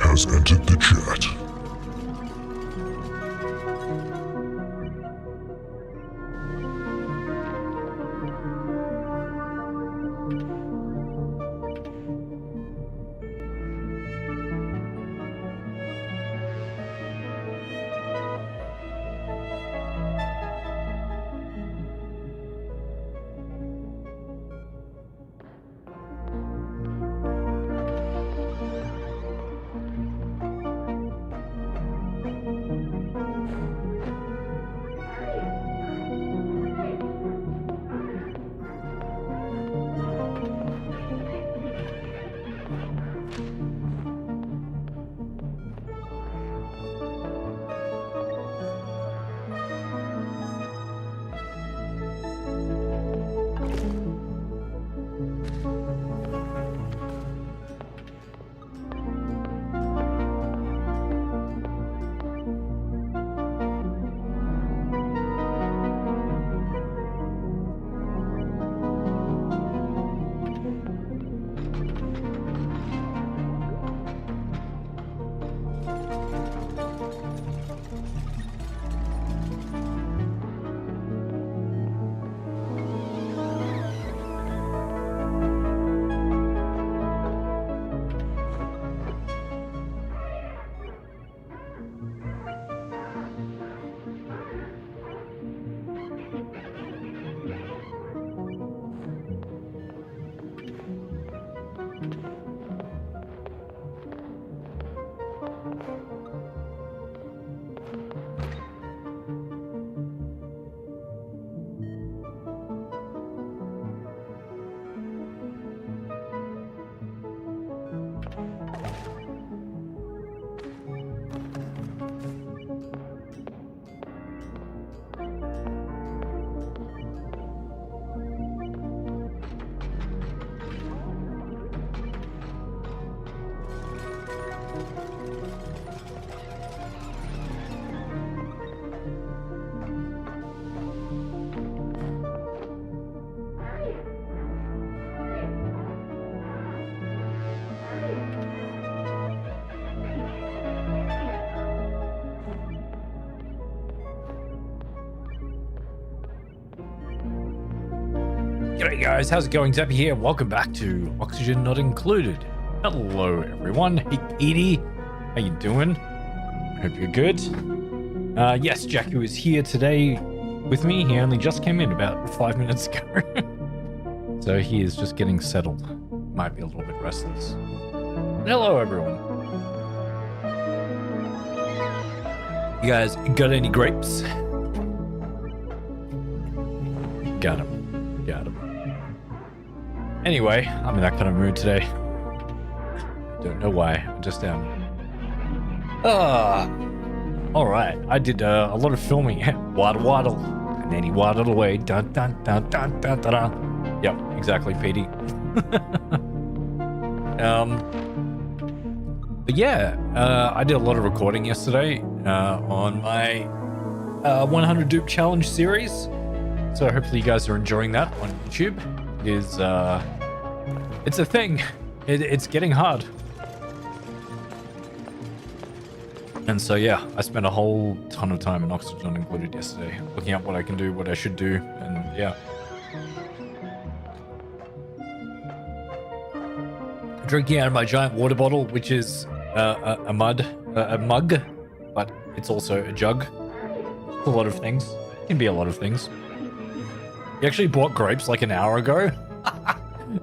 Has entered the chat. G'day guys, how's it going? Zeppy here. Welcome back to Oxygen Not Included. Hello everyone. Hey Petey, how you doing? Hope you're good. Yes, Jackie was here today with me. He only just came in about 5 minutes ago. So he is just getting settled. Might be a little bit restless. Hello everyone. You guys got any grapes? Got him. Got him. Anyway, I'm in that kind of mood today. Don't know why. I'm just down. Alright. I did a lot of filming. Waddle waddle. And then he waddled away. Dun dun dun dun dun dun dun. Yep, exactly, Petey. But yeah, I did a lot of recording yesterday on my 100 Dupe Challenge series. So hopefully you guys are enjoying that on YouTube. It's a thing. It's getting hard. And so yeah, I spent a whole ton of time in Oxygen Not Included yesterday, looking at what I can do, what I should do, and yeah. Drinking out of my giant water bottle, which is a mug, but it's also a jug. A lot of things. It can be a lot of things. You actually bought grapes like an hour ago?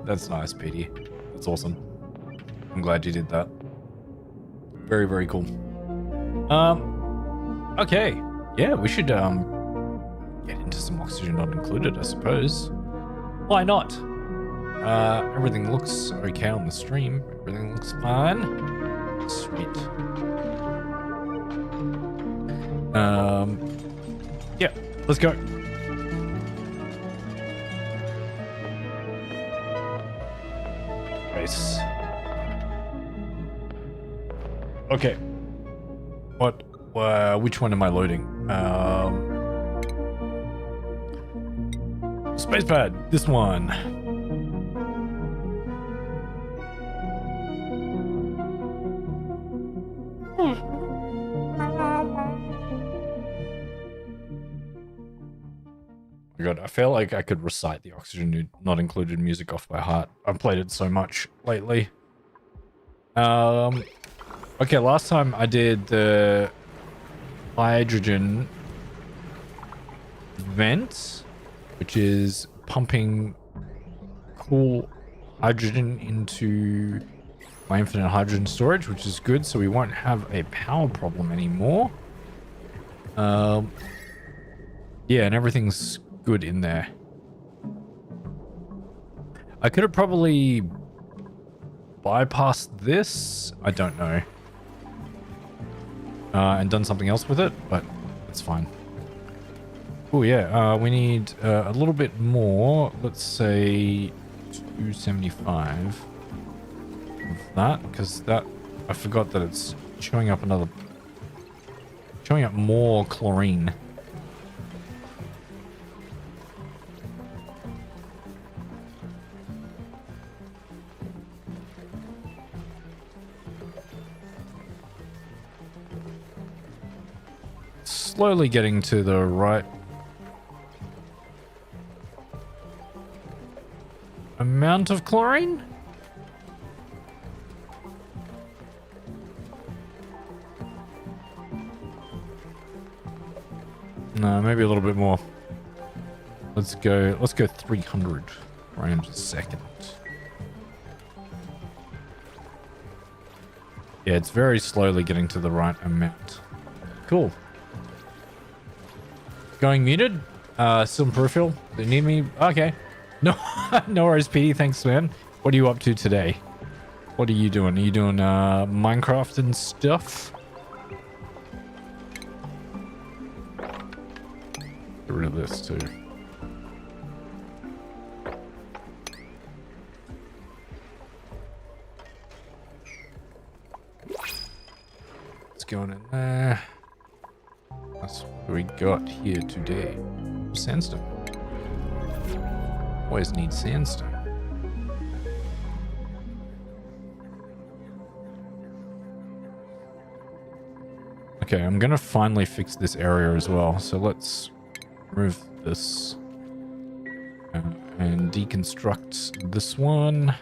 That's nice, Petey. That's awesome. I'm glad you did that. Very, very cool. Okay. Yeah, we should get into some Oxygen Not Included, I suppose. Why not? Everything looks okay on the stream. Everything looks fine. Sweet. Yeah, let's go. Nice. Okay. What? Which one am I loading? Spacepad. This one. Oh my god, I feel like I could recite the Oxygen Not Included music off by heart. I've played it so much lately. Okay, last time I did the hydrogen vent, which is pumping cool hydrogen into my infinite hydrogen storage, which is good, so we won't have a power problem anymore. Yeah, and everything's good in there. I could have probably bypassed this. I don't know. And done something else with it, but it's fine. Oh yeah, we need a little bit more. Let's say 275 of that, because that I forgot that it's showing up more chlorine. Slowly getting to the right amount of chlorine. No, maybe a little bit more. Let's go 300 grams a second. Yeah, it's very slowly getting to the right amount. Cool. Going muted? Still in peripheral? Do you need me? Okay. No, no worries, Petey. Thanks, man. What are you up to today? What are you doing? Are you doing Minecraft and stuff? Get rid of this too. What's going in there? That's what we got here today. Sandstone. Always need sandstone. Okay, I'm gonna finally fix this area as well. So let's remove this and deconstruct this one.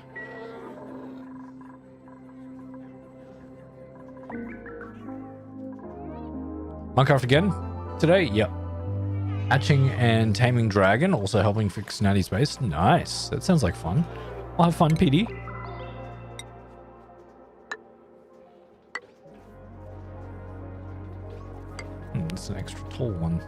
Minecraft again today? Yep. Hatching and taming dragon, also helping fix Natty's base. Nice. That sounds like fun. I'll have fun, PD. It's an extra tall one.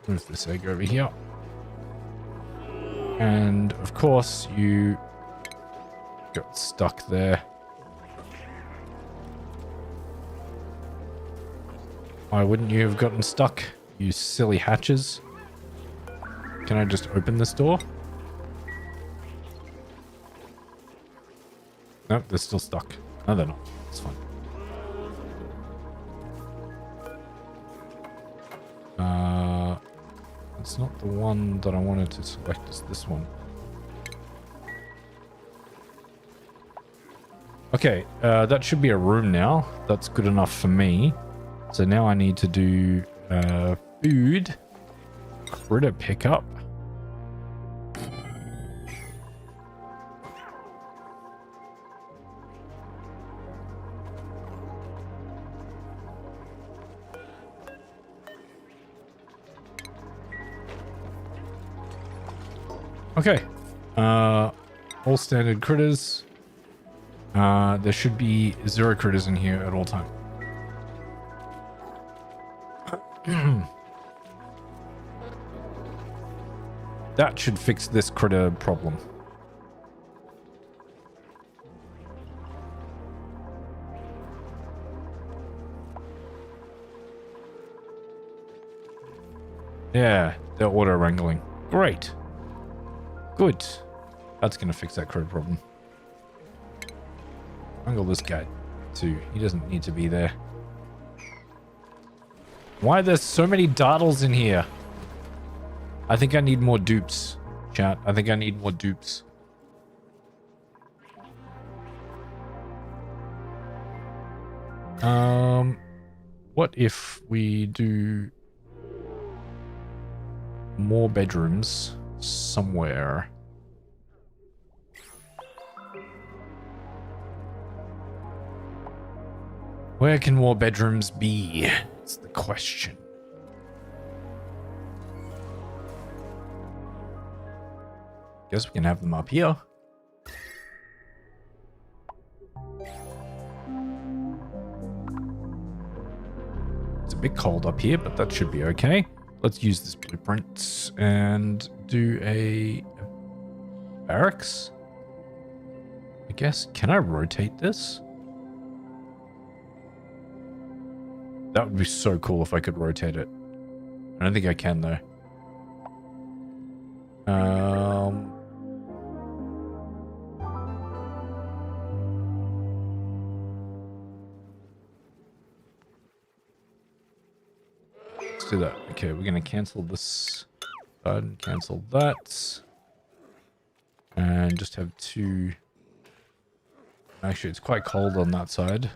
Move this egg over here. And of course you got stuck there. Why wouldn't you have gotten stuck, you silly hatches? Can I just open this door? Nope, they're still stuck. No, they're not. It's fine. It's not the one that I wanted to select, it's this one. Okay, that should be a room now. That's good enough for me. So now I need to do food, critter pickup. Okay. All standard critters. There should be 0 critters in here at all time. That should fix this critter problem. Yeah, they're auto-wrangling. Great. Good. That's going to fix that critter problem. Wrangle this guy, too. He doesn't need to be there. Why are there so many dartles in here? I think I need more dupes, chat. I think I need more dupes. What if we do more bedrooms somewhere? Where can more bedrooms be? That's the question. Guess we can have them up here. It's a bit cold up here, but that should be okay. Let's use this blueprint and do a barracks. I guess. Can I rotate this? That would be so cool if I could rotate it. I don't think I can though. Let's do that. Okay, we're gonna cancel this side and cancel that. And just have 2. Actually, it's quite cold on that side.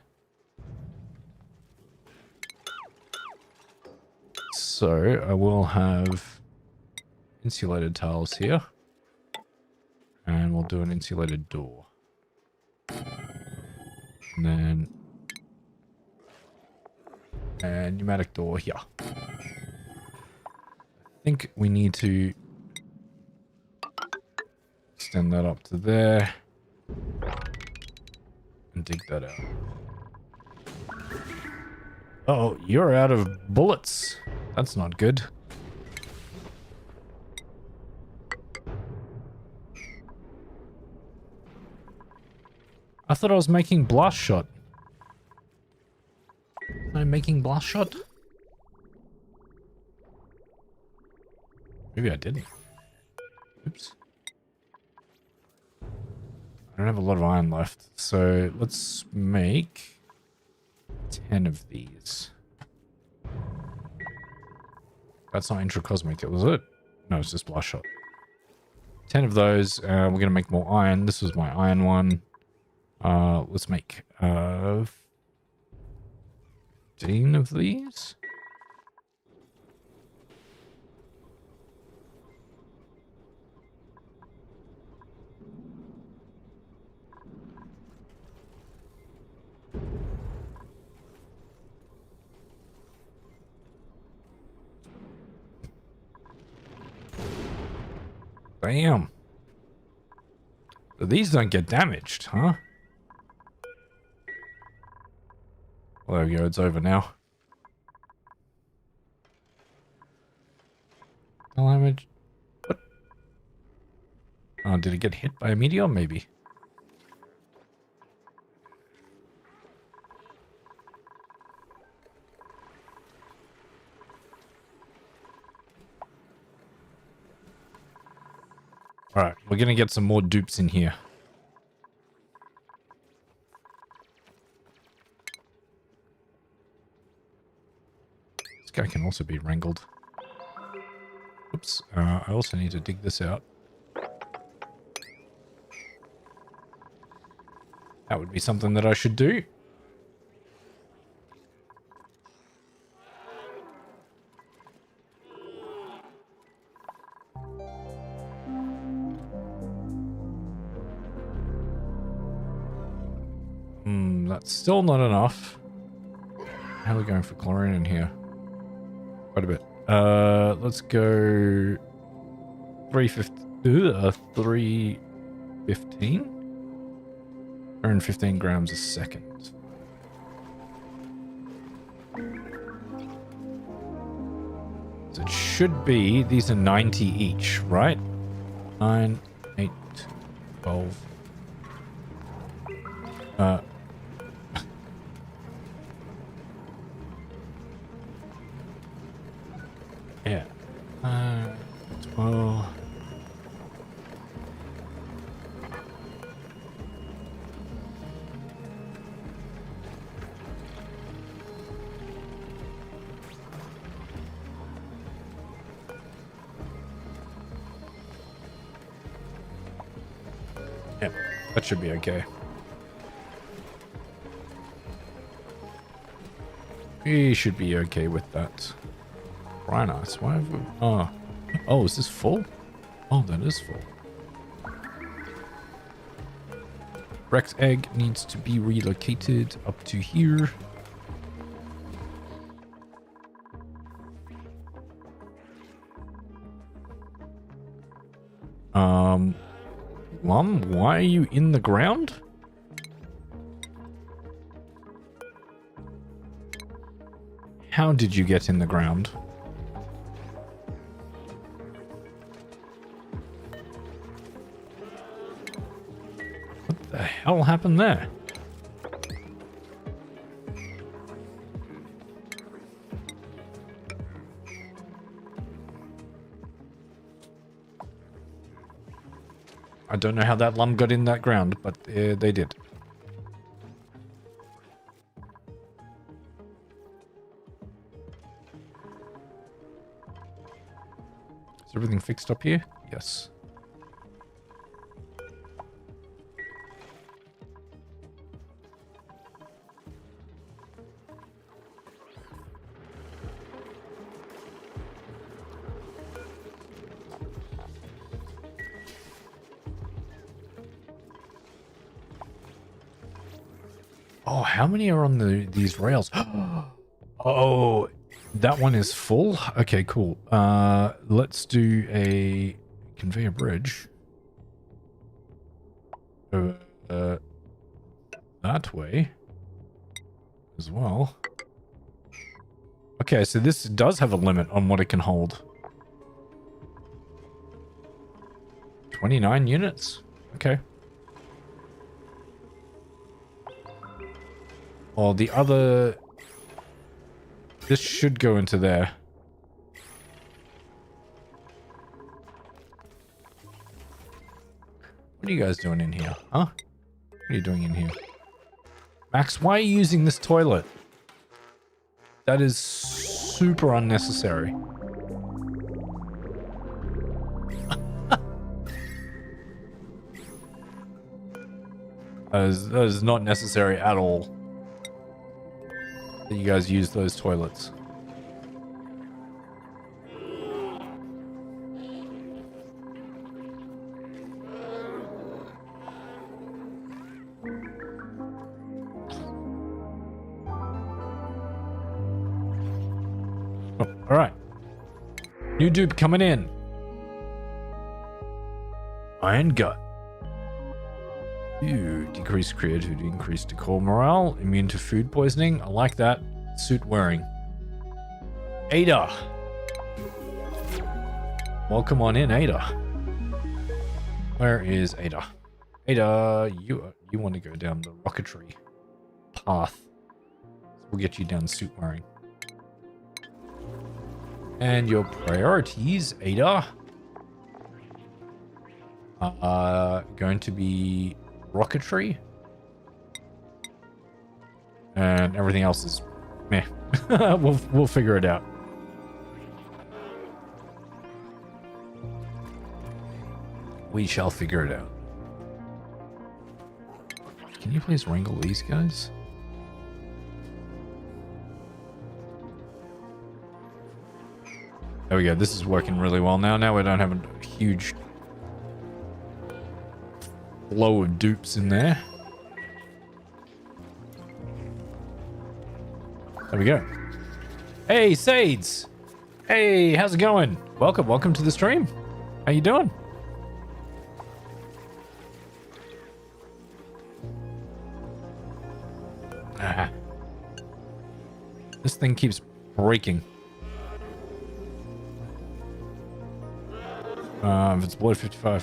So I will have insulated tiles here. And we'll do an insulated door. And then a pneumatic door here. I think we need to extend that up to there. And dig that out. Oh, you're out of bullets. That's not good. I thought I was making blast shot. Am I making blast shot? Maybe I didn't. Oops. I don't have a lot of iron left, so let's make 10 of these. That's not intracosmic, was it? No, it's just blast shot. 10 of those. We're going to make more iron. This was my iron one. Let's make 15 of these. Bam. So these don't get damaged, huh? Well, there we go. It's over now. Damage. What? Oh, did it get hit by a meteor? Maybe. Alright, we're gonna get some more dupes in here. This guy can also be wrangled. Oops, I also need to dig this out. That would be something that I should do. That's still not enough. How are we going for chlorine in here? Quite a bit. Let's go 350. 315? 115 grams a second. So it should be, these are 90 each, right? 9, 8, 12. Yeah. 12. Yeah, that should be okay. We should be okay with that. Right, nice. Why have we... Oh, is this full? Oh, that is full. Rex egg needs to be relocated up to here. Mom, why are you in the ground? How did you get in the ground? What the hell happened there? I don't know how that lump got in that ground, but they did. Is everything fixed up here? Yes. Oh, how many are on these rails? Oh, that one is full? Okay, cool. Let's do a conveyor bridge. That way as well. Okay, so this does have a limit on what it can hold. 29 units? Okay. Well, the other... This should go into there. What are you guys doing in here? Huh? What are you doing in here? Max, why are you using this toilet? That is super unnecessary. That is not necessary at all. That you guys use those toilets. Oh, all right. New dupe coming in. Iron gut. Ew, decreased creativity, increased core morale, immune to food poisoning. I like that. Suit wearing. Ada. Welcome on in, Ada. Where is Ada? Ada, you want to go down the rocketry path. We'll get you down suit wearing. And your priorities, Ada, are going to be rocketry, and everything else is meh. we'll figure it out. We shall figure it out. Can you please wrangle these guys? There we go. This is working really well now. Now we don't have a huge flow of dupes in there. There we go. Hey, Sades! Hey, how's it going? Welcome to the stream. How you doing? Ah. This thing keeps breaking. If it's below 55,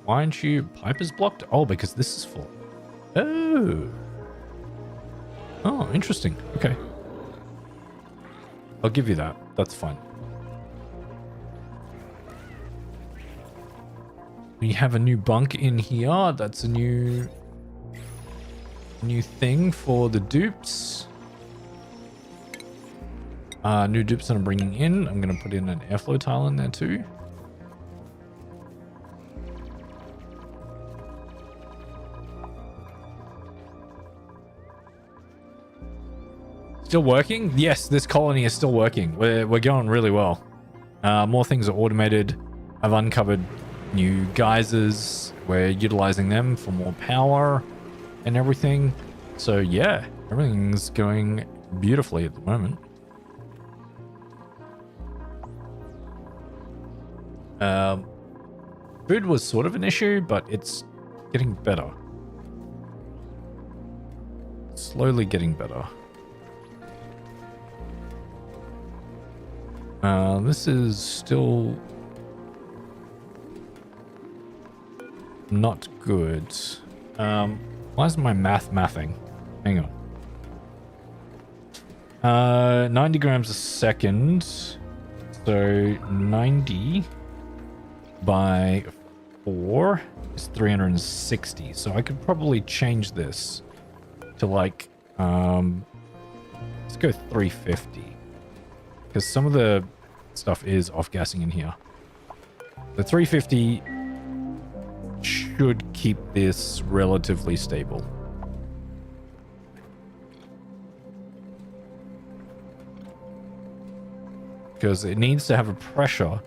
why aren't you... Pipe is blocked? Oh, because this is full. Oh. Oh, interesting. Okay. I'll give you that. That's fine. We have a new bunk in here. That's a new thing for the dupes. New dupes that I'm bringing in. I'm going to put in an airflow tile in there too. Still working? Yes, this colony is still working. We're going really well. More things are automated. I've uncovered new geysers. We're utilizing them for more power and everything. So yeah, everything's going beautifully at the moment. Food was sort of an issue, but it's getting better. Slowly getting better. This is still not good. Why is my mathing? Hang on. 90 grams a second. So 90 by 4 is 360. So I could probably change this to like, let's go 350. Because some of the stuff is off-gassing in here. The 350 should keep this relatively stable. Because it needs to have a pressure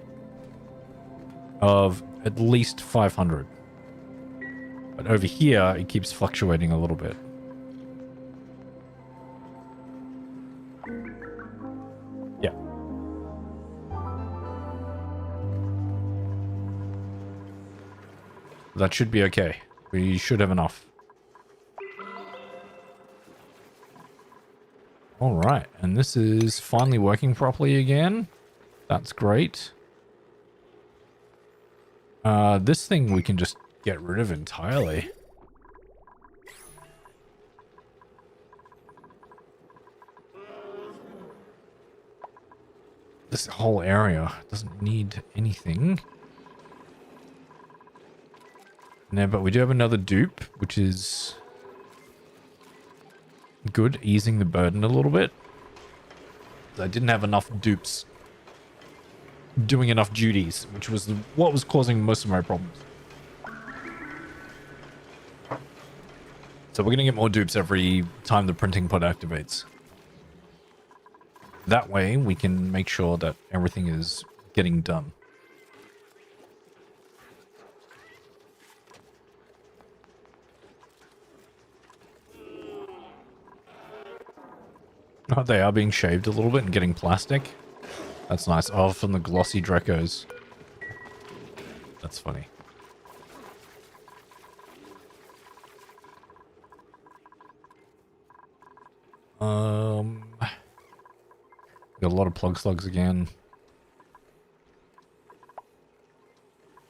of at least 500. But over here, it keeps fluctuating a little bit. Yeah. That should be okay. We should have enough. All right, and this is finally working properly again. That's great. This thing we can just get rid of entirely. This whole area doesn't need anything. No, but we do have another dupe, which is good, easing the burden a little bit. I didn't have enough dupes doing enough duties, which was what was causing most of my problems. So we're going to get more dupes every time the printing pod activates. That way we can make sure that everything is getting done. Oh, they are being shaved a little bit and getting plastic. That's nice. Oh, from the glossy Drecos. That's funny. Got a lot of plug slugs again.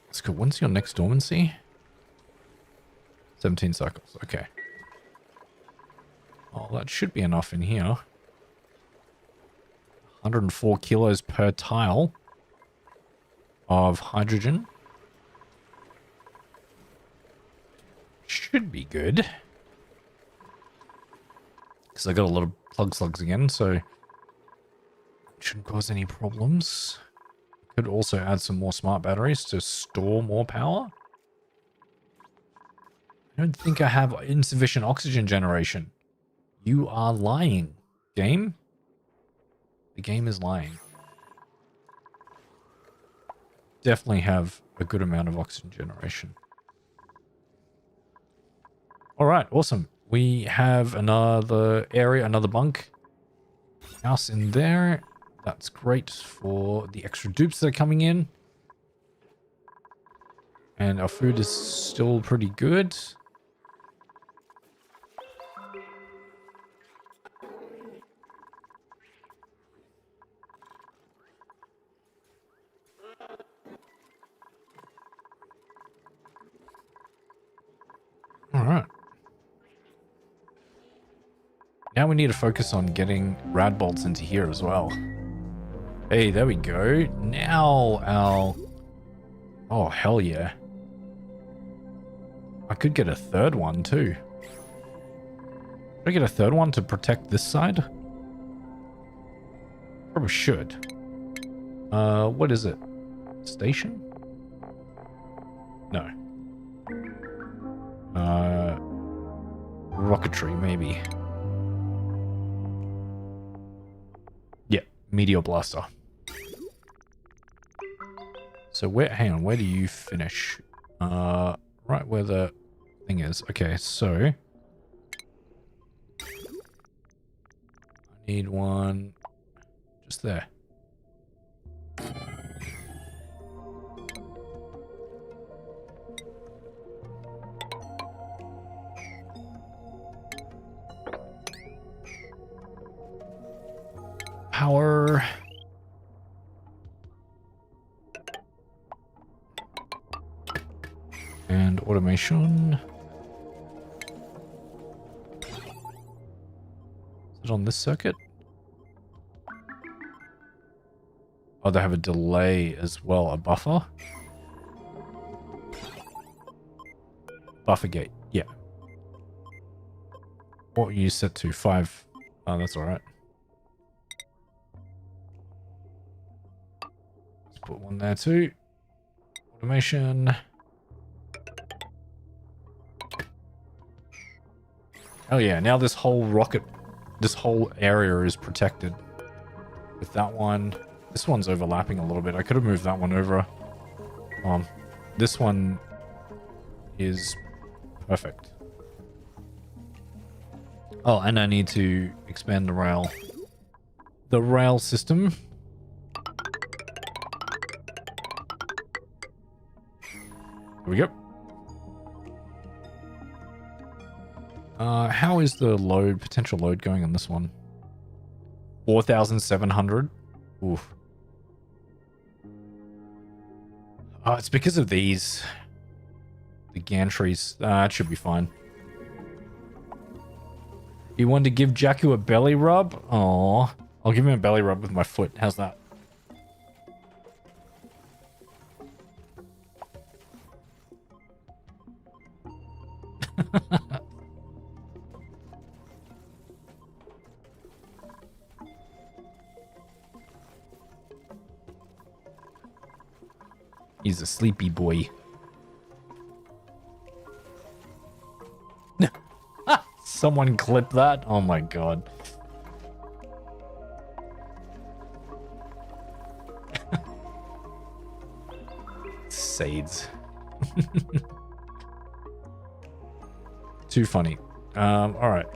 That's cool. When's your next dormancy? 17 cycles. Okay. Oh, that should be enough in here. 104 kilos per tile of hydrogen. Should be good. Because I got a lot of plug slugs again, so it shouldn't cause any problems. Could also add some more smart batteries to store more power. I don't think I have insufficient oxygen generation. You are lying, game. The game is lying. Definitely have a good amount of oxygen generation. All right, awesome. We have another area, another bunk house in there. That's great for the extra dupes that are coming in. And our food is still pretty good. All right. Now we need to focus on getting rad bolts into here as well. Hey, there we go. Now our... Oh, hell yeah. I could get a third one too. Should I get a third one to protect this side? Probably should. What is it? Station? No. Rocketry, maybe. Yeah, Meteor Blaster. So hang on, where do you finish? Right where the thing is. Okay, so I need one just there. Power. And automation. Is it on this circuit? Oh, they have a delay as well, a buffer. Buffer gate, yeah. What were you set to? 5. Oh, that's alright. Let's put one there too. Automation. Oh yeah, now this whole this whole area is protected. With that one, this one's overlapping a little bit. I could have moved that one over. This one is perfect. Oh, and I need to expand the rail. The rail system. There we go. How is the potential load going on this one? 4,700. Oof. Oh, it's because of these. The gantries. It should be fine. You want to give Jakku a belly rub? Oh, I'll give him a belly rub with my foot. How's that? He's a sleepy boy. Someone clip that? Oh my god. Sades. Too funny. Alright.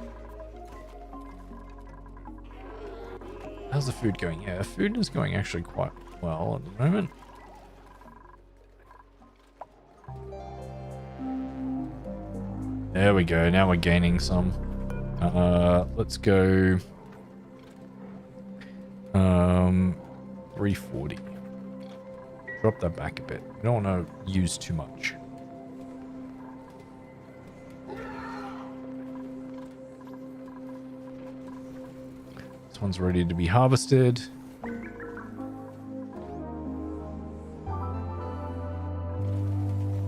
How's the food going? Yeah, food is going actually quite well at the moment. There we go. Now we're gaining some. Let's go. 340. Drop that back a bit. We don't want to use too much. This one's ready to be harvested.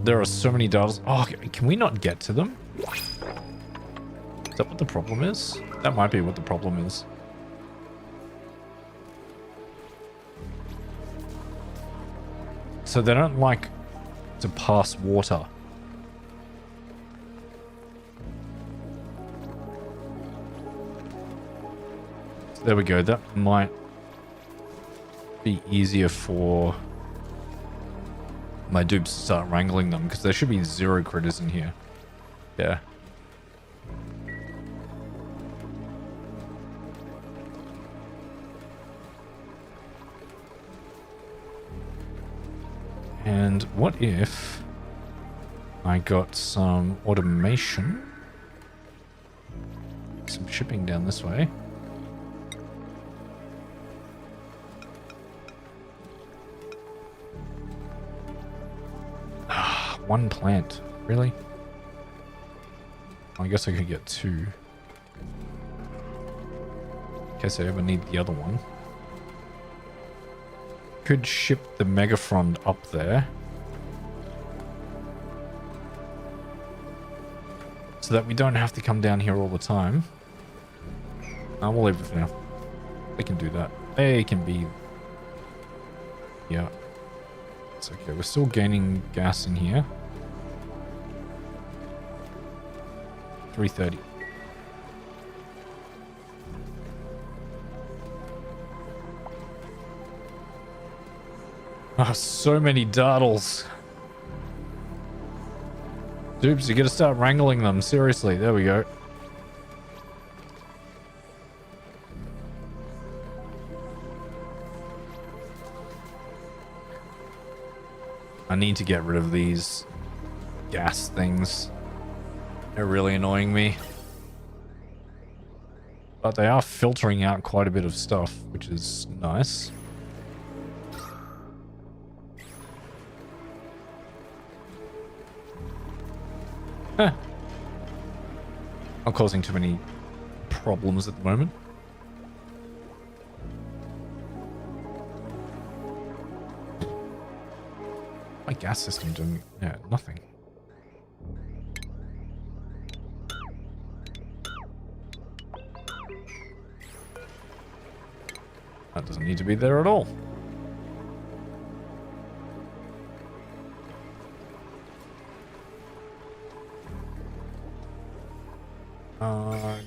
There are so many data. Oh, can we not get to them? Is that what the problem is? That might be what the problem is. So they don't like to pass water. So there we go. That might be easier for my dupes to start wrangling them, because there should be 0 critters in here. Yeah. And what if I got some automation? Some shipping down this way. One plant, really? I guess I could get 2. In case I ever need the other one. Could ship the Megafront up there. So that we don't have to come down here all the time. We'll leave it for now. They can do that. They can be... Yeah. It's okay. We're still gaining gas in here. 330. Oh, so many dartles. Dupes, you gotta start wrangling them. Seriously, there we go. I need to get rid of these gas things. They're really annoying me. But they are filtering out quite a bit of stuff, which is nice. Huh. Not causing too many problems at the moment. My gas system doing, yeah, nothing. That doesn't need to be there at all.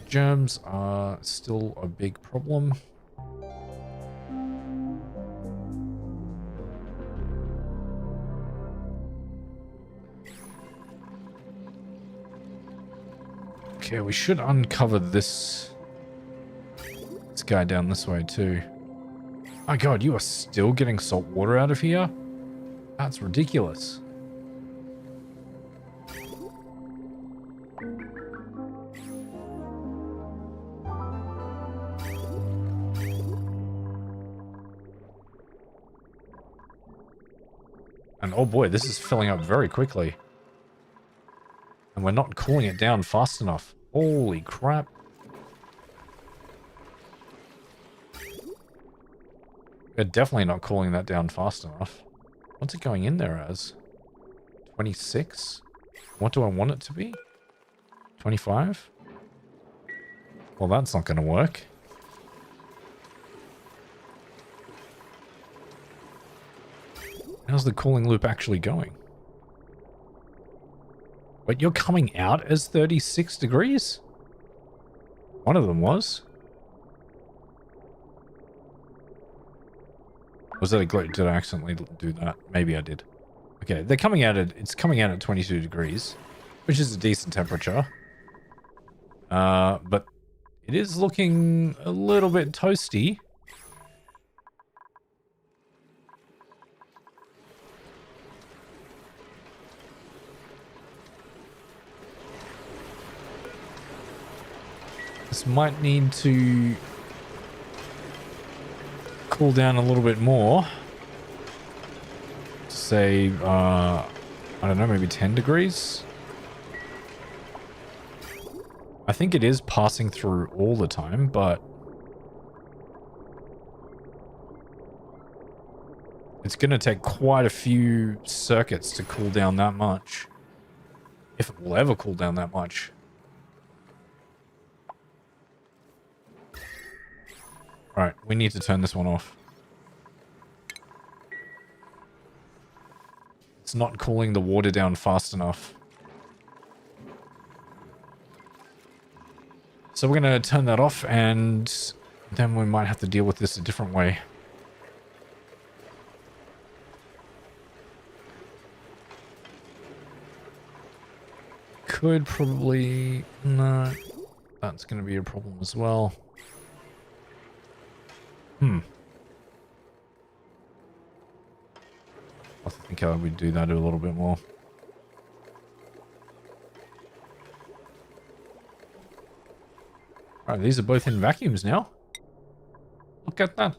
Germs are still a big problem. Okay, we should uncover this guy down this way too. My god, you are still getting salt water out of here? That's ridiculous. And oh boy, this is filling up very quickly. And we're not cooling it down fast enough. Holy crap. We're definitely not cooling that down fast enough. What's it going in there as? 26? What do I want it to be? 25? Well, that's not going to work. How's the cooling loop actually going? But you're coming out as 36 degrees? One of them was. Was that a glitch? Did I accidentally do that? Maybe I did. Okay, they're coming out at, it's coming out at 22 degrees, which is a decent temperature. But it is looking a little bit toasty. This might need to cool down a little bit more. Say, I don't know, maybe 10 degrees? I think it is passing through all the time, but it's going to take quite a few circuits to cool down that much. If it will ever cool down that much. Right, we need to turn this one off. It's not cooling the water down fast enough. So we're going to turn that off, and then we might have to deal with this a different way. Could probably... No, that's going to be a problem as well. I think I would do that a little bit more. Alright, these are both in vacuums now. Look at that.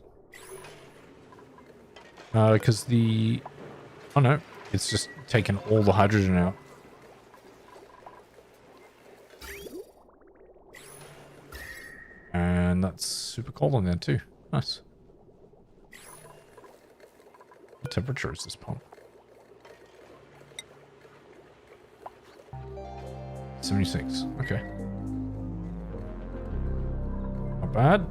Because the... Oh no, it's just taken all the hydrogen out. And that's super cold in there too. Nice. What temperature is this pump? 76. Okay. Not bad.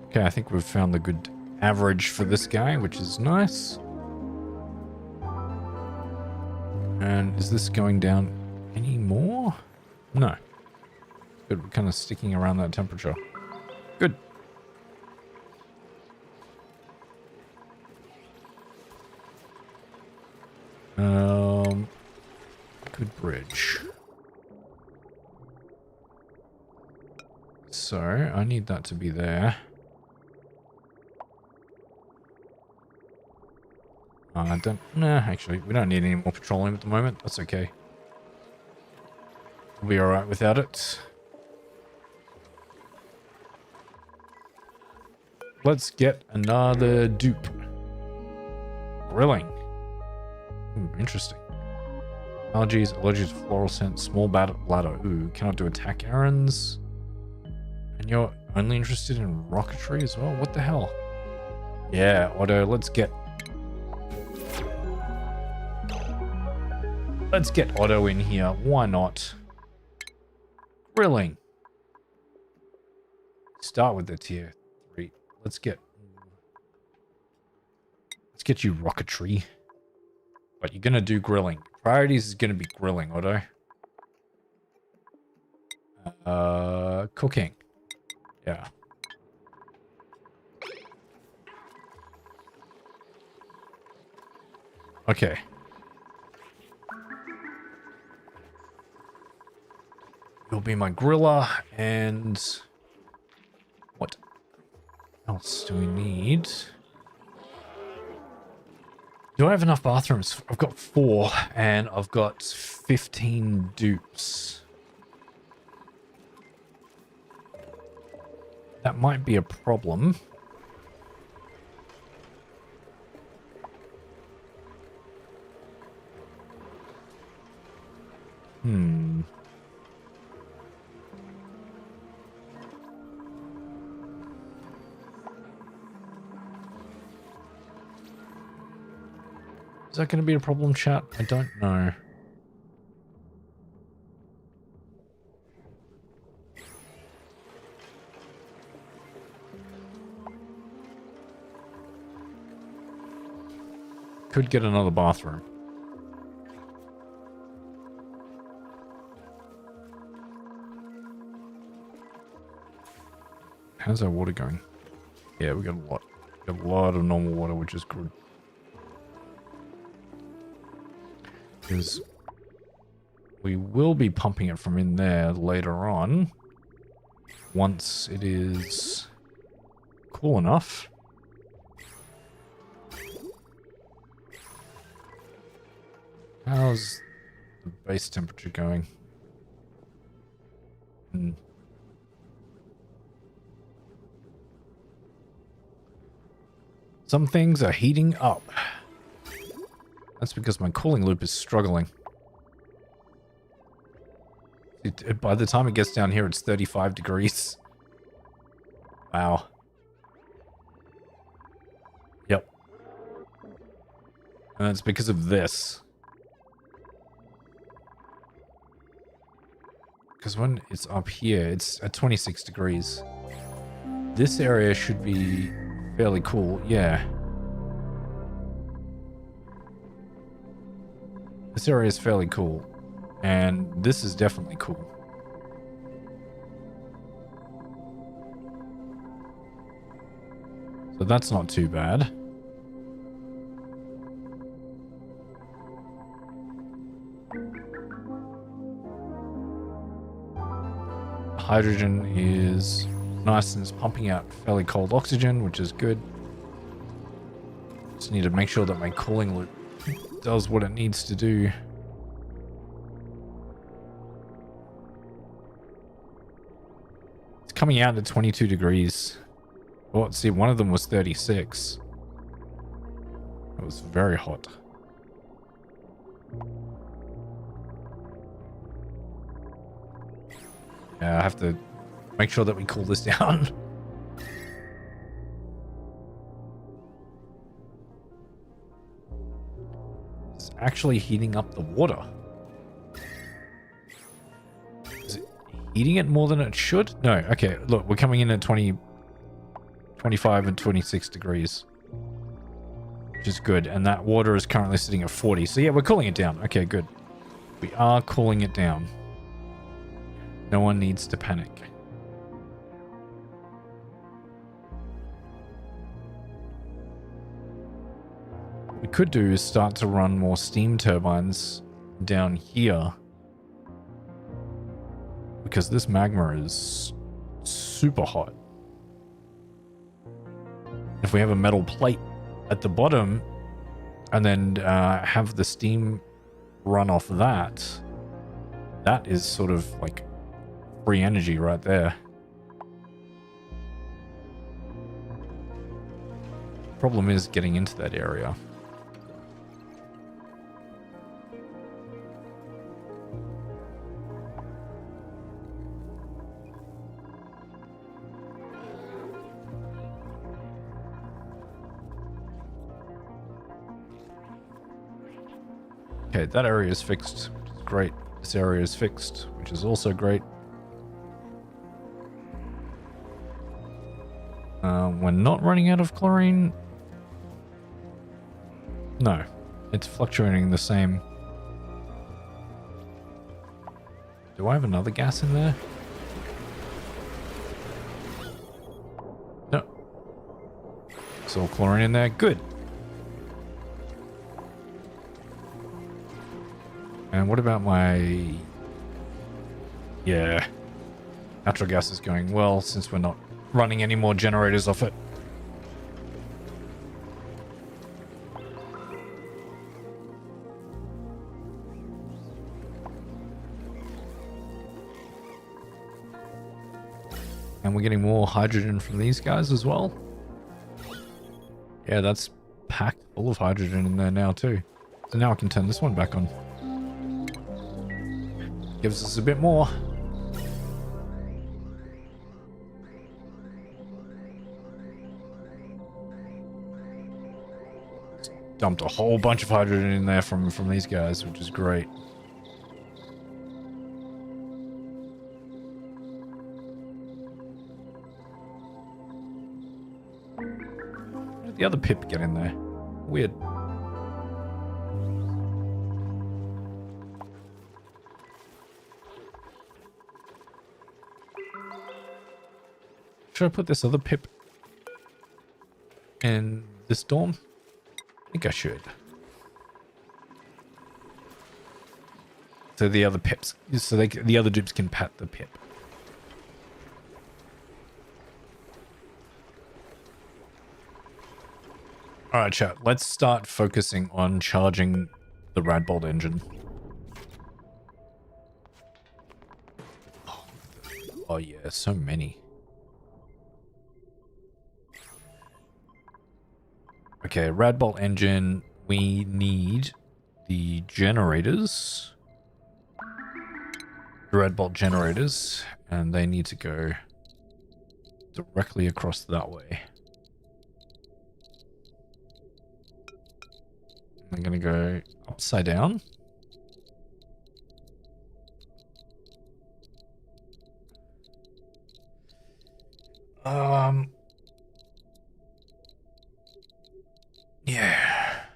Okay, I think we've found the good average for this guy, which is nice. And is this going down any more? No. Good, we're kind of sticking around that temperature. Good. Good bridge. So, I need that to be there. Actually, we don't need any more petroleum at the moment. That's okay. We'll be alright without it. Let's get another dupe. Grilling. Interesting. Allergies, allergies to floral scent, small bladder. Ooh, cannot do attack errands. And you're only interested in rocketry as well? What the hell? Yeah, Otto, let's get Otto in here. Why not? Grilling. Start with the tier 3. Let's get you rocketry. But you're gonna do grilling. Priorities is gonna be grilling, Otto. Cooking. Yeah. Okay. You'll be my griller, and what else do we need? Do I have enough bathrooms? I've got 4, and I've got 15 dupes. That might be a problem. Is that going to be a problem, chat? I don't know. Could get another bathroom. How's our water going? Yeah, we got a lot. We got a lot of normal water, which is good. Because we will be pumping it from in there later on. Once it is cool enough. How's the base temperature going? Some things are heating up. That's because my cooling loop is struggling. By the time it gets down here, it's 35 degrees. Wow. Yep. And that's because of this. Because when it's up here, it's at 26 degrees. This area should be fairly cool. Yeah. This area is fairly cool. And this is definitely cool. So that's not too bad. Hydrogen is nice and it's pumping out fairly cold oxygen, which is good. Just need to make sure that my cooling loop does what it needs to do. It's coming out at 22 degrees. Oh, see, one of them was 36. It was very hot. Yeah, I have to make sure that we cool this down. It's actually heating up the water. Is it heating it more than it should? No. Okay, look, we're coming in at 20, 25 and 26 degrees. Which is good. And that water is currently sitting at 40. So yeah, we're cooling it down. Okay, good. We are cooling it down. No one needs to panic. What we could do is start to run more steam turbines down here. Because this magma is super hot. If we have a metal plate at the bottom and then have the steam run off that, that is sort of like free energy right there. Problem is getting into that area. Okay, that area is fixed, which is great. This area is fixed, which is also great. We're not running out of chlorine. No, it's fluctuating the same. Do I have another gas in there? No. It's all chlorine in there. Good. And what about my... Yeah. Natural gas is going well since we're not running any more generators off it. And we're getting more hydrogen from these guys as well. Yeah, that's packed full of hydrogen in there now too. So now I can turn this one back on. Gives us a bit more. Dumped a whole bunch of hydrogen in there from these guys, which is great. Where did the other pip get in there? Weird. Should I put this other pip in this dorm? I think I should. So the other pips, so the other dupes can pat the pip. All right, chat. Let's start focusing on charging the Radbolt engine. Oh yeah, so many. Okay, Radbolt engine, we need the generators. The Radbolt generators, and they need to go directly across that way. I'm gonna go upside down. Yeah.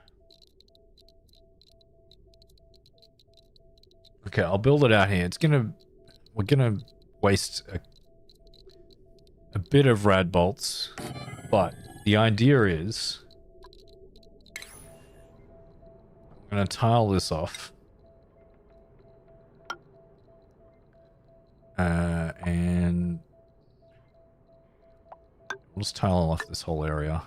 Okay, I'll build it out here. We're gonna waste a bit of rad bolts, but the idea is I'm gonna tile this off. And we'll just tile off this whole area.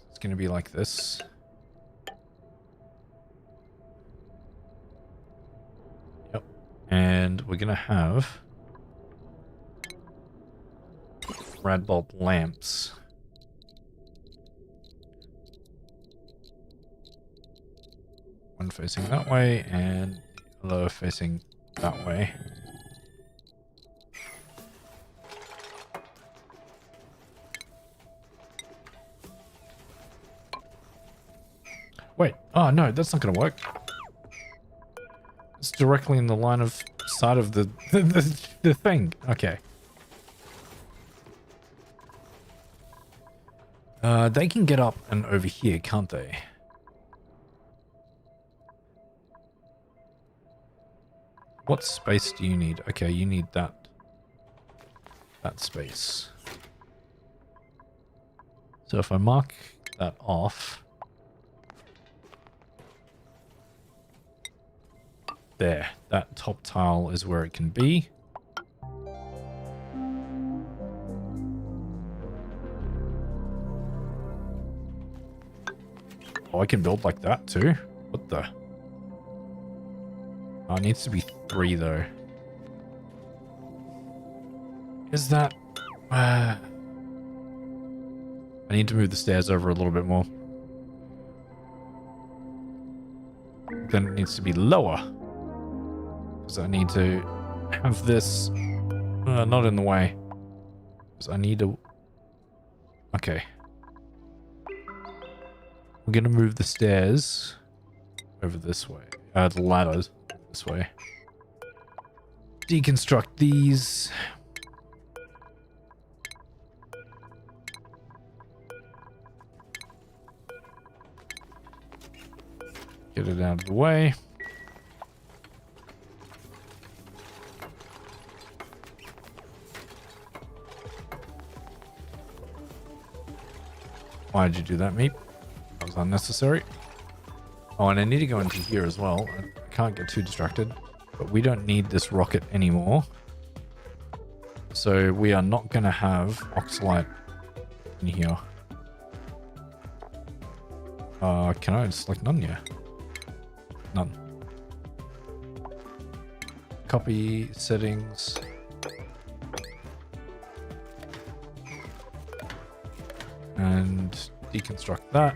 It's gonna be like this. Yep. And we're going to have rad bulb lamps. One facing that way and the other facing that way. Wait, oh no, that's not going to work. It's directly in the line of sight of the thing. Okay. They can get up and over here, can't they? What space do you need? Okay, you need that space. So if I mark that off, there, that top tile is where it can be. Oh, I can build like that too? What the? Oh, it needs to be 3 though. Is that... I need to move the stairs over a little bit more. Then it needs to be lower. Because I need to have this not in the way. Because I need to... Okay. We're going to move the stairs over this way. The ladders this way. Deconstruct these. Get it out of the way. Why did you do that, meat? That was unnecessary. Oh, and I need to go into here as well. I can't get too distracted. But we don't need this rocket anymore. So we are not going to have oxalite in here. Can I select none? Yeah. None. Copy settings. And deconstruct that.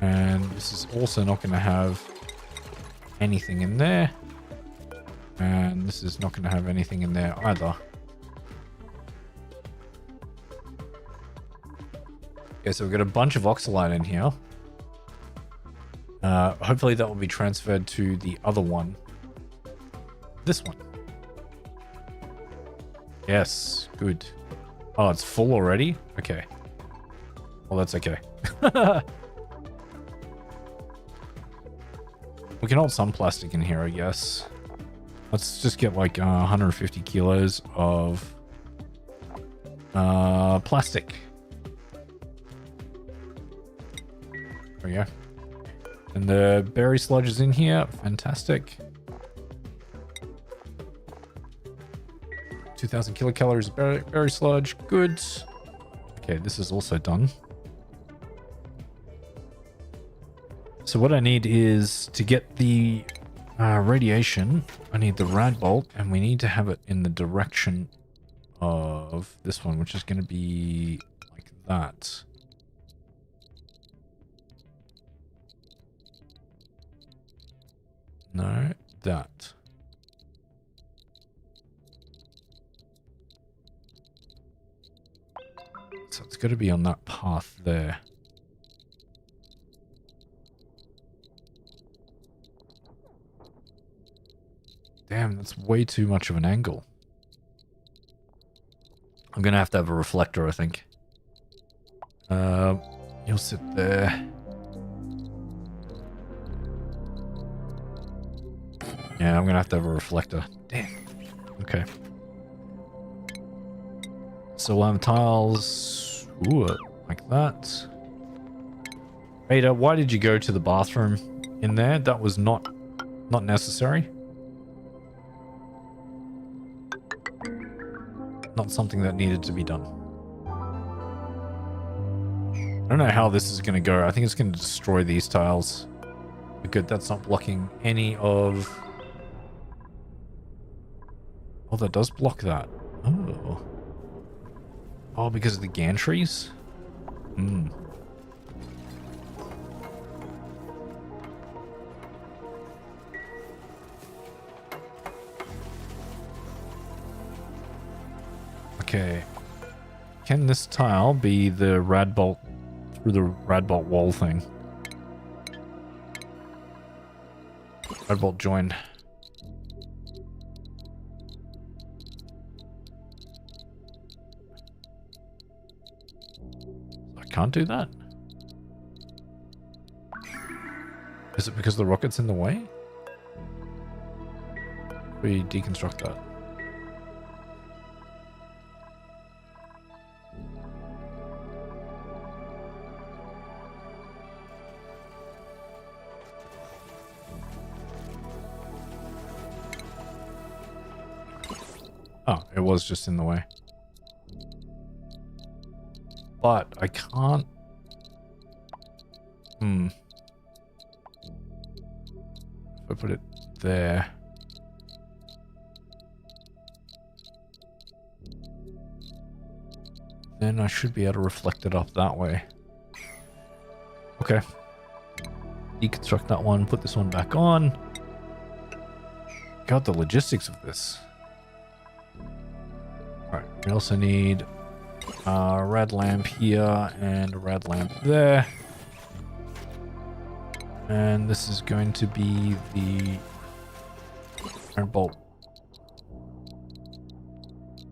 And this is also not going to have anything in there. And this is not going to have anything in there either. Okay, so we've got a bunch of oxalite in here. Hopefully that will be transferred to the other one. This one. Yes, good. Oh, it's full already? Okay. Well, that's okay. We can hold some plastic in here, I guess. Let's just get like 150 kilos of plastic. There we go. And the berry sludge is in here. Fantastic. 2,000 kilocalories of berry sludge. Good. Okay, this is also done. So what I need is to get the radiation. I need the rad bolt, and we need to have it in the direction of this one, which is going to be like that. No, that. So it's got to be on that path there. Damn, that's way too much of an angle. I'm going to have a reflector, I think. You'll sit there. Yeah, I'm going to have a reflector. Damn. Okay. So tiles. Ooh, like that. Ada, why did you go to the bathroom in there? That was not necessary. Not something that needed to be done. I don't know how this is going to go. I think it's going to destroy these tiles. Good, that's not blocking any of... Oh, that does block that. Oh. Oh, because of the gantries? Hmm. Okay. Can this tile be the rad bolt through the rad bolt wall thing? Rad bolt joined. I can't do that. Is it because the rocket's in the way? We deconstruct that. Oh, it was just in the way. But I can't... If I put it there... then I should be able to reflect it up that way. Okay. Deconstruct that one, put this one back on. Got the logistics of this. Alright, we also need a rad lamp here and a rad lamp there. And this is going to be the iron bolt.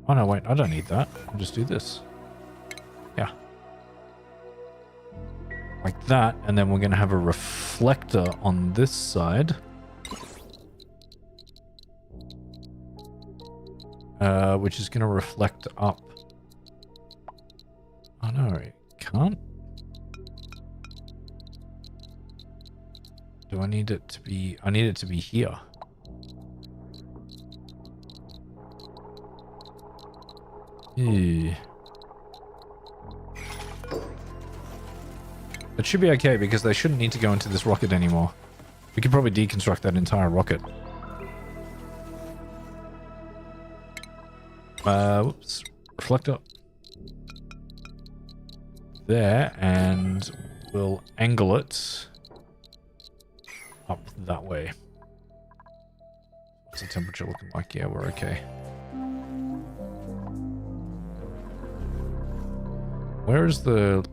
Oh no, wait, I don't need that. I'll just do this. Yeah. Like that, and then we're going to have a reflector on this side. Which is going to reflect up. Oh no, it can't. Do I need it to be... I need it to be here. Ew. It should be okay because they shouldn't need to go into this rocket anymore. We could probably deconstruct that entire rocket. Whoops. Reflector. There, and we'll angle it up that way. What's the temperature looking like? Yeah, we're okay. Where is the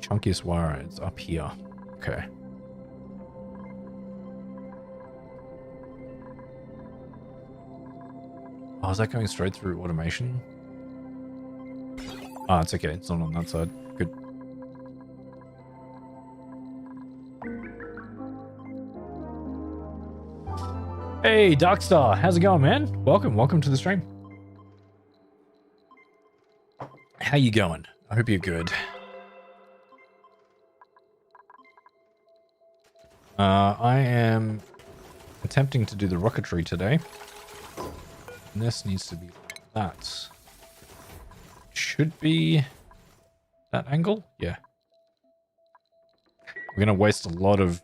chunkiest wire? It's up here. Okay. Oh, is that going straight through automation? Ah, it's okay. It's not on that side. Good. Hey, Darkstar. How's it going, man? Welcome to the stream. How you going? I hope you're good. I am attempting to do the rocketry today. And this needs to be like that. Should be that angle? Yeah. We're gonna waste a lot of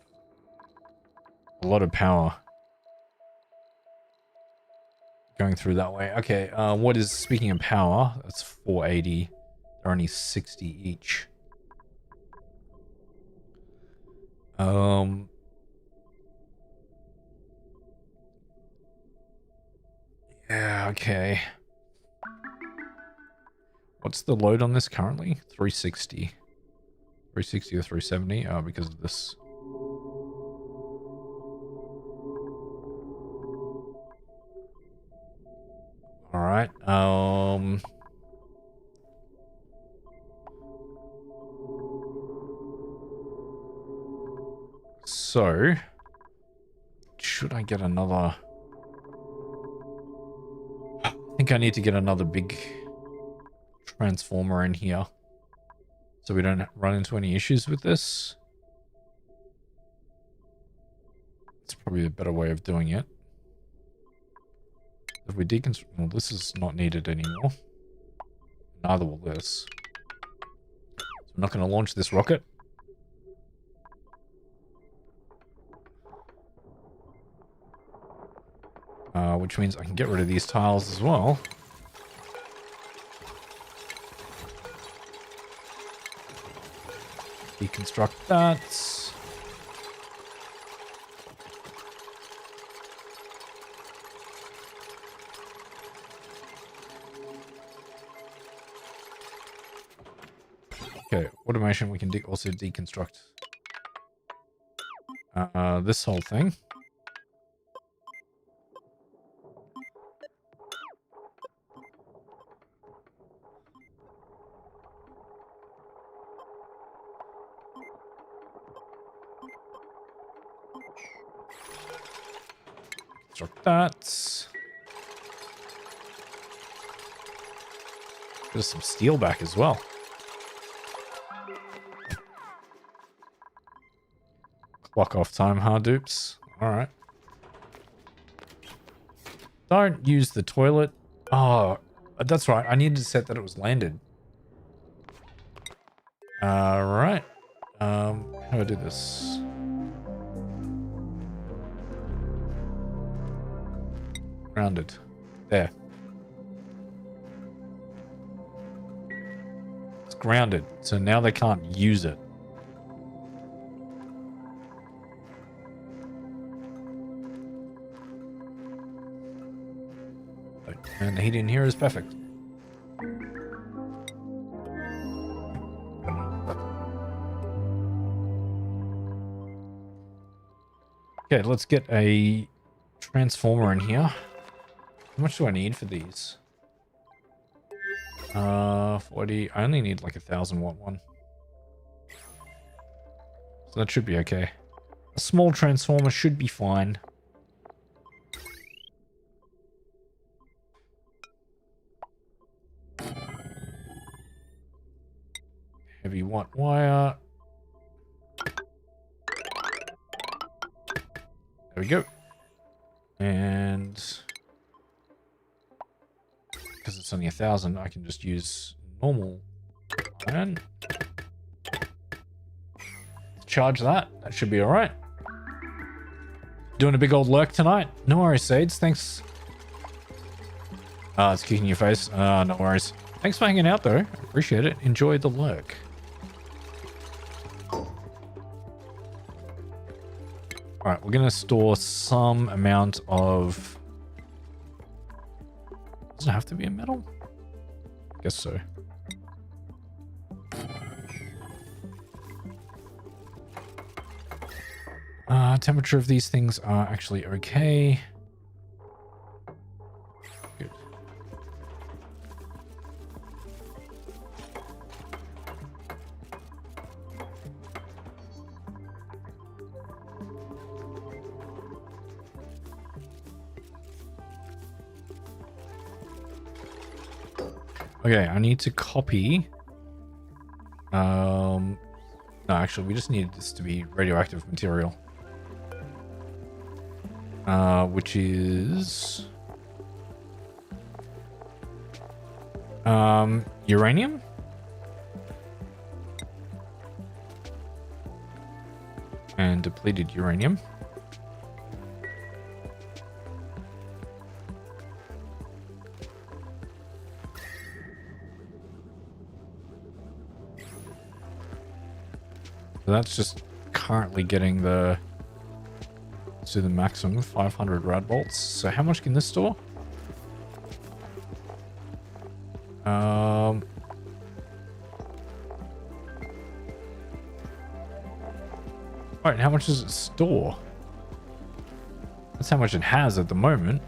power going through that way. Okay, what is, speaking of power, that's 480. They're only 60 each. Yeah, okay. What's the load on this currently? 360. 360 or 370? Oh, because of this. Alright, so, should I get another... I think I need to get another big transformer in here so we don't run into any issues with this. It's probably a better way of doing it. If we deconstruct... Well, this is not needed anymore. Neither will this. So I'm not going to launch this rocket. which means I can get rid of these tiles as well. Deconstruct that. Okay, automation, we can also deconstruct this whole thing. Construct that. There's some steel back as well. Clock off time, huh, dupes? Alright. Don't use the toilet. Oh, that's right. I needed to set that it was landed. Alright. How do I do this? Grounded. There. It's grounded. So now they can't use it. And the heat in here is perfect. Okay, let's get a transformer in here. How much do I need for these? 40. I only need like 1,000-watt one. So that should be okay. A small transformer should be fine. Heavy watt wire. There we go. And because it's only 1,000, I can just use normal iron. Charge that. That should be all right. Doing a big old lurk tonight. No worries, Sades. Thanks. It's kicking your face. No worries. Thanks for hanging out, though. Appreciate it. Enjoy the lurk. All right, we're going to store some amount of... Does it have to be a metal? I guess so. Temperature of these things are actually okay. Good. Okay, I need to copy. No, actually, we just need this to be radioactive material. Which is... uranium? And depleted uranium. So that's just currently getting the... to the maximum 500 rad bolts. So how much can this store? Alright, how much does it store? That's how much it has at the moment.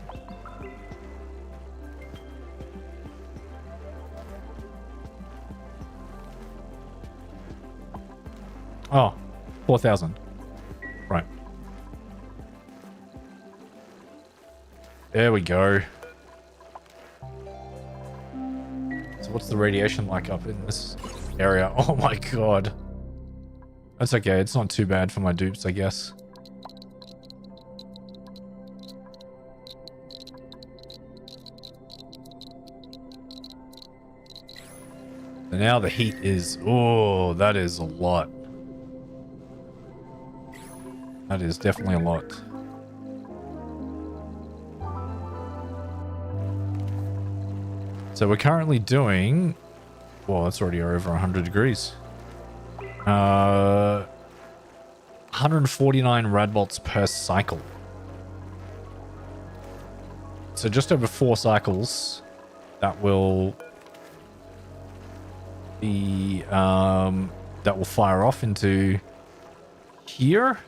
Oh, 4,000. Right. There we go. So what's the radiation like up in this area? Oh my god. That's okay. It's not too bad for my dupes, I guess. So now the heat is... Oh, that is a lot. That is definitely a lot. So we're currently doing... Well, it's already over 100 degrees. 149 radbolts per cycle. So just over 4 cycles, that will be that will fire off into here.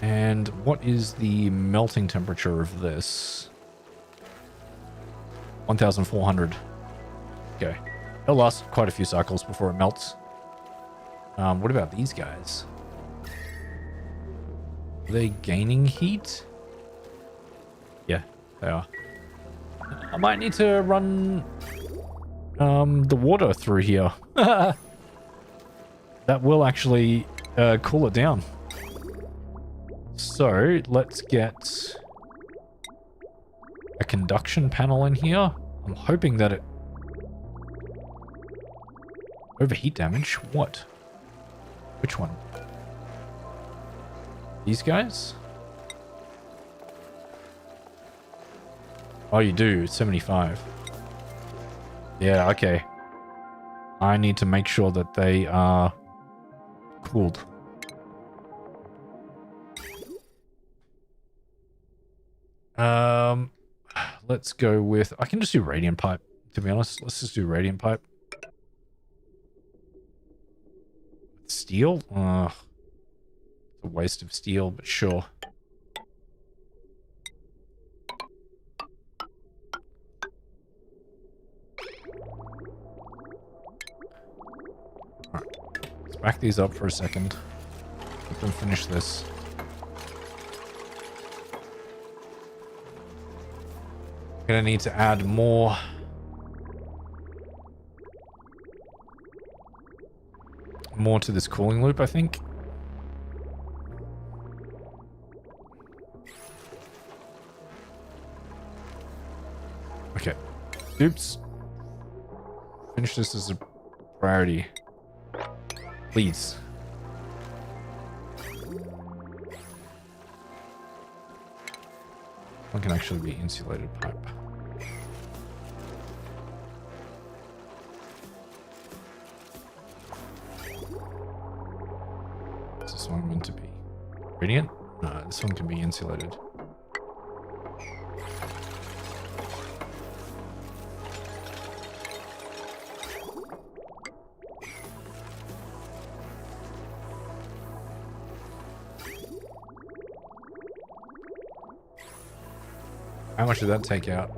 And what is the melting temperature of this? 1,400. Okay. It'll last quite a few cycles before it melts. What about these guys? Are they gaining heat? Yeah, they are. I might need to run the water through here. That will actually cool it down. So let's get a conduction panel in here. I'm hoping that it... Overheat damage? What? Which one? These guys? Oh, you do. 75. Yeah, okay. I need to make sure that they are cooled. Let's go with... I can just do radiant pipe, to be honest. Let's just do radiant pipe. Steel? It's a waste of steel, but sure. Alright. Let's back these up for a second. Let them finish this. Gonna need to add more to this cooling loop, I think. Okay. Oops. Finish this as a priority. Please. One can actually be insulated pipe. Is this one meant to be radiant? No, this one can be insulated. How much did that take out?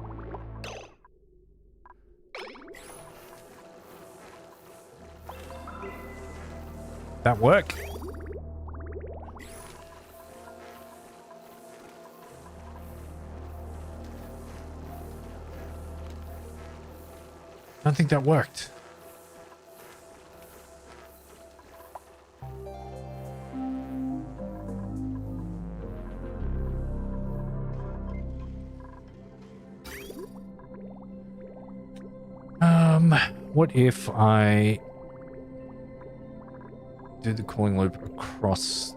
That work? I don't think that worked. What if I do the cooling loop across,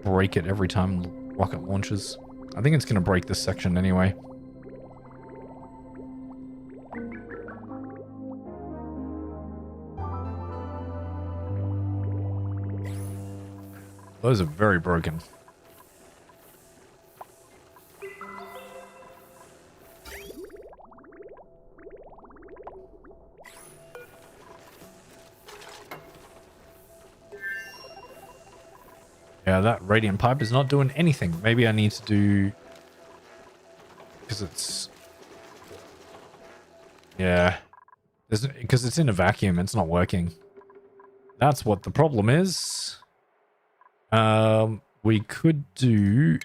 break it every time the rocket launches? I think it's going to break this section anyway. Those are very broken. Yeah, that radiant pipe is not doing anything. Maybe I need to do... Because it's... Yeah. Because it's in a vacuum, it's not working. That's what the problem is. We could do...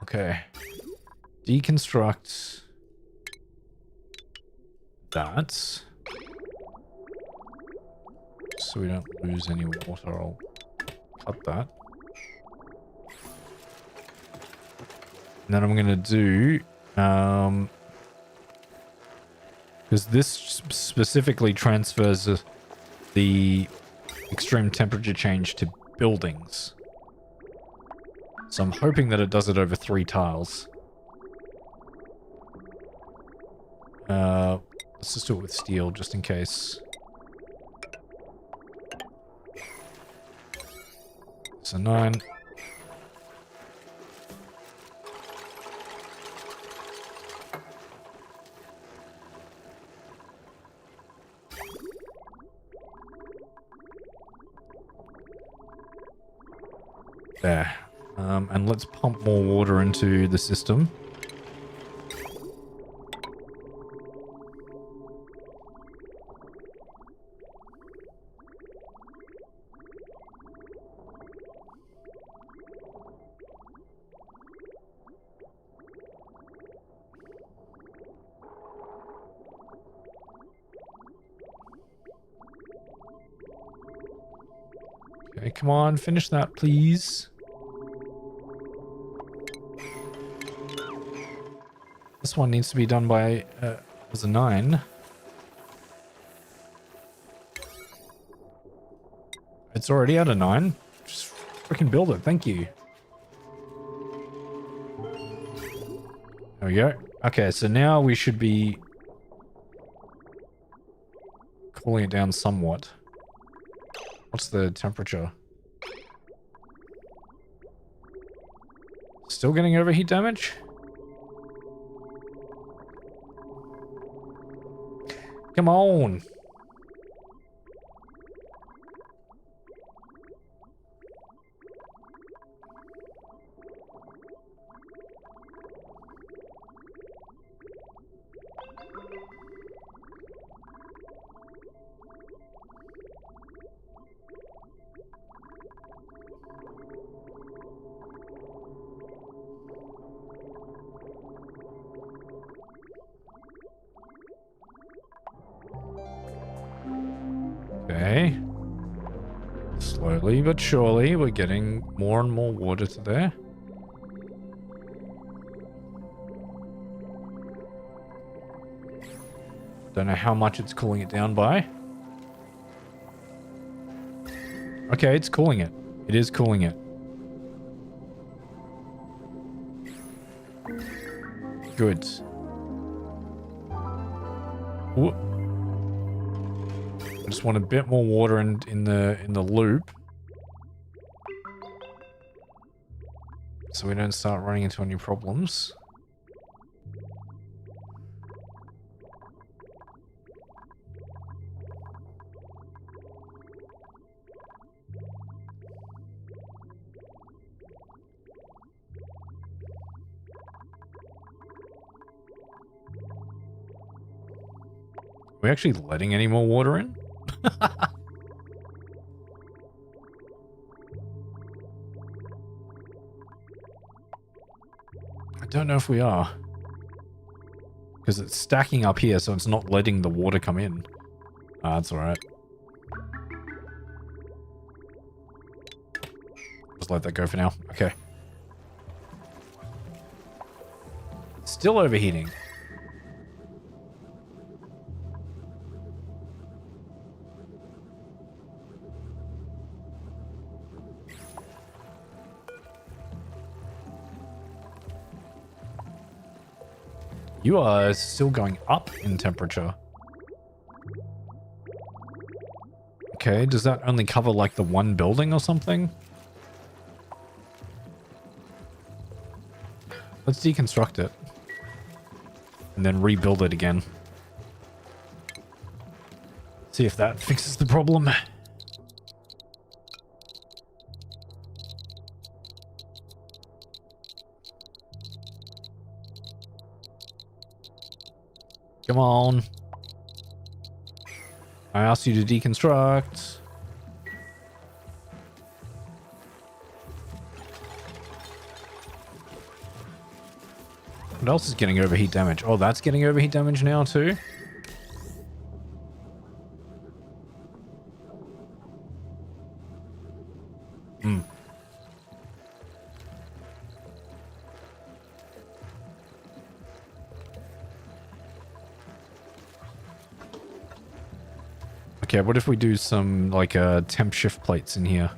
Okay. Deconstruct... that. So we don't lose any water. I'll cut that. And then I'm going to do... because this specifically transfers the extreme temperature change to buildings. So I'm hoping that it does it over 3 tiles. Let's just do it with steel, just in case. So 9. There. And let's pump more water into the system. Okay, come on, finish that, please. This one needs to be done by as a 9. It's already at a 9. Just freaking build it, thank you. There we go. Okay, so now we should be cooling it down somewhat. What's the temperature? Still getting overheat damage? Come on. Okay. Slowly but surely, we're getting more and more water to there. Don't know how much it's cooling it down by. Okay, it's cooling it. It is cooling it. Good. Ooh. I just want a bit more water in the loop, so we don't start running into any problems. Are we actually letting any more water in? I don't know if we are. Because it's stacking up here, so it's not letting the water come in. Ah, that's alright. Just let that go for now. Okay. Still overheating. You are still going up in temperature. Okay, does that only cover like the one building or something? Let's deconstruct it. And then rebuild it again. See if that fixes the problem. Come on. I asked you to deconstruct. What else is getting overheat damage? Oh, that's getting overheat damage now too? Hmm. Okay, what if we do some, like, temp shift plates in here?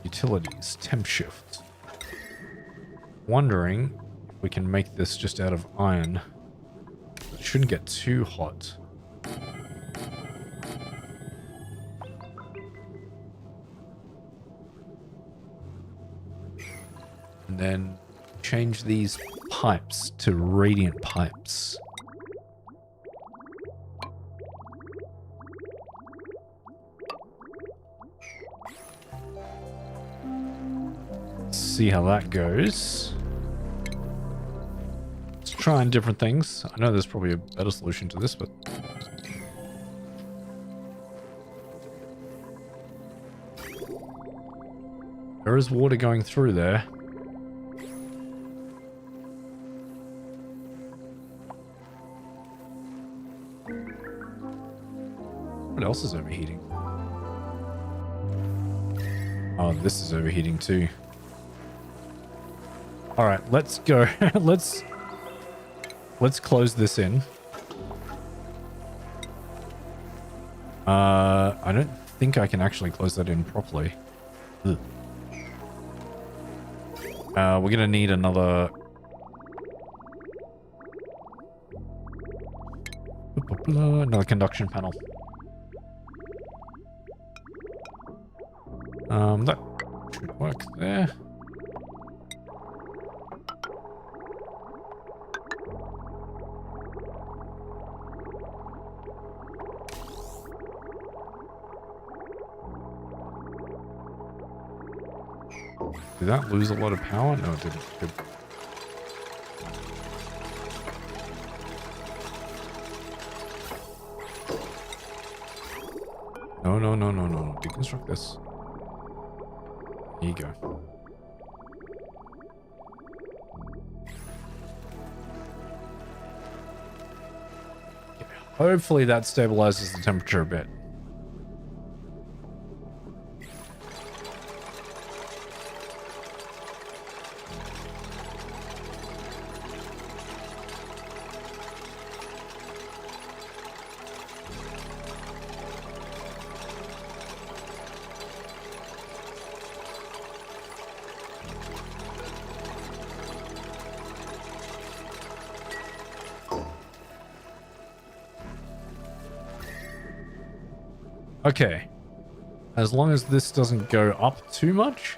Utilities, temp shift. Wondering if we can make this just out of iron. It shouldn't get too hot. And then change these pipes to radiant pipes. See how that goes. Let's try different things. I know there's probably a better solution to this, but there is water going through there. What else is overheating? Oh, this is overheating too. All right, let's go. let's close this in. I don't think I can actually close that in properly. Ugh. We're gonna need another conduction panel. That should work there. Did that lose a lot of power? No, it didn't. Good. No. Deconstruct this. There you go. Okay. Hopefully that stabilizes the temperature a bit. Okay. As long as this doesn't go up too much.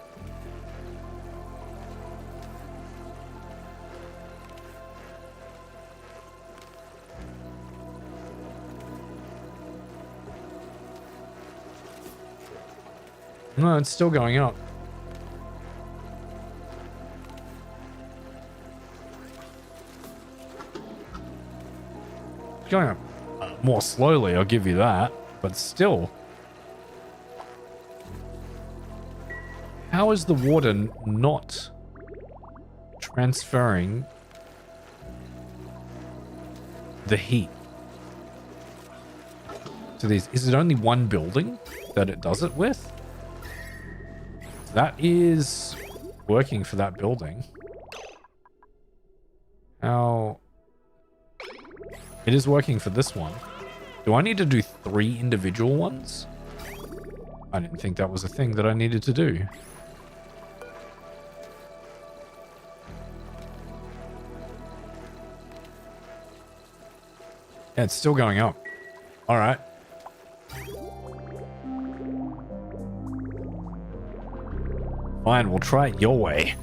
No, it's still going up. It's going up more slowly, I'll give you that. But still. How is the water not transferring the heat to these? Is it only one building that it does it with? That is working for that building. How? It is working for this one. Do I need to do 3 individual ones? I didn't think that was a thing that I needed to do. Yeah, it's still going up. All right. Fine, we'll try it your way.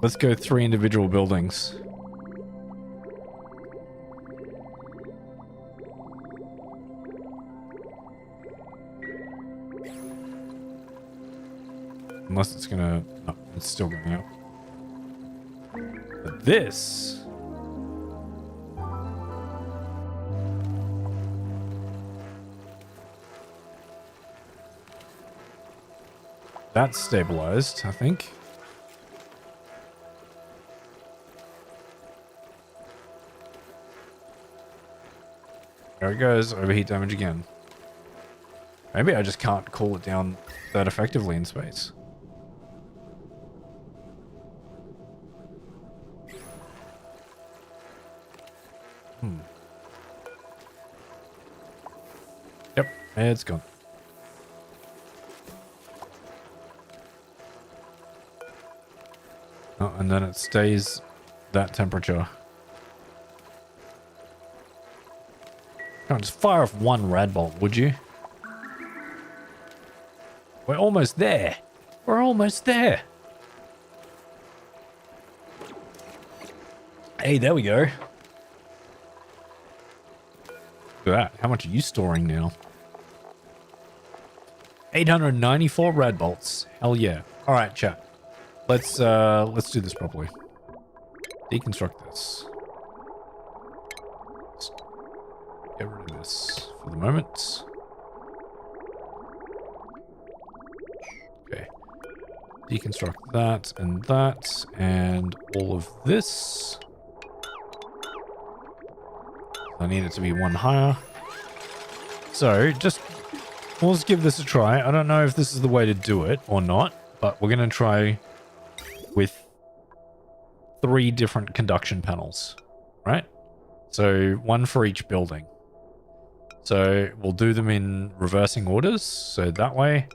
Let's go 3 individual buildings. Unless it's gonna... No, it's still going up. But this... That's stabilized, I think. There it goes, overheat damage again. Maybe I just can't cool it down that effectively in space. Yep, it's gone. Oh, and then it stays that temperature. Come on, just fire off one rad bolt, would you? We're almost there. We're almost there. Hey, there we go. Look at that. How much are you storing now? 894 rad bolts. Hell yeah. All right, chat. Let's do this properly. Deconstruct this. Let's get rid of this for the moment. Okay. Deconstruct that and all of this. I need it to be one higher. So we'll just give this a try. I don't know if this is the way to do it or not, but we're going to try with 3 different conduction panels, right? So 1 for each building. So we'll do them in reversing orders. So that way,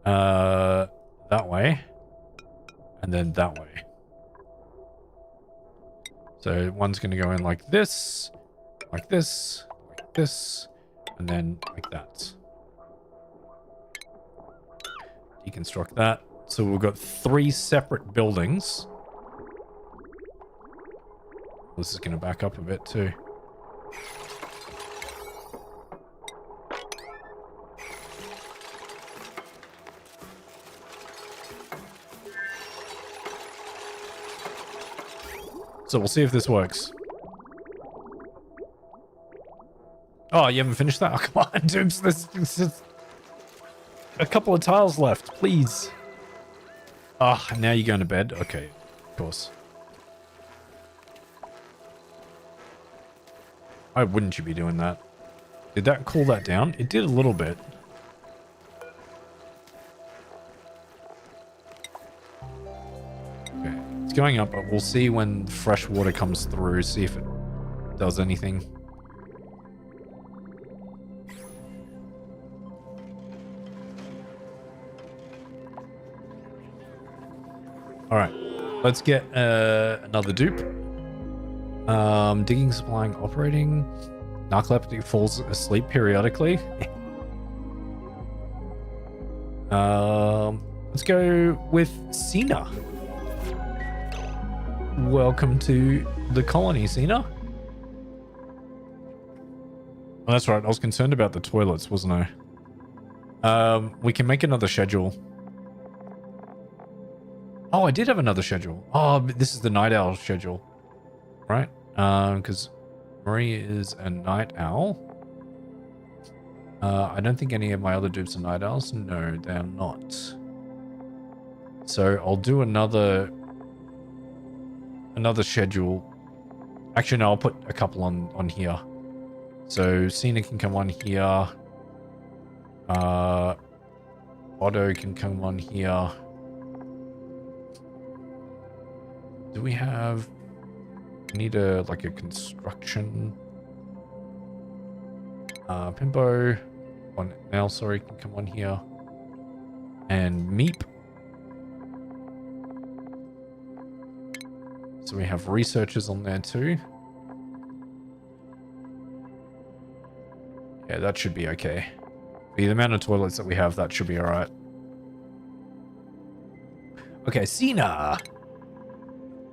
and then that way. So one's going to go in like this, like this, like this, and then like that. Deconstruct that. So we've got 3 separate buildings. This is going to back up a bit too. So we'll see if this works. Oh, you haven't finished that? Oh, come on, Dooms. This is a couple of tiles left, please. Ah, oh, now you're going to bed? Okay, of course. Why wouldn't you be doing that? Did that cool that down? It did a little bit. Okay, it's going up, but we'll see when fresh water comes through, see if it does anything. All right, let's get another dupe. Digging, supplying, operating. Narcoleptic falls asleep periodically. Let's go with Cena. Welcome to the colony, Cena. Oh, that's right. I was concerned about the toilets, wasn't I? We can make another schedule. Oh, I did have another schedule. Oh, this is the night owl schedule, right? Because Marie is a night owl. I don't think any of my other dupes are night owls. No, they're not. So I'll do another schedule. Actually, no, I'll put a couple on here. So Cena can come on here. Otto can come on here. Do we have... need a construction... Pimpo... on now, sorry, can come on here. And Meep. So we have researchers on there too. Yeah, that should be okay. For the amount of toilets that we have, that should be alright. Okay, Cena!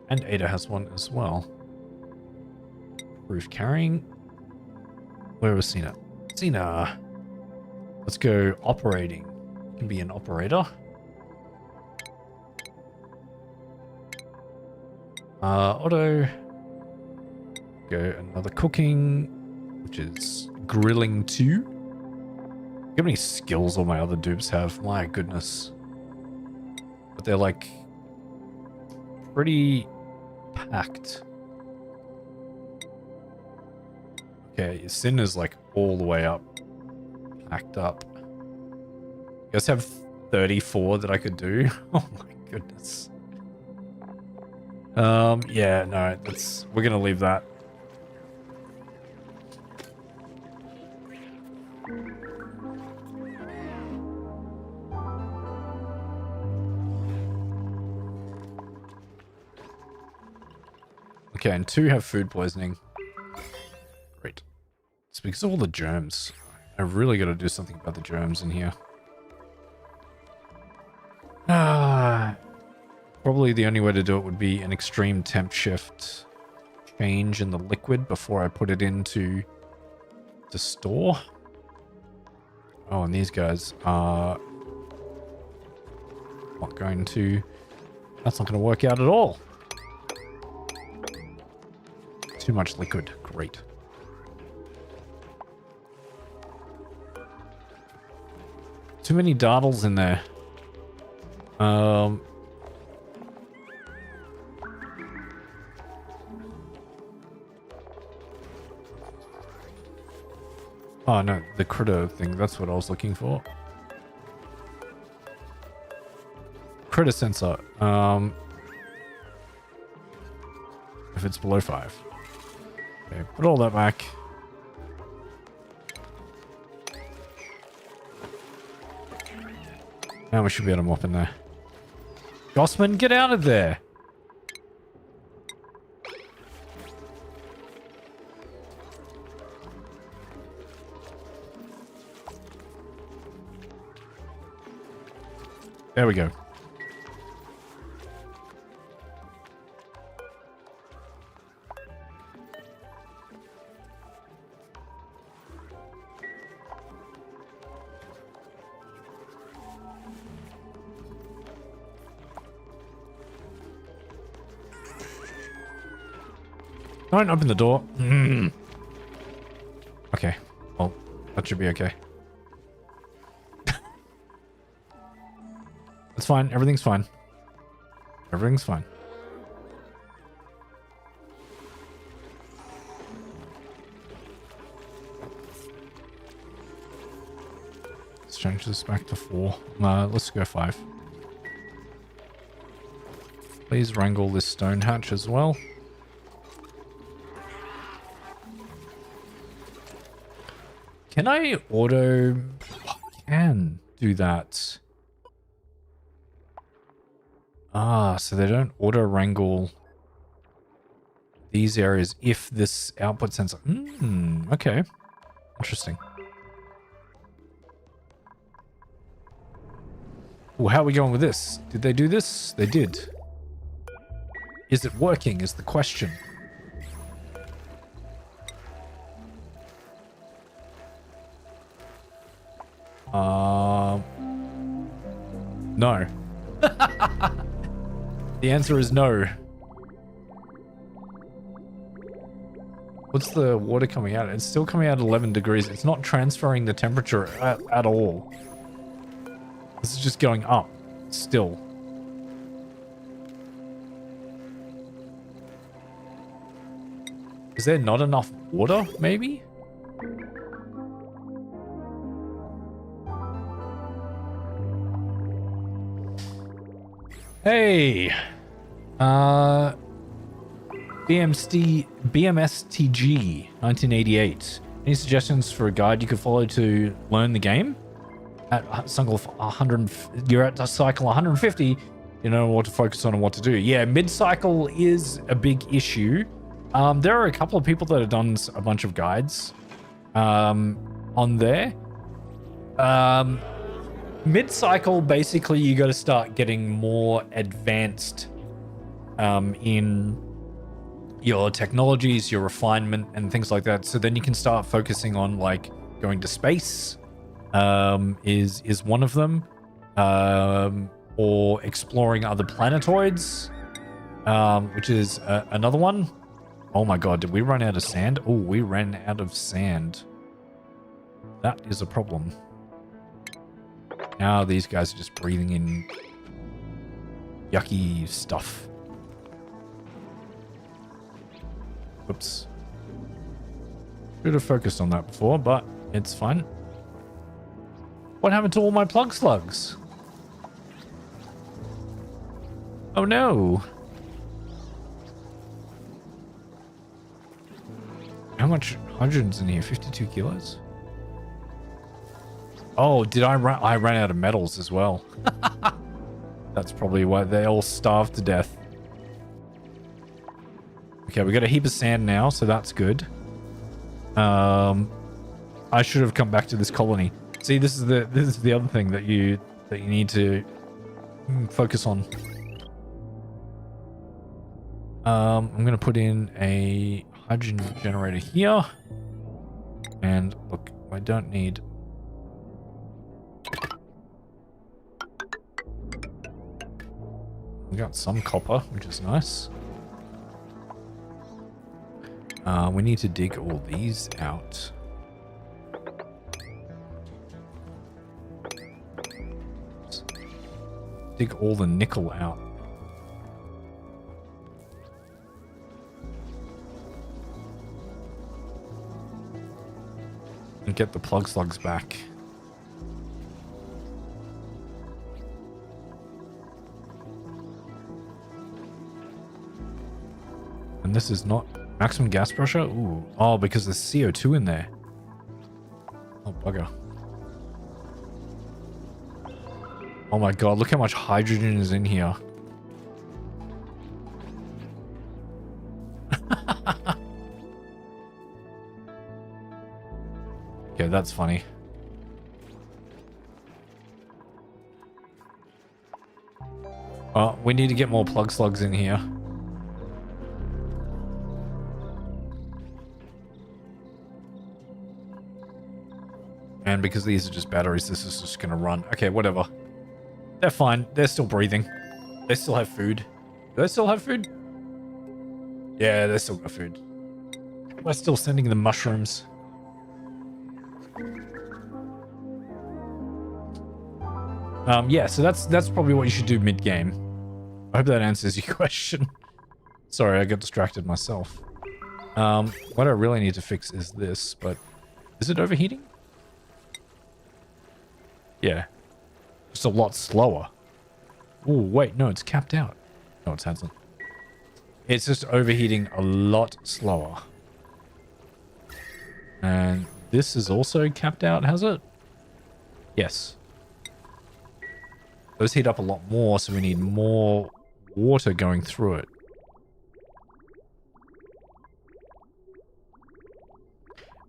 And Ada has one as well. Roof carrying. Where was Cena? Cena! Let's go operating. Can be an operator. Auto. Go another cooking, which is grilling 2. How many skills all my other dupes have? My goodness. But they're like pretty packed. Okay, Sin is like all the way up. Packed up. You guys have 34 that I could do? Oh my goodness. Yeah, no, we're gonna leave that. Okay, and 2 have food poisoning. Great. It's because of all the germs. I've really got to do something about the germs in here. Probably the only way to do it would be an extreme temp shift change in the liquid before I put it into the store. Oh, and these guys are not going to... That's not going to work out at all. Too much liquid. Great. Too many dartles in there. Oh no, the critter thing, that's what I was looking for. Critter sensor. If it's below 5. Okay, put all that back. Now we should be able to mop in there. Gossman, get out of there! There we go. Don't open the door. Okay. Well, that should be okay. It's fine. Everything's fine. Everything's fine. Let's change this back to 4. Let's go 5. Please wrangle this stone hatch as well. Can I auto... I can do that. Ah, so they don't auto wrangle these areas if this output sensor... okay. Interesting. Well, how are we going with this? Did they do this? They did. Is it working is the question. No. The answer is no. What's the water coming out? It's still coming out at 11 degrees. It's not transferring the temperature at all. This is just going up still. Is there not enough water, maybe? Hey, BMSTG 1988. Any suggestions for a guide you could follow to learn the game? At cycle 100, you're at cycle 150. You know what to focus on and what to do. Yeah, mid-cycle is a big issue. There are a couple of people that have done a bunch of guides on there. Mid-cycle, basically, you got to start getting more advanced in your technologies, your refinement, and things like that. So then you can start focusing on like going to space is one of them, or exploring other planetoids, which is another one. Oh my god, did we run out of sand? Oh, we ran out of sand. That is a problem. Now these guys are just breathing in yucky stuff. Oops. Should have focused on that before, but it's fine. What happened to all my plug slugs? Oh no. How much hydrogen's in here? 52 kilos? Oh, did I ran out of metals as well. That's probably why they all starved to death. Okay, we got a heap of sand now, so that's good. I should have come back to this colony. See, this is the other thing that you need to focus on. I'm gonna put in a hydrogen generator here, and look, I don't need. We got some copper, which is nice. We need to dig all these out. Dig all the nickel out. And get the plug slugs back. And this is not maximum gas pressure? Ooh. Oh, because there's CO2 in there. Oh, bugger. Oh my god, look how much hydrogen is in here. Yeah, that's funny. Oh, we need to get more plug slugs in here. And because these are just batteries, this is just gonna run. Okay, whatever. They're fine. They're still breathing. They still have food. Do they still have food? Yeah, they still got food. We're still sending them mushrooms. Yeah, so that's probably what you should do mid-game. I hope that answers your question. Sorry, I got distracted myself. What I really need to fix is this, but is it overheating? Yeah. Just a lot slower. Oh, wait, no, it's capped out. No, it hasn't. It's just overheating a lot slower. And this is also capped out, has it? Yes. Those heat up a lot more, so we need more water going through it.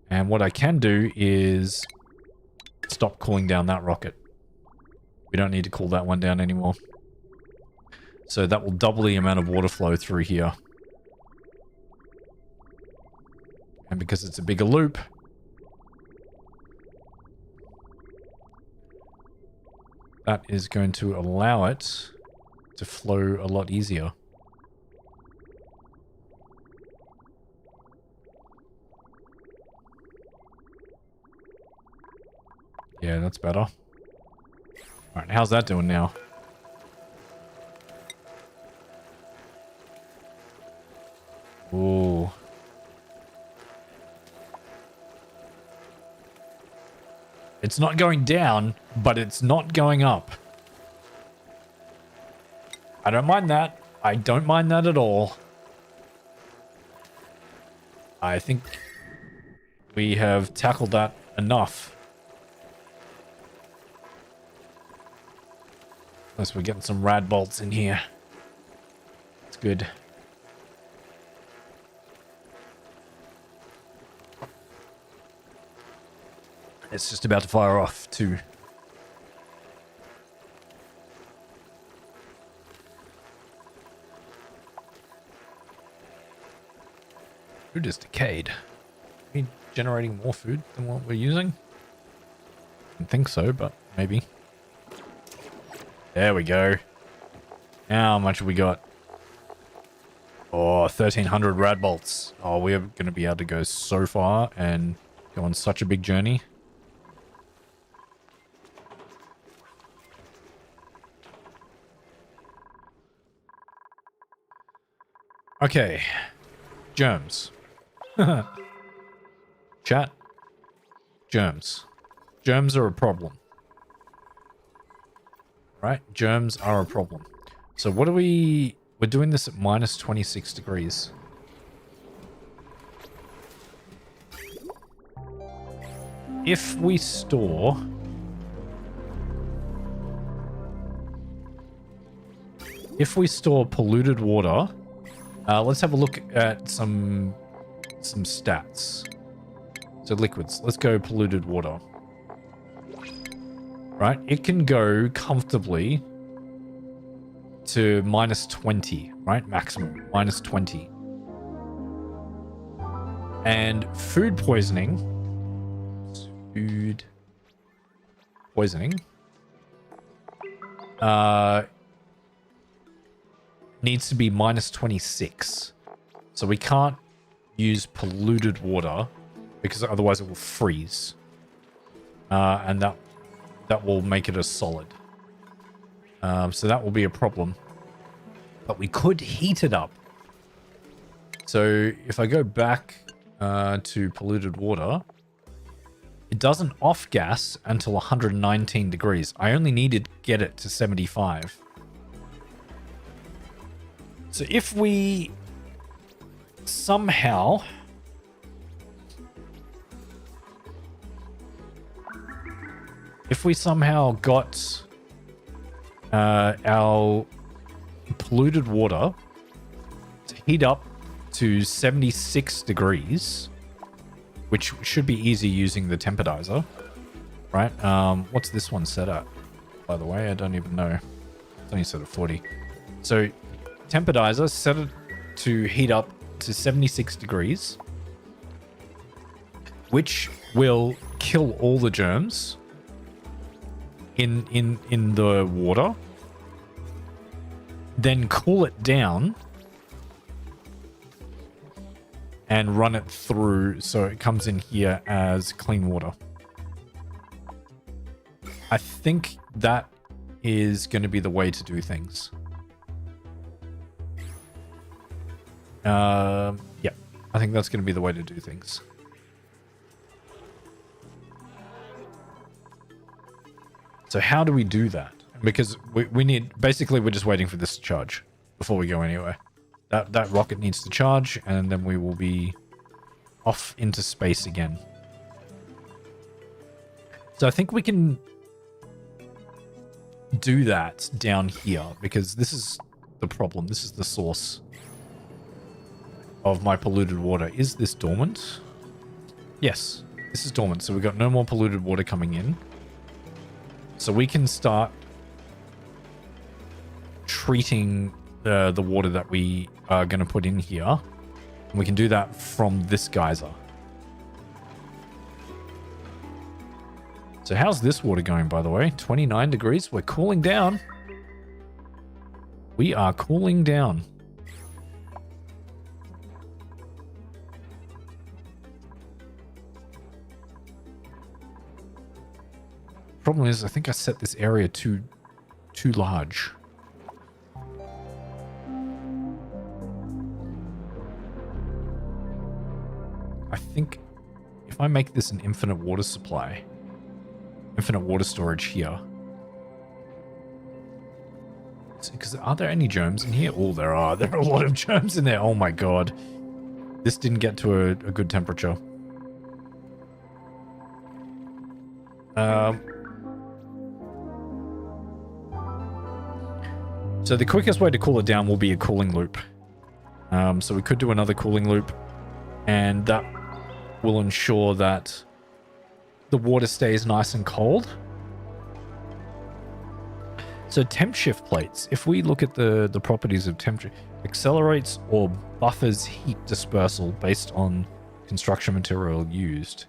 And what I can do is stop cooling down that rocket. We don't need to cool that one down anymore. So that will double the amount of water flow through here. And because it's a bigger loop, that is going to allow it to flow a lot easier. Yeah, that's better. Alright, how's that doing now? Ooh. It's not going down, but it's not going up. I don't mind that. I don't mind that at all. I think we have tackled that enough. Unless we're getting some rad bolts in here. It's good. It's just about to fire off too. Food is decayed. Are we generating more food than what we're using? I don't think so, but maybe. There we go. How much have we got? Oh, 1,300 rad bolts. Oh, we're going to be able to go so far and go on such a big journey. Okay. Germs. Chat. Germs. Germs are a problem. Right? Germs are a problem. So what are we're doing this at minus 26 degrees. If we store polluted water Let's have a look at some stats. So liquids. Let's go polluted water. Right, it can go comfortably to -20, right? Maximum, -20. And food poisoning needs to be -26. So we can't use polluted water because otherwise it will freeze. And that will make it a solid. So that will be a problem. But we could heat it up. So if I go back to polluted water, it doesn't off gas until 119 degrees. I only needed to get it to 75. So if we somehow got our polluted water to heat up to 76 degrees, which should be easy using the temperizer, right? What's this one set at, by the way? I don't even know. It's only set at 40. So temperizer, set it to heat up to 76 degrees, which will kill all the germs in the water. Then cool it down and run it through so it comes in here as clean water. I think that is going to be the way to do things. Yeah, I think that's going to be the way to do things. So how do we do that? Because we need, basically we're just waiting for this to charge before we go anywhere. That rocket needs to charge and then we will be off into space again. So I think we can do that down here because this is the problem. This is the source of my polluted water. Is this dormant? Yes, this is dormant. So we've got no more polluted water coming in. So we can start treating the water that we are going to put in here. And we can do that from this geyser. So how's this water going, by the way? 29 degrees. We're cooling down. We are cooling down. Problem is, I think I set this area too large. I think if I make this an infinite water supply, infinite water storage here. Because are there any germs in here? Oh, there are. There are a lot of germs in there. Oh my god. This didn't get to a good temperature. So the quickest way to cool it down will be a cooling loop. So we could do another cooling loop, and that will ensure that the water stays nice and cold. So temp shift plates, if we look at the properties of temperature, accelerates or buffers heat dispersal based on construction material used.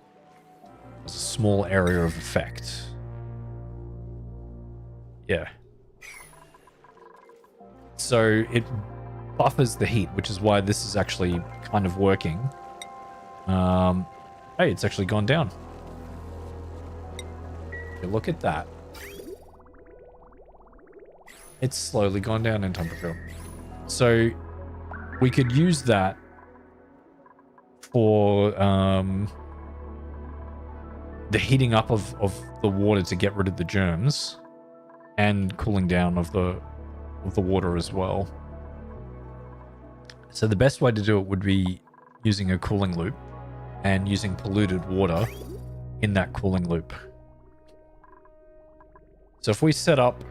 There's a small area of effect. Yeah. So it buffers the heat, which is why this is actually kind of working. Hey, it's actually gone down. Okay, look at that. It's slowly gone down in temperature. So we could use that for the heating up of the water to get rid of the germs and cooling down of the water as well. So the best way to do it would be using a cooling loop and using polluted water in that cooling loop. So if we set up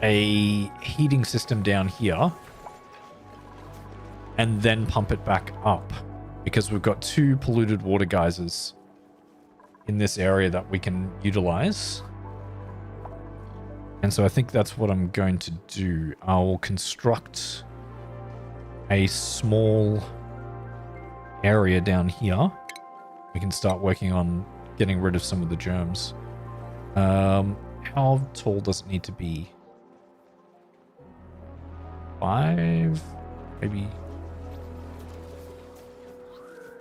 a heating system down here and then pump it back up, because we've got 2 polluted water geysers in this area that we can utilize. And so I think that's what I'm going to do. I'll construct a small area down here. We can start working on getting rid of some of the germs. How tall does it need to be? 5? Maybe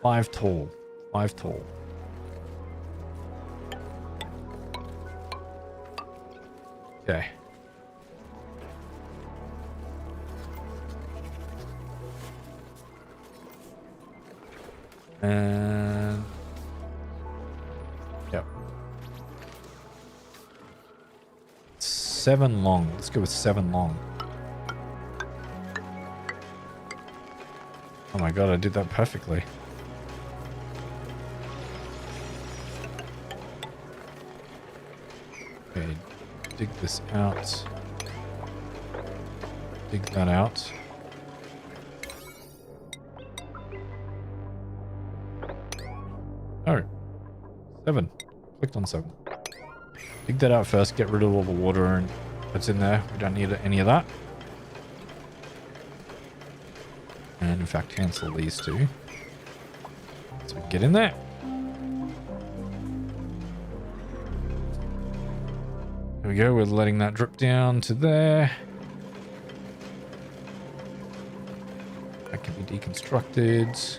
5 tall. 5 tall. Okay. And yep. 7 long. Let's go with 7 long. Oh my god, I did that perfectly. Okay, dig this out. Dig that out. Oh, 7. Clicked on 7. Dig that out first, get rid of all the water and that's in there. We don't need any of that. And in fact, cancel these 2. So we can get in there. There we go, we're letting that drip down to there. That can be deconstructed.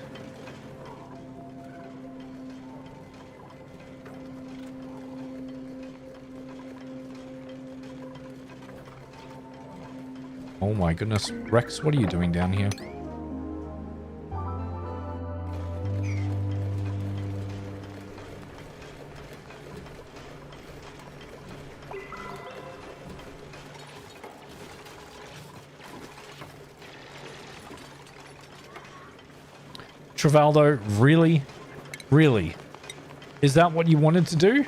Oh my goodness. Rex, what are you doing down here? Travaldo, really? Really? Is that what you wanted to do?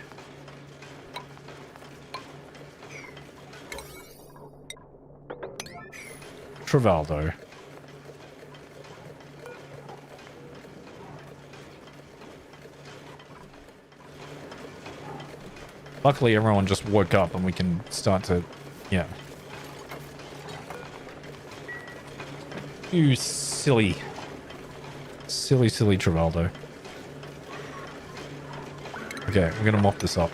Travaldo. Luckily, everyone just woke up and we can start to... Yeah. You silly... Silly Travaldo. Okay, we're gonna mop this up.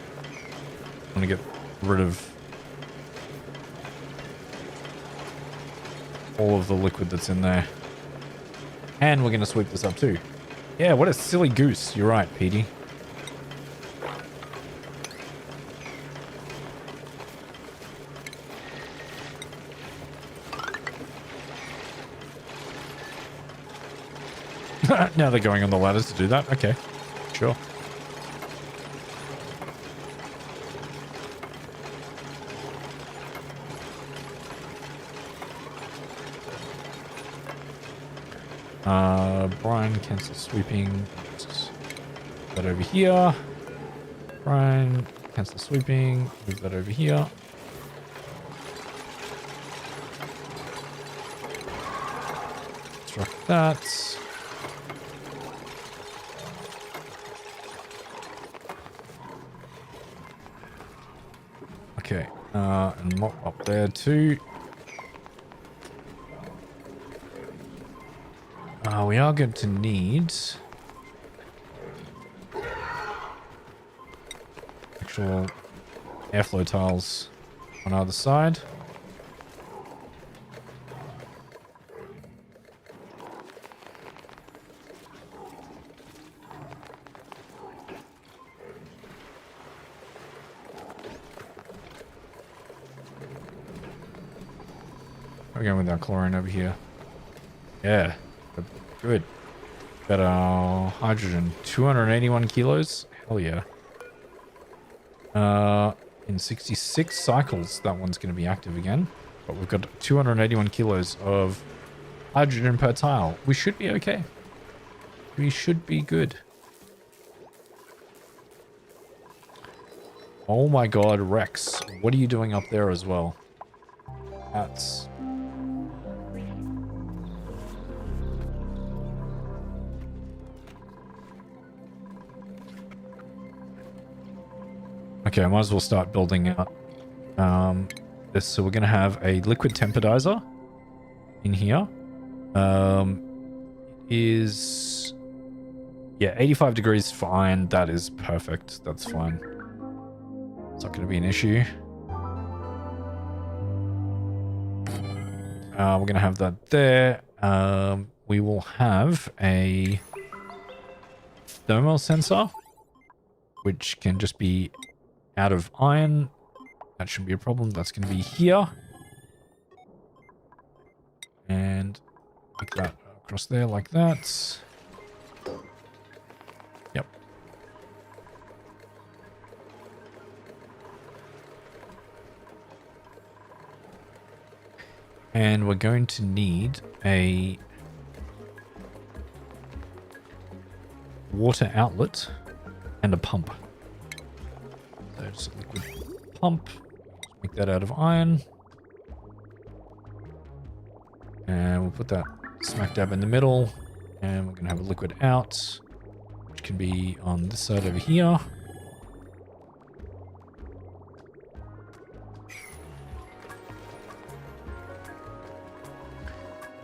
I'm gonna get rid of all of the liquid that's in there. And we're gonna sweep this up too. Yeah, what a silly goose. You're right, Petey. Now they're going on the ladders to do that? Okay, sure. Brian, cancel sweeping. Just move that over here. Brian, cancel sweeping. Move that over here. Construct that. Okay, and mop up there too. We are going to need actual airflow tiles on either side. We're going with our chlorine over here. Yeah. Good. Got our hydrogen. 281 kilos. Hell yeah. In 66 cycles, that one's going to be active again. But we've got 281 kilos of hydrogen per tile. We should be okay. We should be good. Oh my god, Rex. What are you doing up there as well? That's... Okay, I might as well start building out this. So we're going to have a liquid temperizer in here. Is... Yeah, 85 degrees for iron. That is perfect. That's fine. It's not going to be an issue. We're going to have that there. We will have a thermal sensor, which can just be out of iron. That shouldn't be a problem. That's going to be here. And make that across there like that. Yep. And we're going to need a water outlet and a pump. So just a liquid pump. Make that out of iron. And we'll put that smack dab in the middle. And we're going to have a liquid out, which can be on this side over here.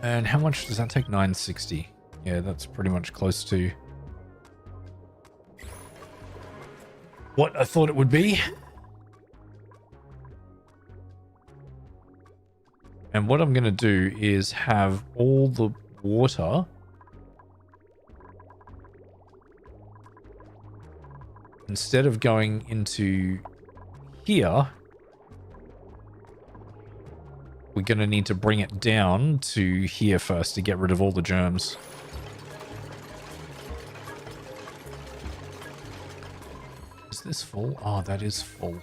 And how much does that take? 960. Yeah, that's pretty much close to what I thought it would be. And what I'm going to do is have all the water instead of going into here, we're going to need to bring it down to here first to get rid of all the germs. Is this full? Oh, that is full.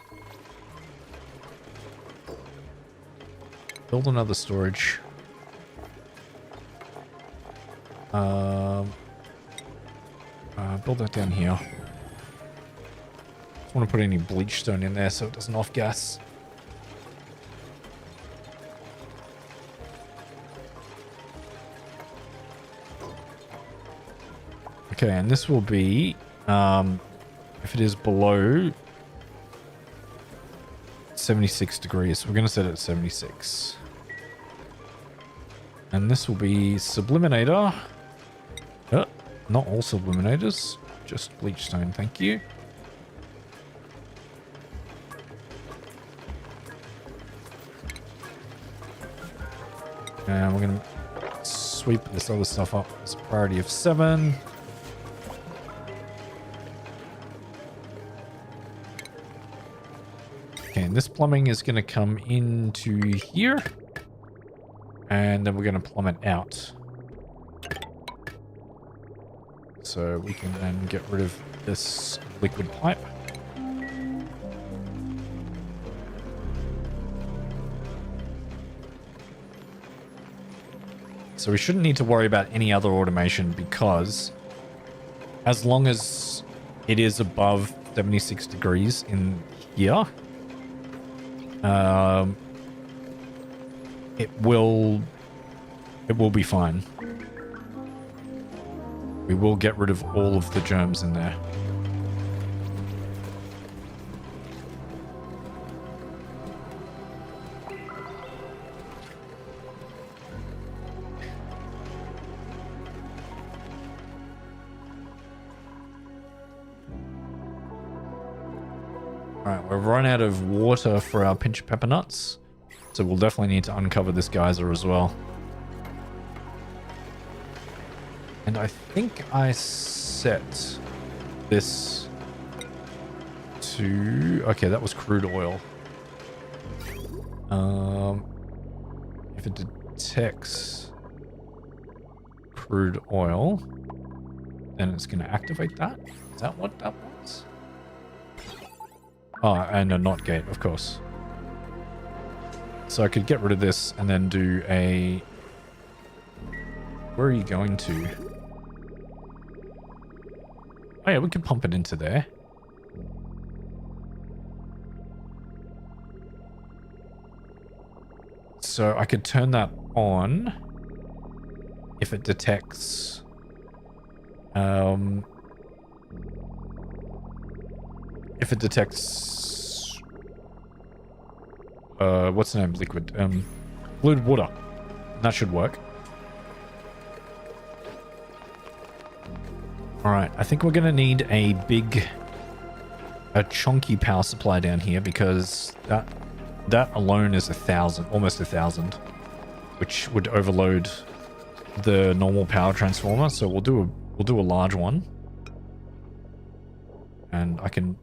Build another storage. Build that down here. Don't want to put any bleach stone in there so it doesn't off gas. Okay, and this will be, if it is below 76 degrees, we're going to set it at 76. And this will be subliminator. Not all subliminators, just bleach stone, thank you. And we're going to sweep this other stuff up as a priority of 7. Okay, and this plumbing is going to come into here. And then we're going to plumb it out. So we can then get rid of this liquid pipe. So we shouldn't need to worry about any other automation because as long as it is above 76 degrees in here, it will be fine. We will get rid of all of the germs in there. Alright, we've run out of water for our pinch of pepper nuts. So we'll definitely need to uncover this geyser as well. And I think I set this to... Okay, that was crude oil. If it detects crude oil, then it's going to activate that. Is that what that was? Oh, and a NOT gate, of course. So I could get rid of this and then do a... Where are you going to? Oh yeah, we can pump it into there. so I could turn that on if it detects what's the name? Liquid. Fluid water. That should work. Alright, I think we're gonna need a chunky power supply down here because that alone is 1,000, almost 1,000, which would overload the normal power transformer. So we'll do a large one, and I'm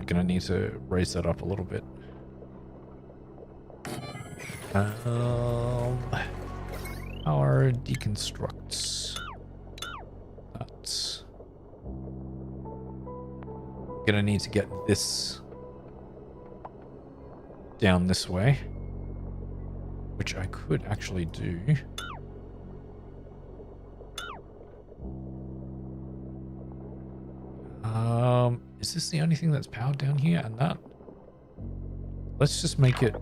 gonna need to raise that up a little bit. Power deconstructs. That's gonna need to get this down this way, which I could actually do. Is this the only thing that's powered down here? And that, let's just make it.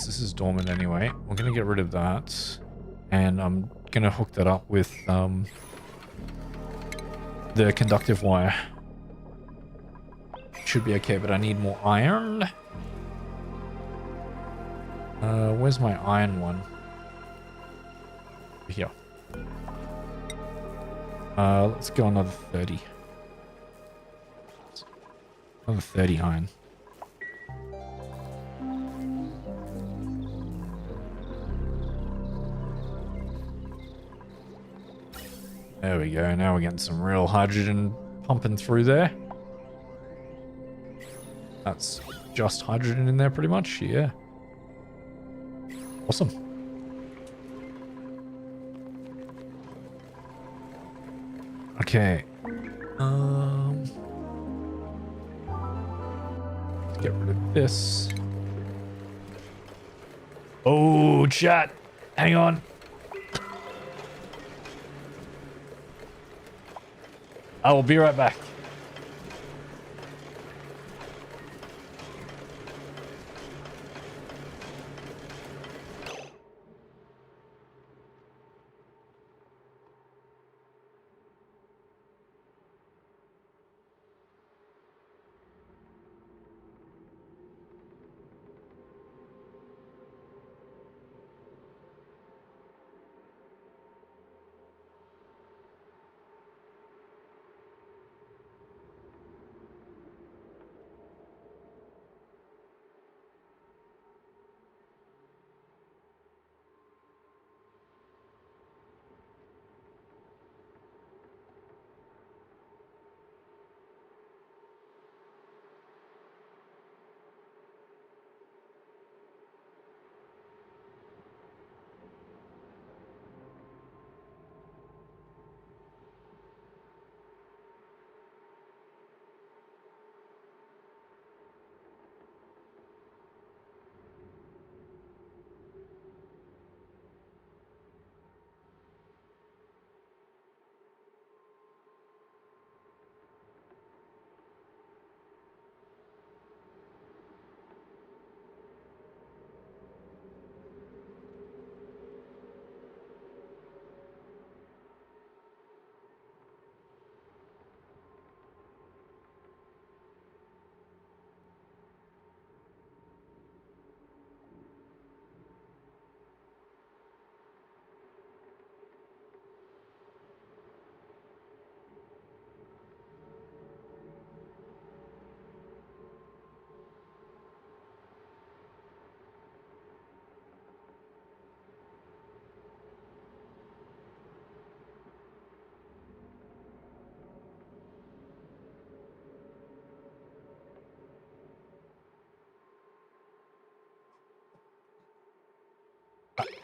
This is dormant anyway. We're gonna get rid of that, and I'm gonna hook that up with the conductive wire. Should be okay, but I need more iron. Where's my iron one? Here. Let's go another 30. Another 30 iron. There we go. Now we're getting some real hydrogen pumping through there. That's just hydrogen in there pretty much. Yeah. Awesome. Okay. Let's get rid of this. Oh, chat. Hang on. I will be right back.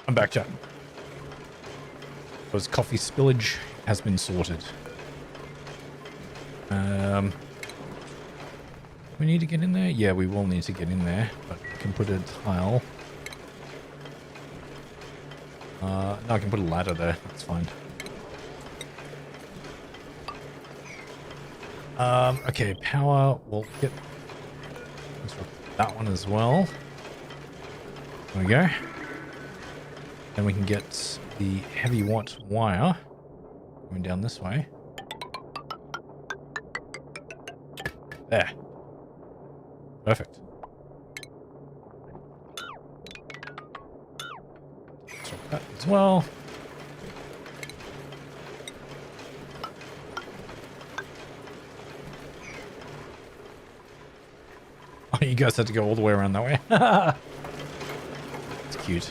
I'm back, chat. Those coffee spillage has been sorted. We need to get in there? Yeah, we will need to get in there, but I can put a tile. No, I can put a ladder there. That's fine. Okay, power. We'll get that one as well. There we go. Then we can get the heavy watt wire going down this way. There. Perfect. Check that as well. Oh, you guys had to go all the way around that way. It's cute.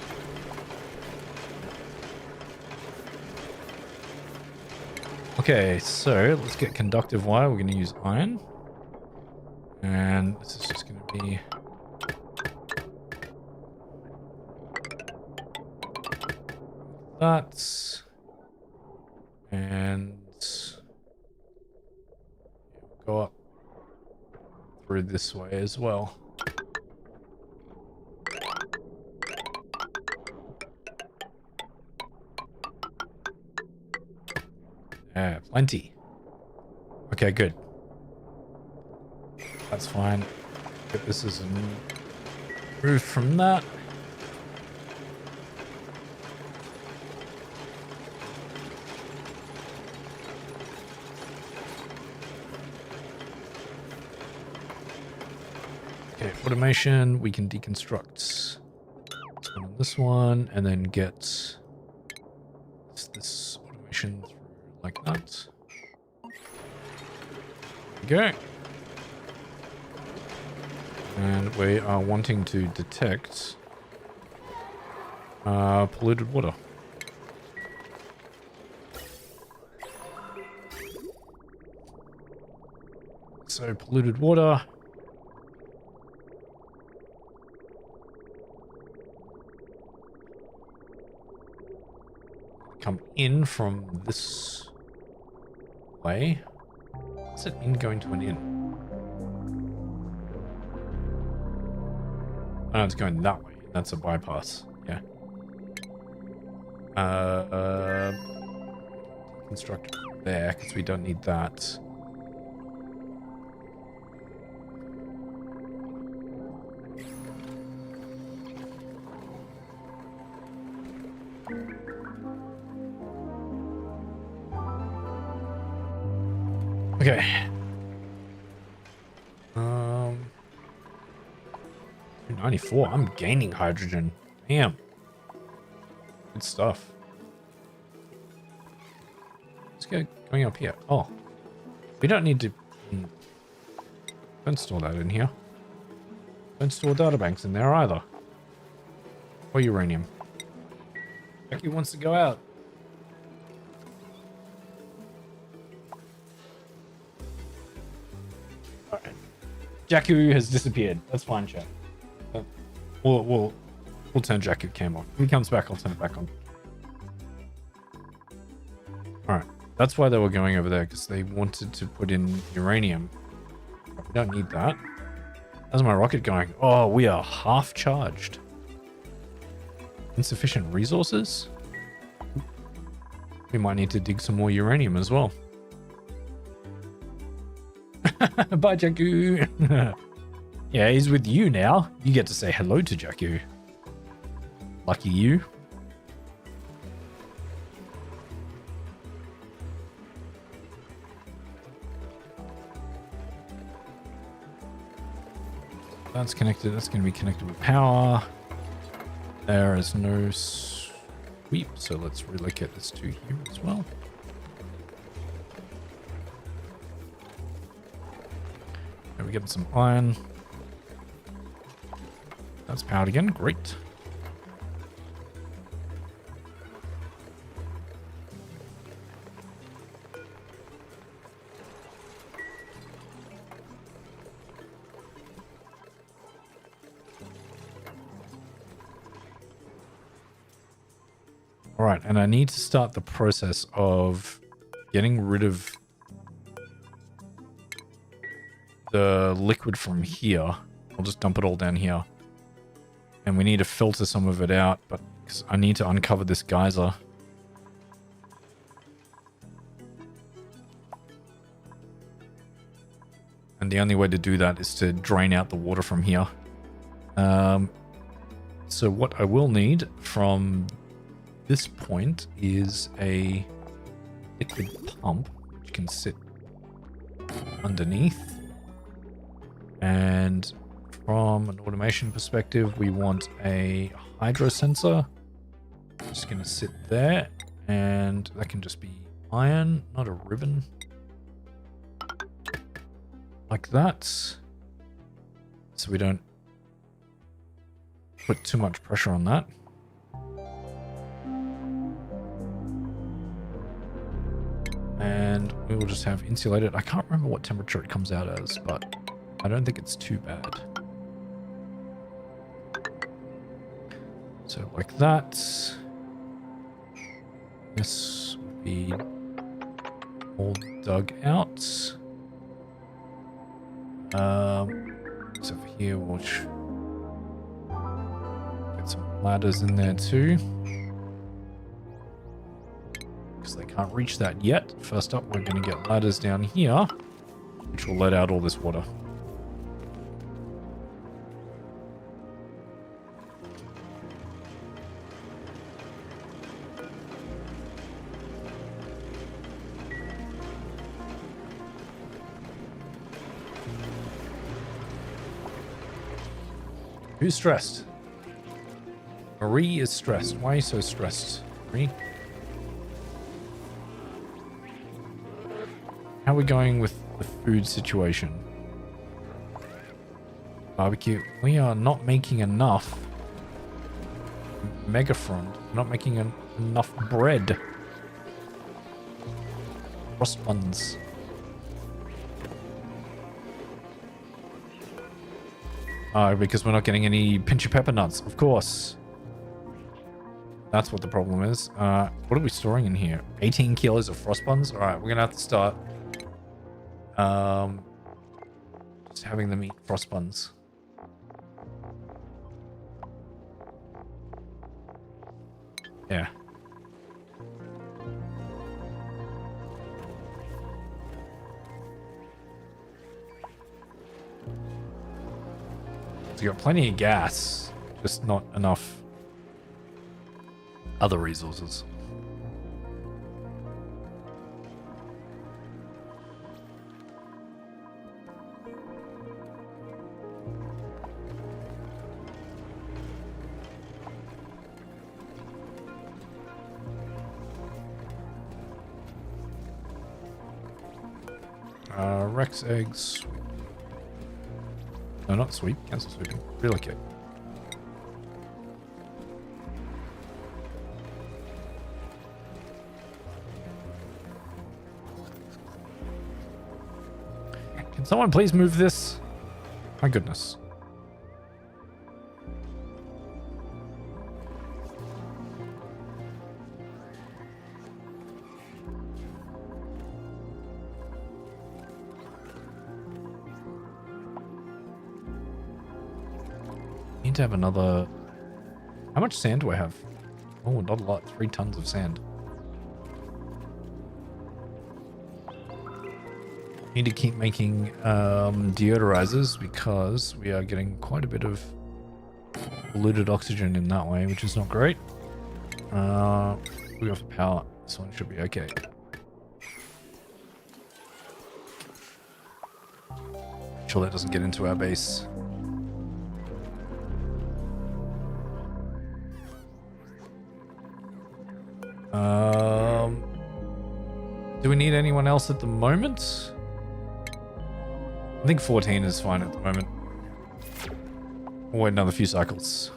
Okay, so let's get conductive wire. We're going to use iron. And this is just going to be... that. And... go up through this way as well. Yeah, plenty. Okay, good. That's fine. Get this as a roof from that. Okay, automation. We can deconstruct this one and then get this automation through like that. There we go. And we are wanting to detect polluted water. So polluted water. Come in from this way. What's it in going to an in? Oh, it's going that way. That's a bypass. Yeah. Construct there because we don't need that. Okay. 294. I'm gaining hydrogen. Damn. Good stuff. Let's go going up here. Oh. We don't need to... Don't store that in here. Don't store databanks in there either. Or uranium. Jackie wants to go out. Alright. Jakku has disappeared. That's fine, chat. We'll turn Jakku cam on. When he comes back, I'll turn it back on. Alright. That's why they were going over there, because they wanted to put in uranium. We don't need that. How's my rocket going? Oh, we are half charged. Insufficient resources? We might need to dig some more uranium as well. Bye, Jakku. Yeah, he's with you now. You get to say hello to Jakku. Lucky you. That's connected. That's going to be connected with power. There is no sweep, so let's relocate this to here as well. There we get some iron. That's powered again. Great. All right, and I need to start the process of getting rid of the liquid from here. I'll just dump it all down here. And we need to filter some of it out, but because I need to uncover this geyser. And the only way to do that is to drain out the water from here. So what I will need from this point is a liquid pump, which can sit underneath. And from an automation perspective, we want a hydro sensor. Just going to sit there, and that can just be iron, not a ribbon. Like that. So we don't put too much pressure on that. And we will just have insulated. I can't remember what temperature it comes out as, but I don't think it's too bad. So like that. This would be all dug out. So for here we'll get some ladders in there too. Because they can't reach that yet. First up, we're going to get ladders down here, which will let out all this water. Who's stressed? Marie is stressed. Why are you so stressed, Marie? How are we going with the food situation? Barbecue. We are not making enough megafront. We're not making enough bread. Frost buns. Oh, because we're not getting any pinchy pepper nuts, of course. That's what the problem is. What are we storing in here? 18 kilos of frost buns? Alright, we're gonna have to start just having them eat frost buns. Yeah. So you got plenty of gas, just not enough other resources. Rex eggs. No, not sweep. Cancel sweeping. Relocate. Can someone please move this? My goodness. Need to have another... How much sand do I have? Oh, not a lot. 3 tons of sand. Need to keep making deodorizers because we are getting quite a bit of polluted oxygen in that way, which is not great. We have power. This one should be okay. Make sure that doesn't get into our base. Do we need anyone else at the moment? I think 14 is fine at the moment. We'll wait another few cycles.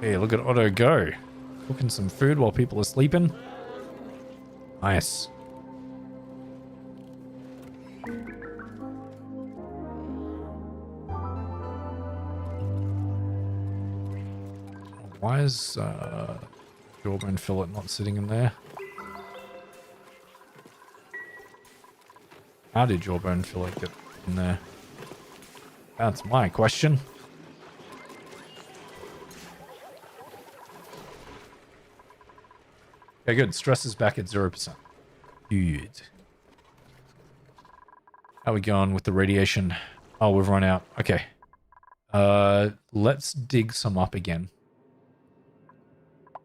Hey, look at Otto go. Cooking some food while people are sleeping. Nice. Why is jawbone fillet not sitting in there? How did jawbone fillet get in there? That's my question. Okay, good. Stress is back at 0%. Good. How we going with the radiation? Oh, we've run out. Okay. Let's dig some up again.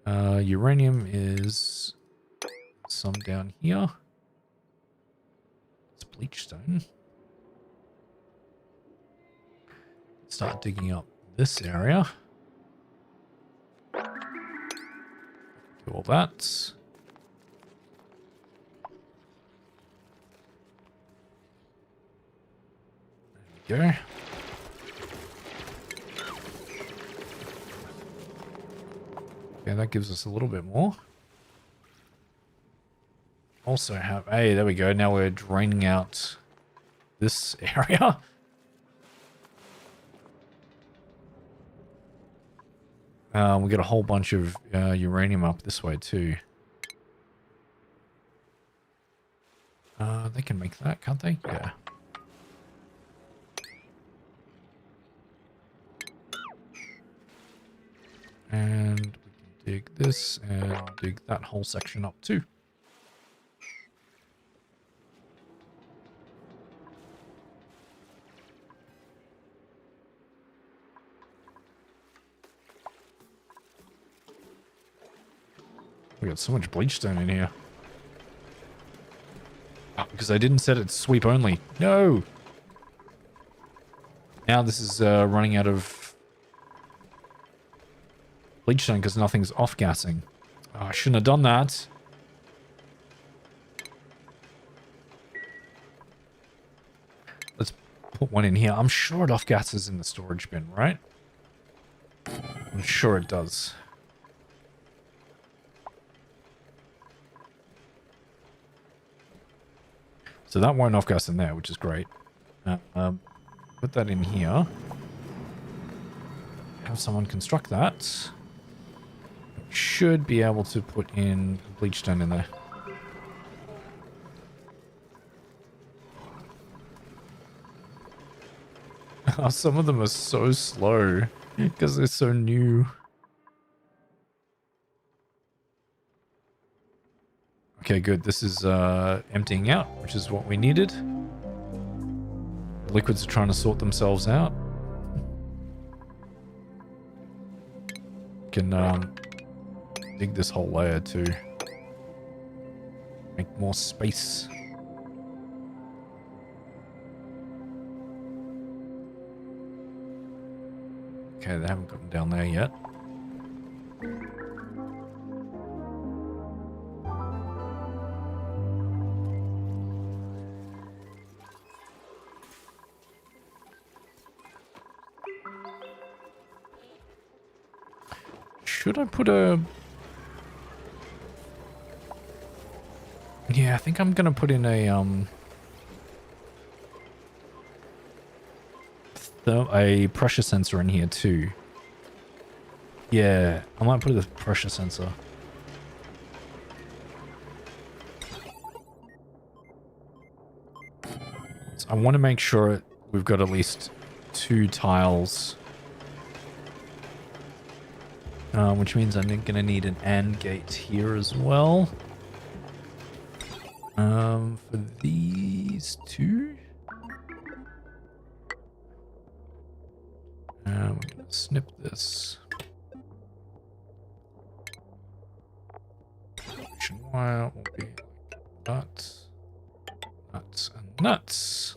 Uranium is some down here. It's bleachstone. Start digging up this area. Do all that. There we go. Okay, that gives us a little bit more. Also have, hey, there we go. Now we're draining out this area. We got a whole bunch of uranium up this way too. They can make that, can't they? Yeah. And we can dig this and dig that whole section up too. We got so much bleachstone in here. Oh, because I didn't set it sweep only. No! Now this is running out of bleachstone because nothing's off-gassing. Oh, I shouldn't have done that. Let's put one in here. I'm sure it off-gasses in the storage bin, right? I'm sure it does. So that won't off-gas in there, which is great. Put that in here. Have someone construct that. Should be able to put in bleachstone in there. Oh, some of them are so slow because they're so new. Okay, good. This is emptying out, which is what we needed. The liquids are trying to sort themselves out. Can dig this whole layer to make more space. Okay, they haven't gotten down there yet. Should I put a... Yeah, I think I'm gonna put in a pressure sensor in here too. Yeah, I might put a pressure sensor. So I want to make sure we've got at least 2 tiles. Which means I'm going to need an AND gate here as well. For these 2. We're going to snip this. Wire will be nuts, nuts, and nuts.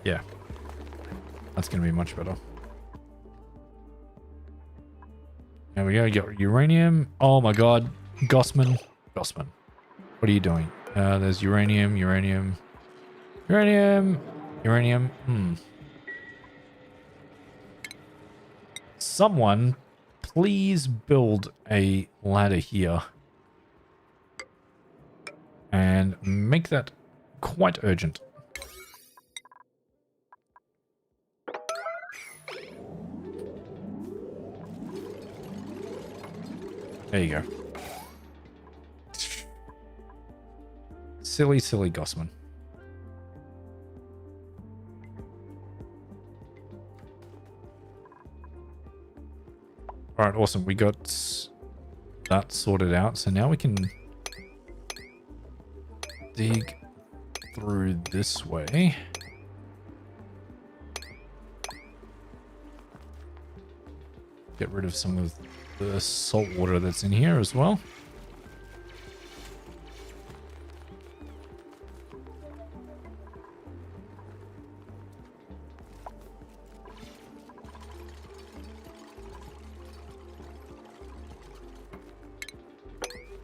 Yeah, that's going to be much better. There we go, you got uranium. Oh my god, Gossman. What are you doing? There's uranium. Someone, please build a ladder here. And make that quite urgent. There you go. Silly Gossman. Alright, awesome. We got that sorted out. So now we can dig through this way. Get rid of some of the salt water that's in here as well.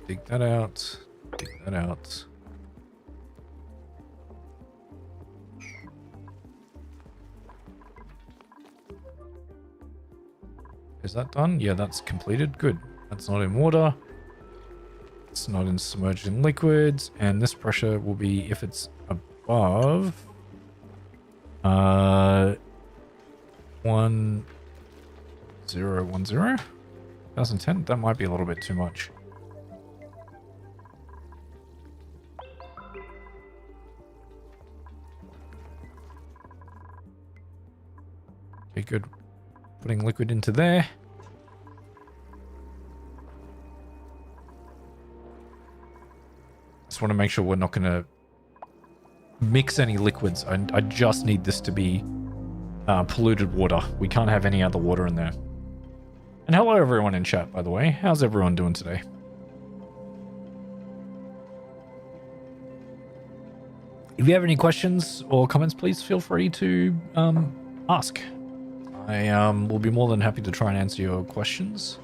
Dig that out. Dig that out. Is that done? Yeah, that's completed. Good. That's not in water. It's not in submerged in liquids. And this pressure will be if it's above 1010. 2010? That might be a little bit too much. Okay, good. Putting liquid into there. Just want to make sure we're not going to mix any liquids. I just need this to be polluted water. We can't have any other water in there. And hello everyone in chat, by the way. How's everyone doing today? If you have any questions or comments, please feel free to ask. I will be more than happy to try and answer your questions.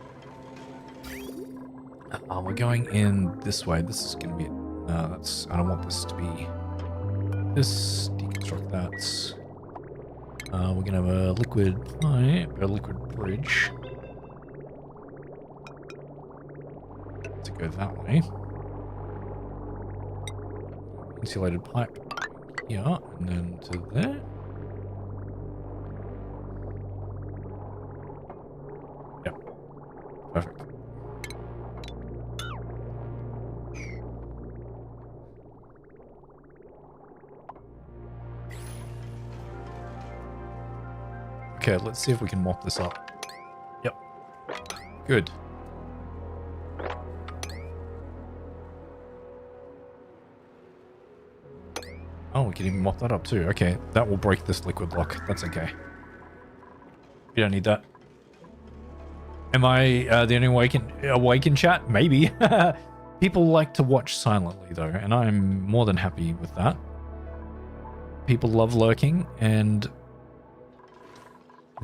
We're going in this way. This is going to be... that's. I don't want this to be... This. Deconstruct that. We're going to have a liquid pipe, a liquid bridge. To go that way. Insulated pipe here, and then to there. Perfect. Okay, let's see if we can mop this up. Yep. Good. Oh, we can even mop that up too. Okay, that will break this liquid block. That's okay. You don't need that. Am I the only awake in chat? Maybe. People like to watch silently though, and I'm more than happy with that. People love lurking and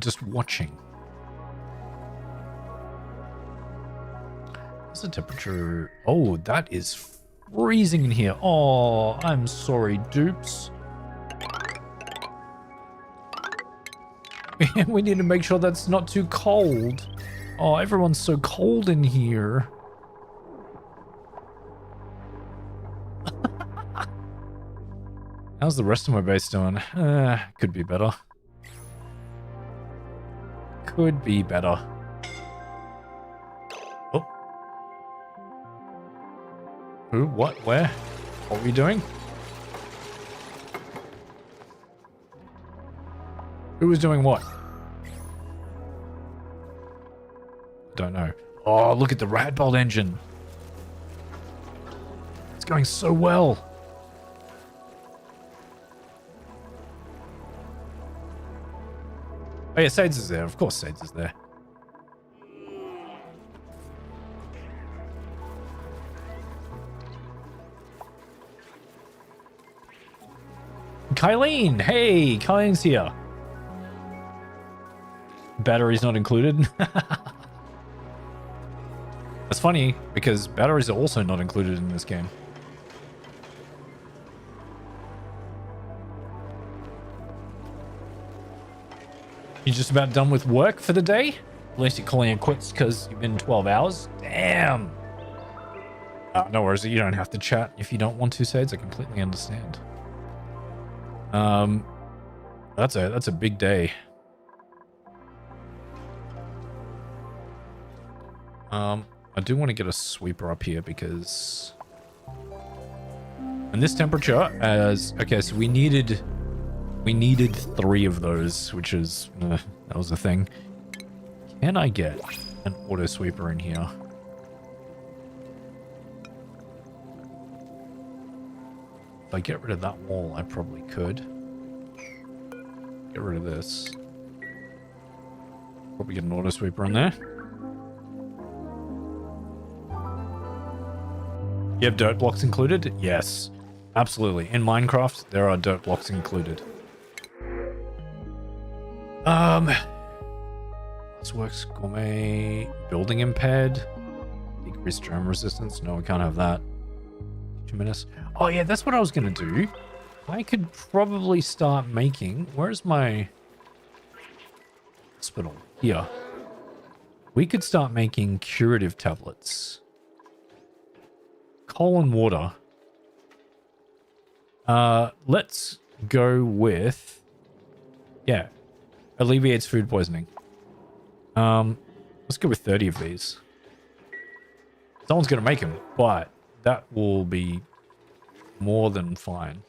just watching. What's the temperature? Oh, that is freezing in here. Oh, I'm sorry, dupes. We need to make sure that's not too cold. Oh, everyone's so cold in here. How's the rest of my base doing? Could be better. Could be better. Oh. Who? What? Where? What are we doing? Who was doing what? Don't know. Oh, look at the Radbolt engine. It's going so well. Oh yeah, Sades is there. Of course Sades is there. Kylene! Hey, Kylene's here. Batteries not included. That's funny, because batteries are also not included in this game. You just about done with work for the day? At least you're calling it quits because you've been 12 hours? Damn! No worries, you don't have to chat if you don't want to, Sades. I completely understand. That's a big day. I do want to get a sweeper up here because... And this temperature as... Okay, so we needed 3 of those, which is... that was a thing. Can I get an auto sweeper in here? If I get rid of that wall, I probably could. Get rid of this. Probably get an auto sweeper in there. You have dirt blocks included? Yes, absolutely. In Minecraft, there are dirt blocks included. This works. Gourmet building impaired. Decreased germ resistance. No, we can't have that. 2 minutes. Oh yeah, that's what I was gonna do. I could probably start making. Where's my hospital? Here. We could start making curative tablets. Coal and water. Let's go with, yeah, alleviates food poisoning. Let's go with 30 of these. Someone's gonna make them, but that will be more than fine.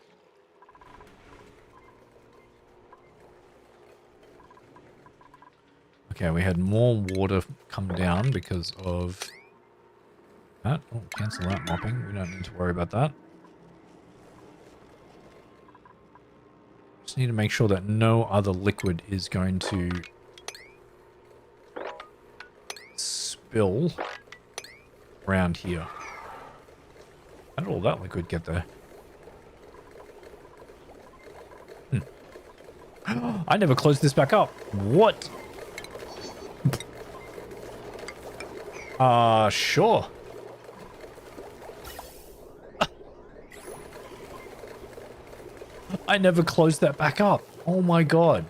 Okay, we had more water come down because of that. Oh, cancel that mopping. We don't need to worry about that. Just need to make sure that no other liquid is going to spill around here. How did all that liquid get there? I never closed this back up. What? Sure. I never closed that back up. Oh my god.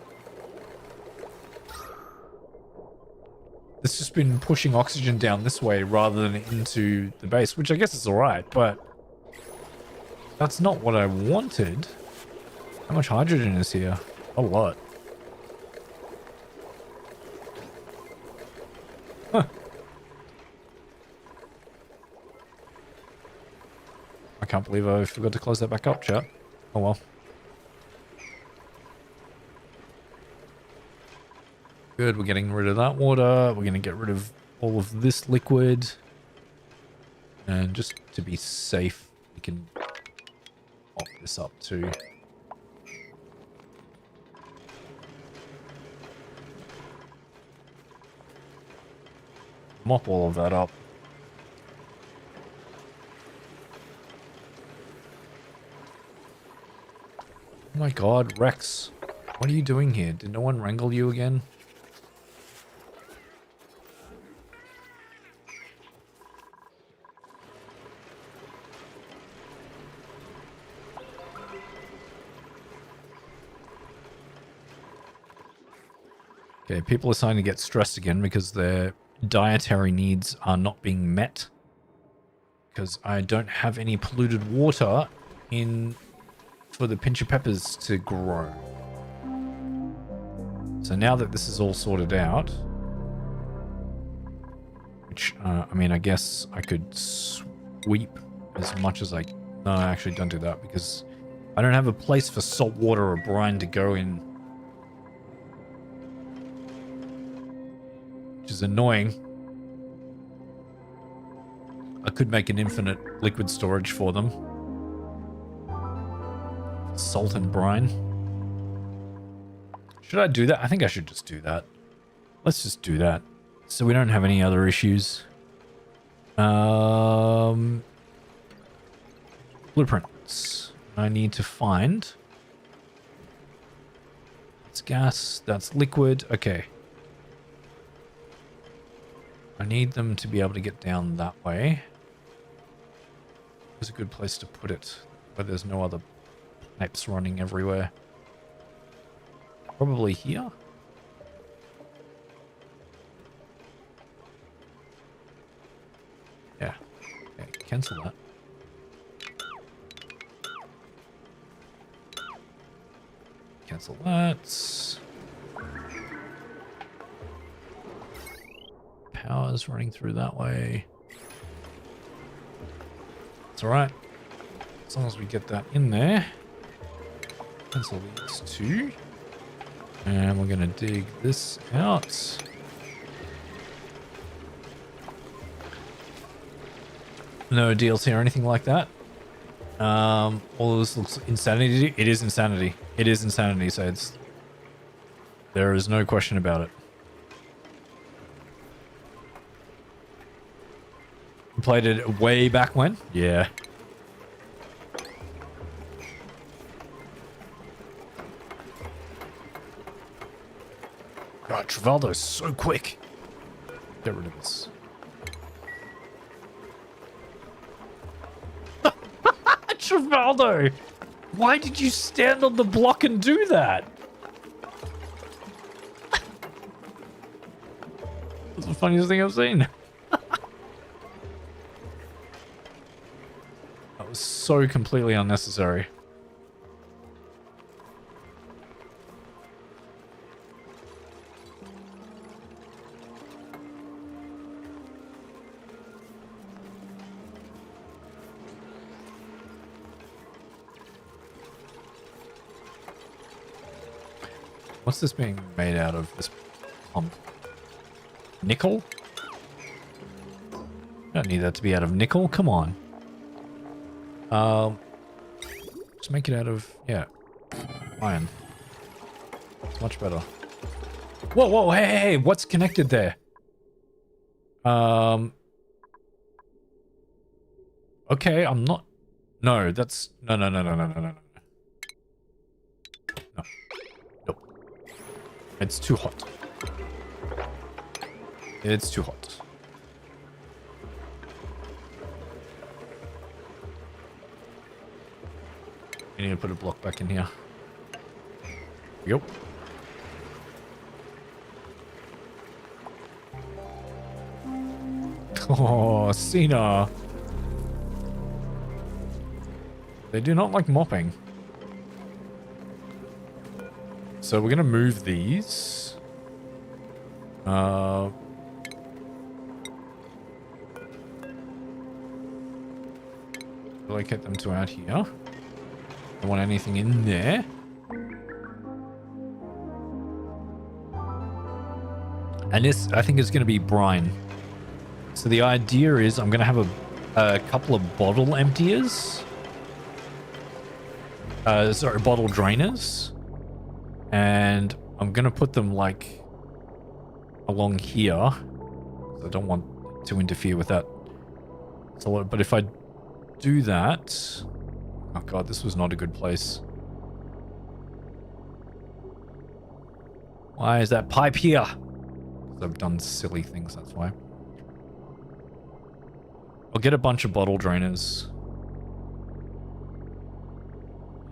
It's just been pushing oxygen down this way rather than into the base, which I guess is alright, but that's not what I wanted. How much hydrogen is here? A lot. Huh. I can't believe I forgot to close that back up, chat. Oh well. Good, we're getting rid of that water. We're going to get rid of all of this liquid. And just to be safe, we can pop this up too. Mop all of that up. Oh my god, Rex. What are you doing here? Did no one wrangle you again? Okay, people are starting to get stressed again because their dietary needs are not being met. Because I don't have any polluted water in for the pincher peppers to grow. So now that this is all sorted out, which, I mean, I guess I could sweep as much as I... No, I actually don't do that because I don't have a place for salt water or brine to go in. Which is annoying. I could make an infinite liquid storage for them. Salt and brine. Should I do that? I think I should just do that. Let's just do that. So we don't have any other issues. Blueprints. I need to find... That's gas. That's liquid. Okay. I need them to be able to get down that way. There's a good place to put it, where there's no other pipes running everywhere. Probably here? Yeah. Okay, cancel that. Cancel that. Power's running through that way. It's alright. As long as we get that in there. Cancel these two. And we're going to dig this out. No DLC or anything like that. All this looks insanity. It is insanity. It is insanity, so there is no question about it. Played it way back when? Yeah. God, Travaldo's so quick. Get rid of this. Travaldo! Why did you stand on the block and do that? That's the funniest thing I've seen. That was so completely unnecessary. What's this being made out of? This pump? Nickel? Don't need that to be out of nickel. Come on. Just make it out of, yeah, iron. It's much better. Whoa, whoa, hey, hey, hey, what's connected there? Okay, I'm not. No, that's no. No. It's too hot. It's too hot. I need to put a block back in here. Yep. Oh, Cena. They do not like mopping. So we're going to move these. Relocate them to out here. Don't want anything in there. And this, I think, is going to be brine. So the idea is I'm going to have a couple of bottle emptiers. Sorry, bottle drainers. And I'm going to put them, like, along here. I don't want to interfere with that. So, but if I do that... Oh, God, this was not a good place. Why is that pipe here? I've done silly things, that's why. I'll get a bunch of bottle drainers.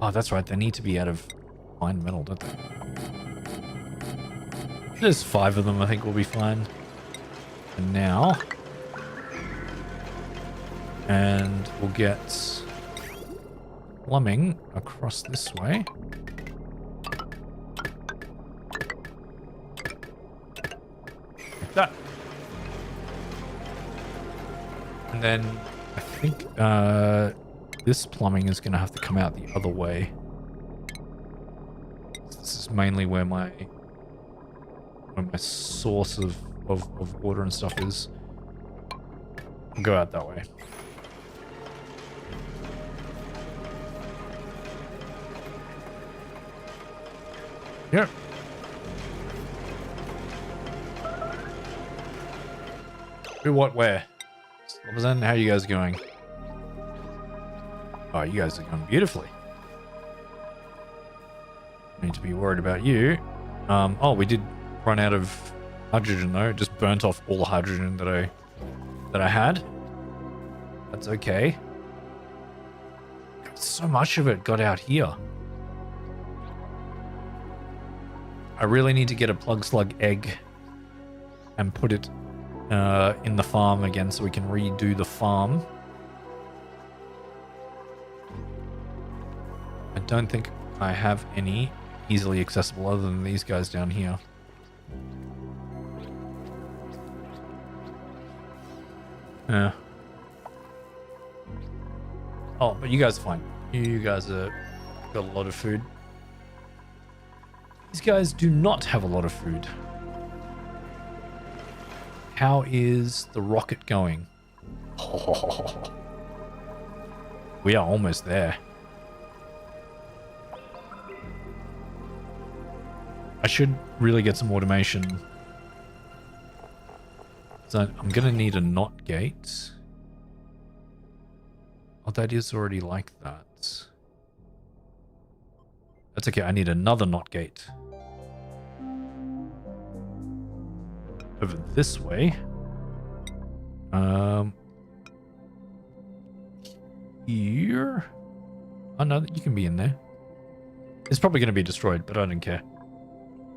Oh, that's right. They need to be out of fine metal, don't they? There's 5 of them, I think we'll be fine. And now... And we'll get... plumbing across this way. Like that. And then I think this plumbing is going to have to come out the other way. This is mainly where my source of water and stuff is. I'll go out that way. Yep. Who, what, where? How are you guys going? Oh, you guys are going beautifully. Need to be worried about you. Oh, we did run out of hydrogen though. It just burnt off all the hydrogen that I had. That's okay. So much of it got out here. I really need to get a plug slug egg and put it in the farm again so we can redo the farm. I don't think I have any easily accessible other than these guys down here. Yeah. Oh, but you guys are fine. You guys are got a lot of food. These guys do not have a lot of food. How is the rocket going? Oh. We are almost there. I should really get some automation. So I'm gonna need a knot gate. Oh, that is already like that. That's okay, I need another knot gate. Over this way. Here? Oh no, you can be in there. It's probably going to be destroyed, but I don't care.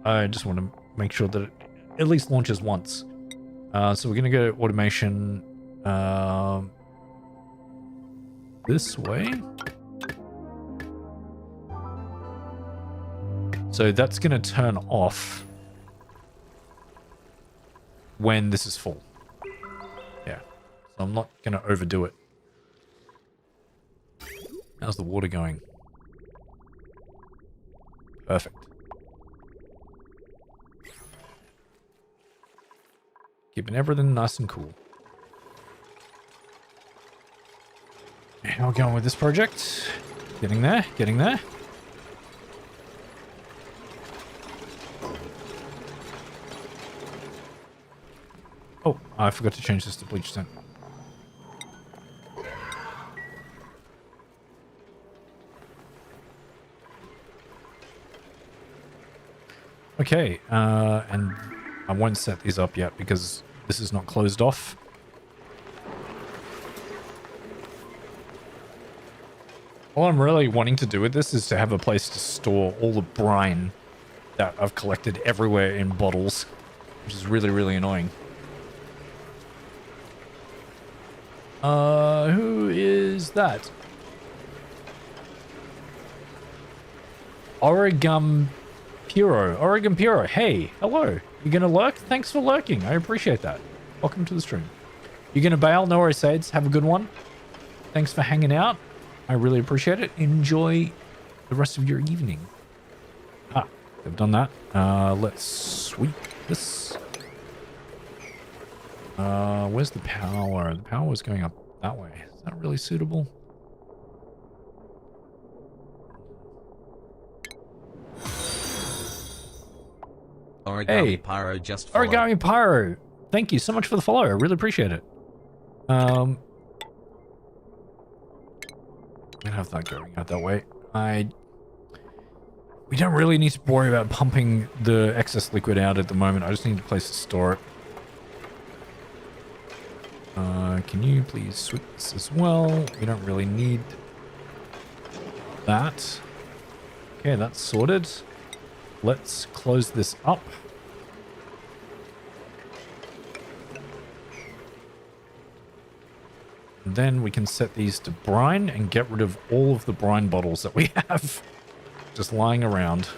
I just want to make sure that it at least launches once. So we're going to go automation this way. So that's going to turn off when this is full. Yeah. So I'm not going to overdo it. How's the water going? Perfect. Keeping everything nice and cool. How are we going with this project? Getting there, getting there. Oh, I forgot to change this to bleach tint. Okay, and I won't set these up yet because this is not closed off. All I'm really wanting to do with this is to have a place to store all the brine that I've collected everywhere in bottles, which is really, really annoying. Who is that? Oregum Puro. Hey, hello. You gonna lurk? Thanks for lurking. I appreciate that. Welcome to the stream. You gonna bail? No worries, Sades. Have a good one. Thanks for hanging out. I really appreciate it. Enjoy the rest of your evening. Ah, I've done that. Let's sweep this. Where's the power? The power was going up that way. Is that really suitable? Origami Pyro just followed. Origami Pyro. Thank you so much for the follow. I really appreciate it. I'm gonna have that going out that way. We don't really need to worry about pumping the excess liquid out at the moment. I just need a place to store it. Can you please sweep this as well? We don't really need that. Okay, that's sorted. Let's close this up. And then we can set these to brine and get rid of all of the brine bottles that we have just lying around.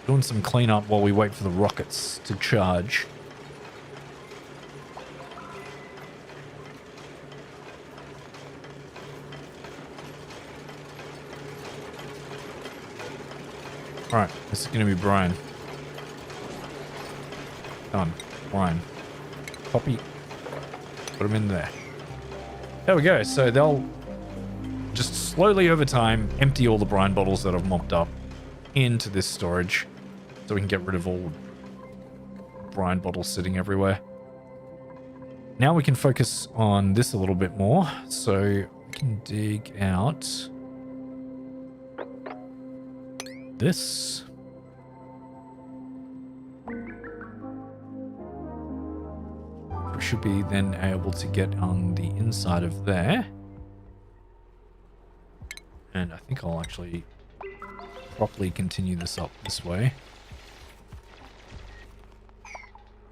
Doing some cleanup while we wait for the rockets to charge. Alright, this is going to be brine. Done. Brine. Copy. Put them in there. There we go. So they'll just slowly over time empty all the brine bottles that I've mopped up into this storage so we can get rid of all brine bottles sitting everywhere. Now we can focus on this a little bit more. So we can dig out this. We should be then able to get on the inside of there. And I think I'll actually properly continue this up this way.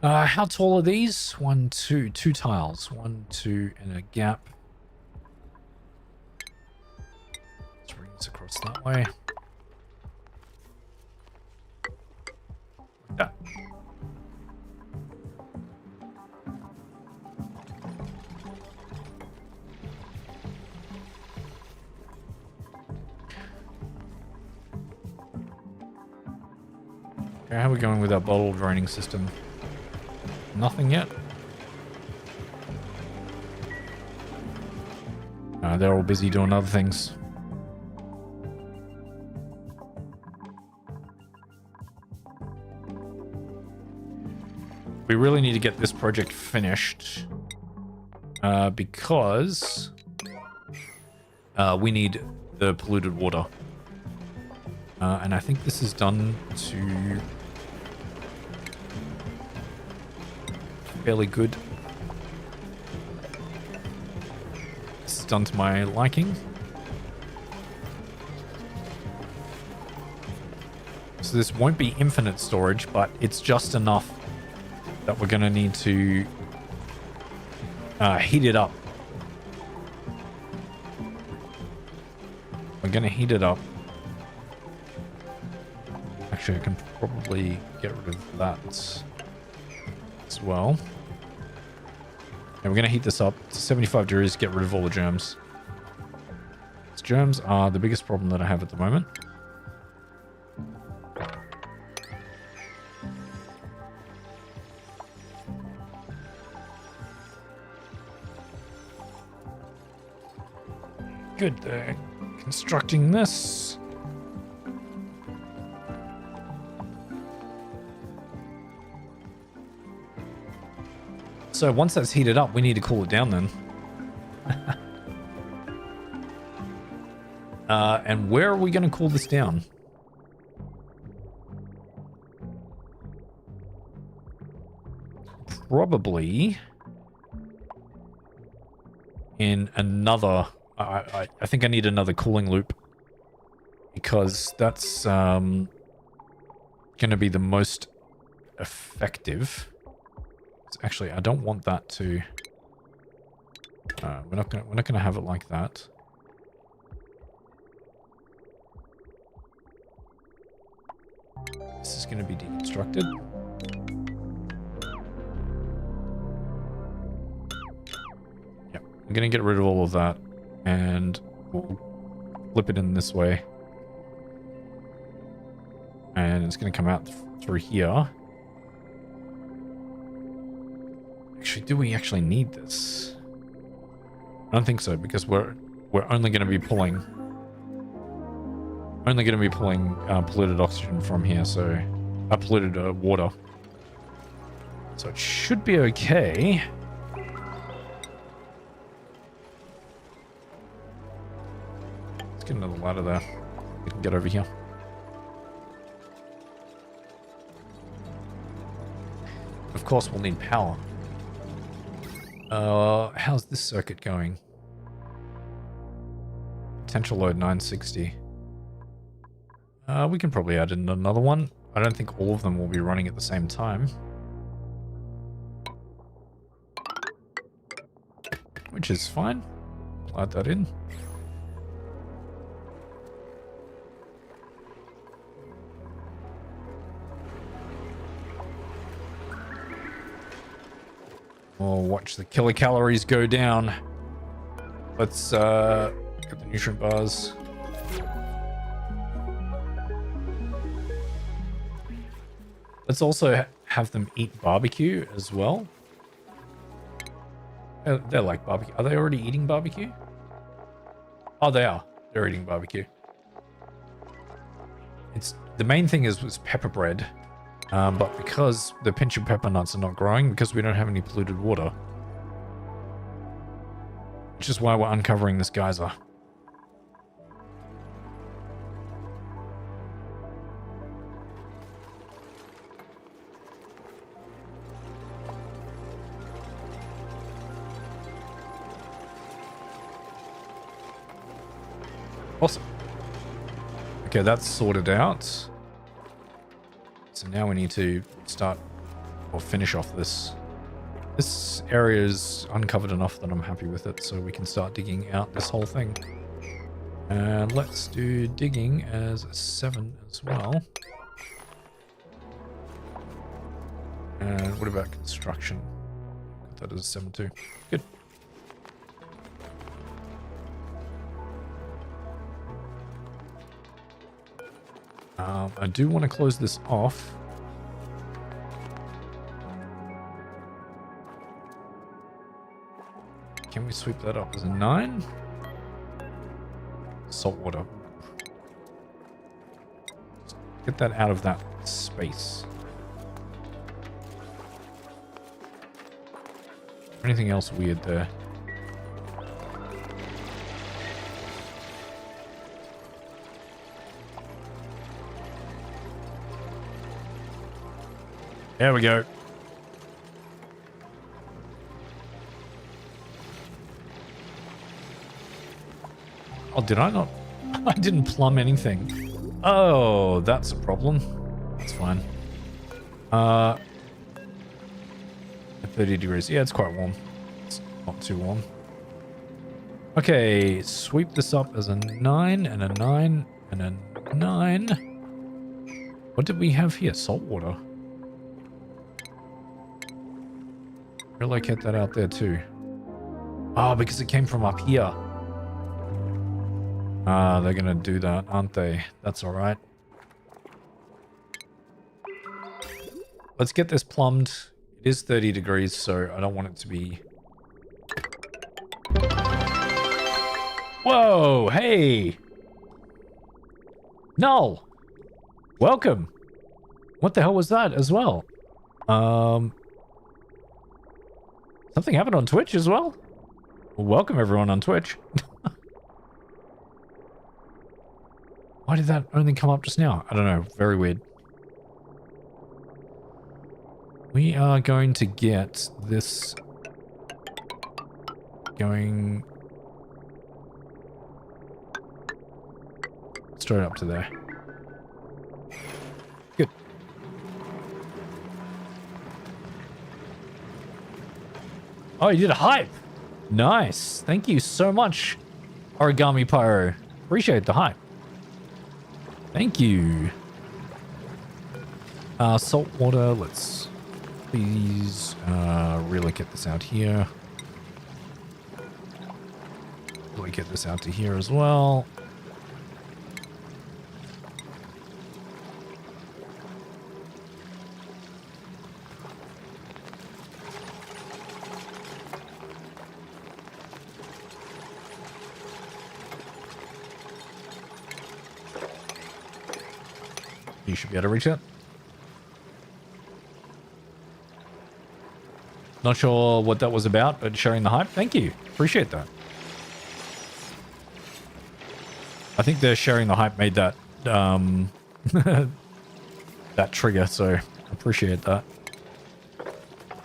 How tall are these? 1, 2, 2 tiles. 1, 2, and a gap. Let's bring this across that way. Like that. Okay, how are we going with our bottle draining system? Nothing yet? They're all busy doing other things. We really need to get this project finished because we need the polluted water. And I think this is done to fairly good. This is done to my liking. So this won't be infinite storage, but it's just enough that we're going to need to heat it up. We're going to heat it up. Actually, I can probably get rid of that as well. And we're going to heat this up to 75 degrees to get rid of all the germs. These germs are the biggest problem that I have at the moment. Good, they're constructing this. So once that's heated up, we need to cool it down then. And where are we going to cool this down? Probably in another... I think I need another cooling loop because that's going to be the most effective. So actually, I don't want that to. We're not gonna have it like that. This is going to be deconstructed. Yep, I'm going to get rid of all of that. And we'll flip it in this way. And it's going to come out through here. Actually, do we actually need this? I don't think so, because we're only going to be pulling polluted oxygen from here, so polluted water. So it should be okay. Get another ladder there. We can get over here. Of course, we'll need power. How's this circuit going? Potential load 960. We can probably add in another one. I don't think all of them will be running at the same time. Which is fine. Add that in. Oh, watch the kilocalories go down. Let's get the nutrient bars. Let's also have them eat barbecue as well. They're like barbecue. Are they already eating barbecue? Oh, they are. They're eating barbecue. It's the main thing was pepper bread. But because the pinch and pepper nuts are not growing, because we don't have any polluted water, which is why we're uncovering this geyser. Awesome. Okay, that's sorted out. So now we need to start or finish off this. This area is uncovered enough that I'm happy with it, so we can start digging out this whole thing. And let's do digging as 7 as well. And what about construction? That is 7 too. Good. I do want to close this off. Can we sweep that up as a 9? Salt water. Just get that out of that space. Anything else weird there? There we go. Oh, did I not? I didn't plumb anything. Oh, that's a problem. That's fine. At 30 degrees. Yeah, it's quite warm. It's not too warm. Okay, sweep this up as a 9 and a 9 and a 9. What did we have here? Salt water. Relocate that out there too. Oh, because it came from up here. Ah, they're gonna do that, aren't they? That's alright. Let's get this plumbed. It is 30 degrees, so I don't want it to be... Whoa, hey! Null! Welcome! What the hell was that as well? Something happened on Twitch as well? Well, welcome everyone on Twitch. Why did that only come up just now? I don't know. Very weird. We are going to get this going straight up to there. Good. Oh, you did a hype. Nice. Thank you so much, Origami Pyro. Appreciate the hype. Thank you. Salt water. Let's please really get this out here. Really get this out to here as well. You should be able to reach it. Not sure what that was about, but sharing the hype. Thank you. Appreciate that. I think the sharing the hype made that that trigger, so I appreciate that.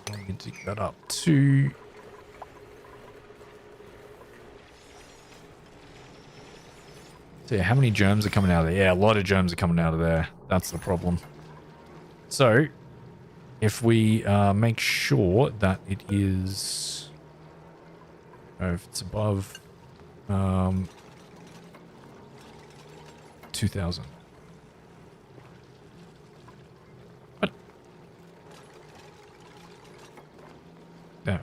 Let me dig that up too. So yeah, how many germs are coming out of there? Yeah, a lot of germs are coming out of there. That's the problem. So, if we make sure that it is... if it's above 2,000. What? There.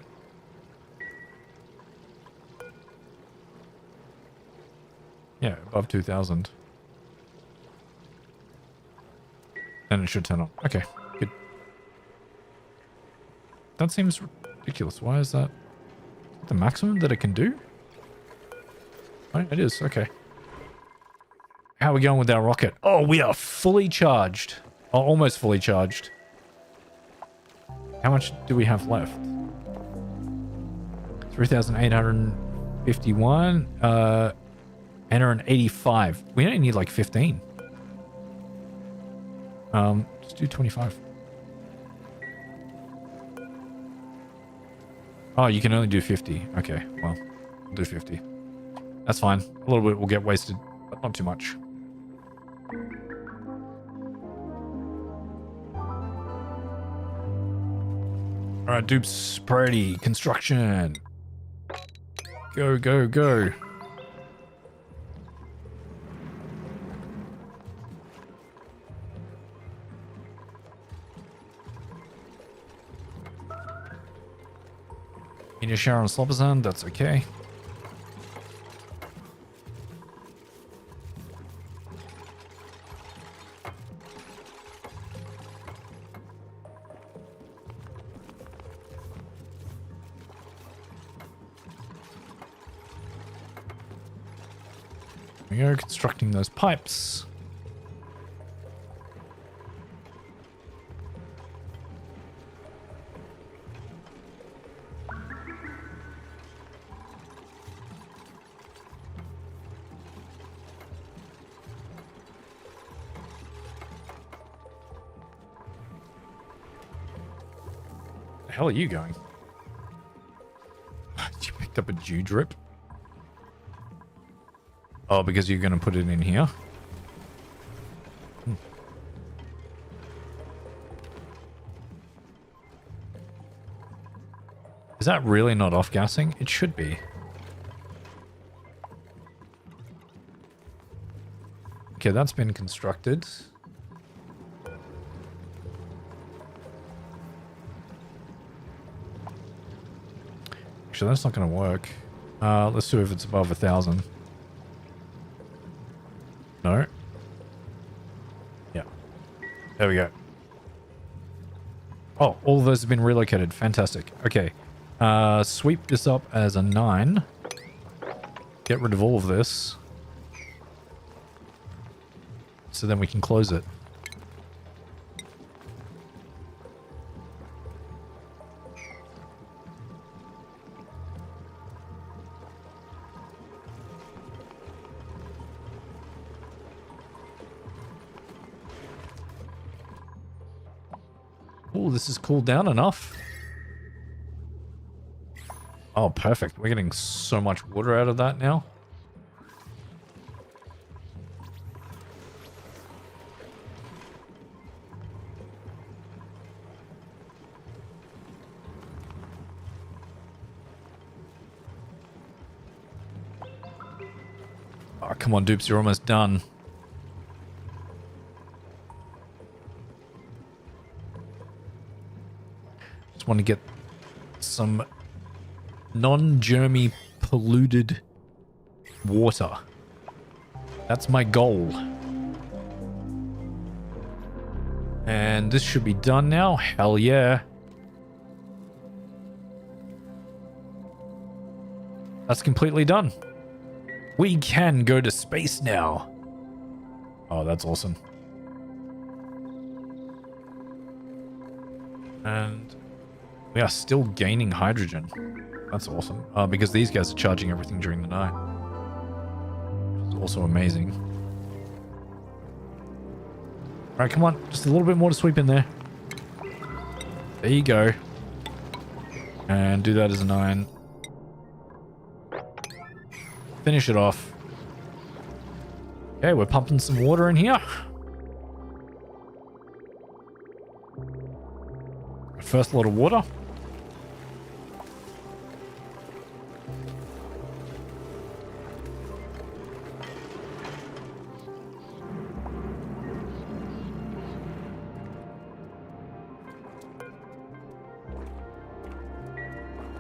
Yeah, above 2,000. Then it should turn on. Okay, good. That seems ridiculous. Why is that the maximum that it can do? Oh, it is. Okay. How are we going with our rocket? Oh, we are fully charged. Oh, almost fully charged. How much do we have left? 3,851. 885. We only need like 15. Let's do 25. Oh, you can only do 50. Okay, well, we'll do 50. That's fine. A little bit will get wasted, but not too much. All right, Dupes, priority, construction. Go, go, go. Need a shower on Slopazan, that's okay. We are constructing those pipes. The hell are you going? You picked up a dew drip? Oh, because you're going to put it in here? Is that really not off-gassing? It should be. Okay, that's been constructed. Actually, that's not going to work. Let's see if it's above 1,000. No. Yeah. There we go. Oh, all of those have been relocated. Fantastic. Okay. Sweep this up as a 9. Get rid of all of this. So then we can close it. Oh, this is cooled down enough. Oh, perfect. We're getting so much water out of that now. Oh, come on, dupes. You're almost done. Just want to get some non-germy polluted water. That's my goal. And this should be done now. Hell yeah. That's completely done. We can go to space now. Oh, that's awesome. And we are still gaining hydrogen. That's awesome. Because these guys are charging everything during the night. Which is also amazing. Alright, come on. Just a little bit more to sweep in there. There you go. And do that as a 9. Finish it off. Okay, we're pumping some water in here. First lot of water.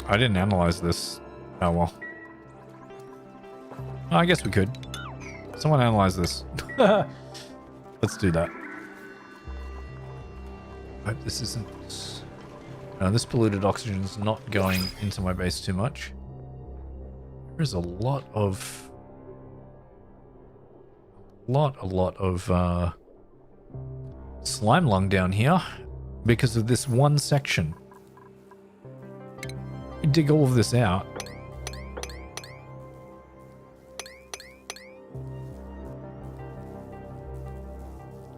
I didn't analyze this. Oh well. I guess we could. Someone analyze this. Let's do that. I hope this isn't... No, this polluted oxygen is not going into my base too much. There's a lot of... A lot of slime lung down here because of this one section. We dig all of this out.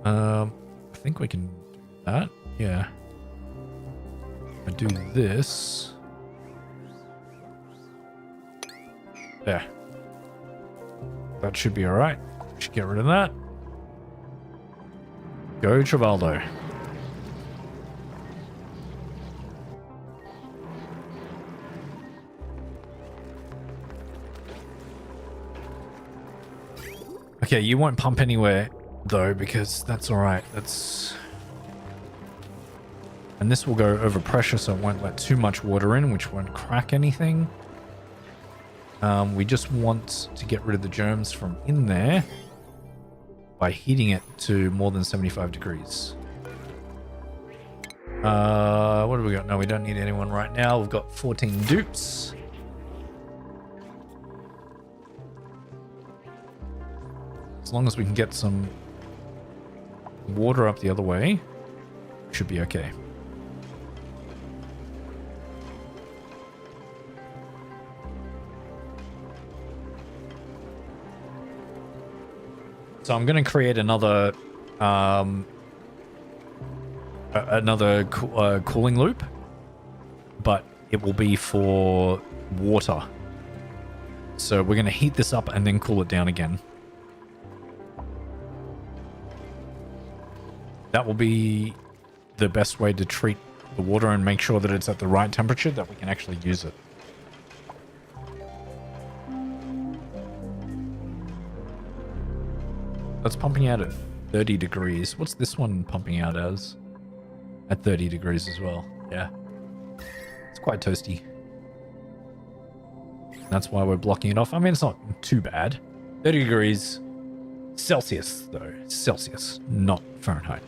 I think we can do that. Yeah. I do this. There. That should be alright. Should get rid of that. Go Travaldo. Okay, you won't pump anywhere though, because that's alright. That's... And this will go over pressure, so it won't let too much water in, which won't crack anything. We just want to get rid of the germs from in there by heating it to more than 75 degrees. What do we got? No, we don't need anyone right now. We've got 14 dupes. As long as we can get some water up the other way, should be okay. So I'm going to create another cooling loop, but it will be for water. So we're going to heat this up and then cool it down again. That will be the best way to treat the water and make sure that it's at the right temperature that we can actually use it. That's pumping out at 30 degrees. What's this one pumping out as? At 30 degrees as well. Yeah. It's quite toasty. That's why we're blocking it off. I mean, it's not too bad. 30 degrees Celsius, though. Celsius, not Fahrenheit.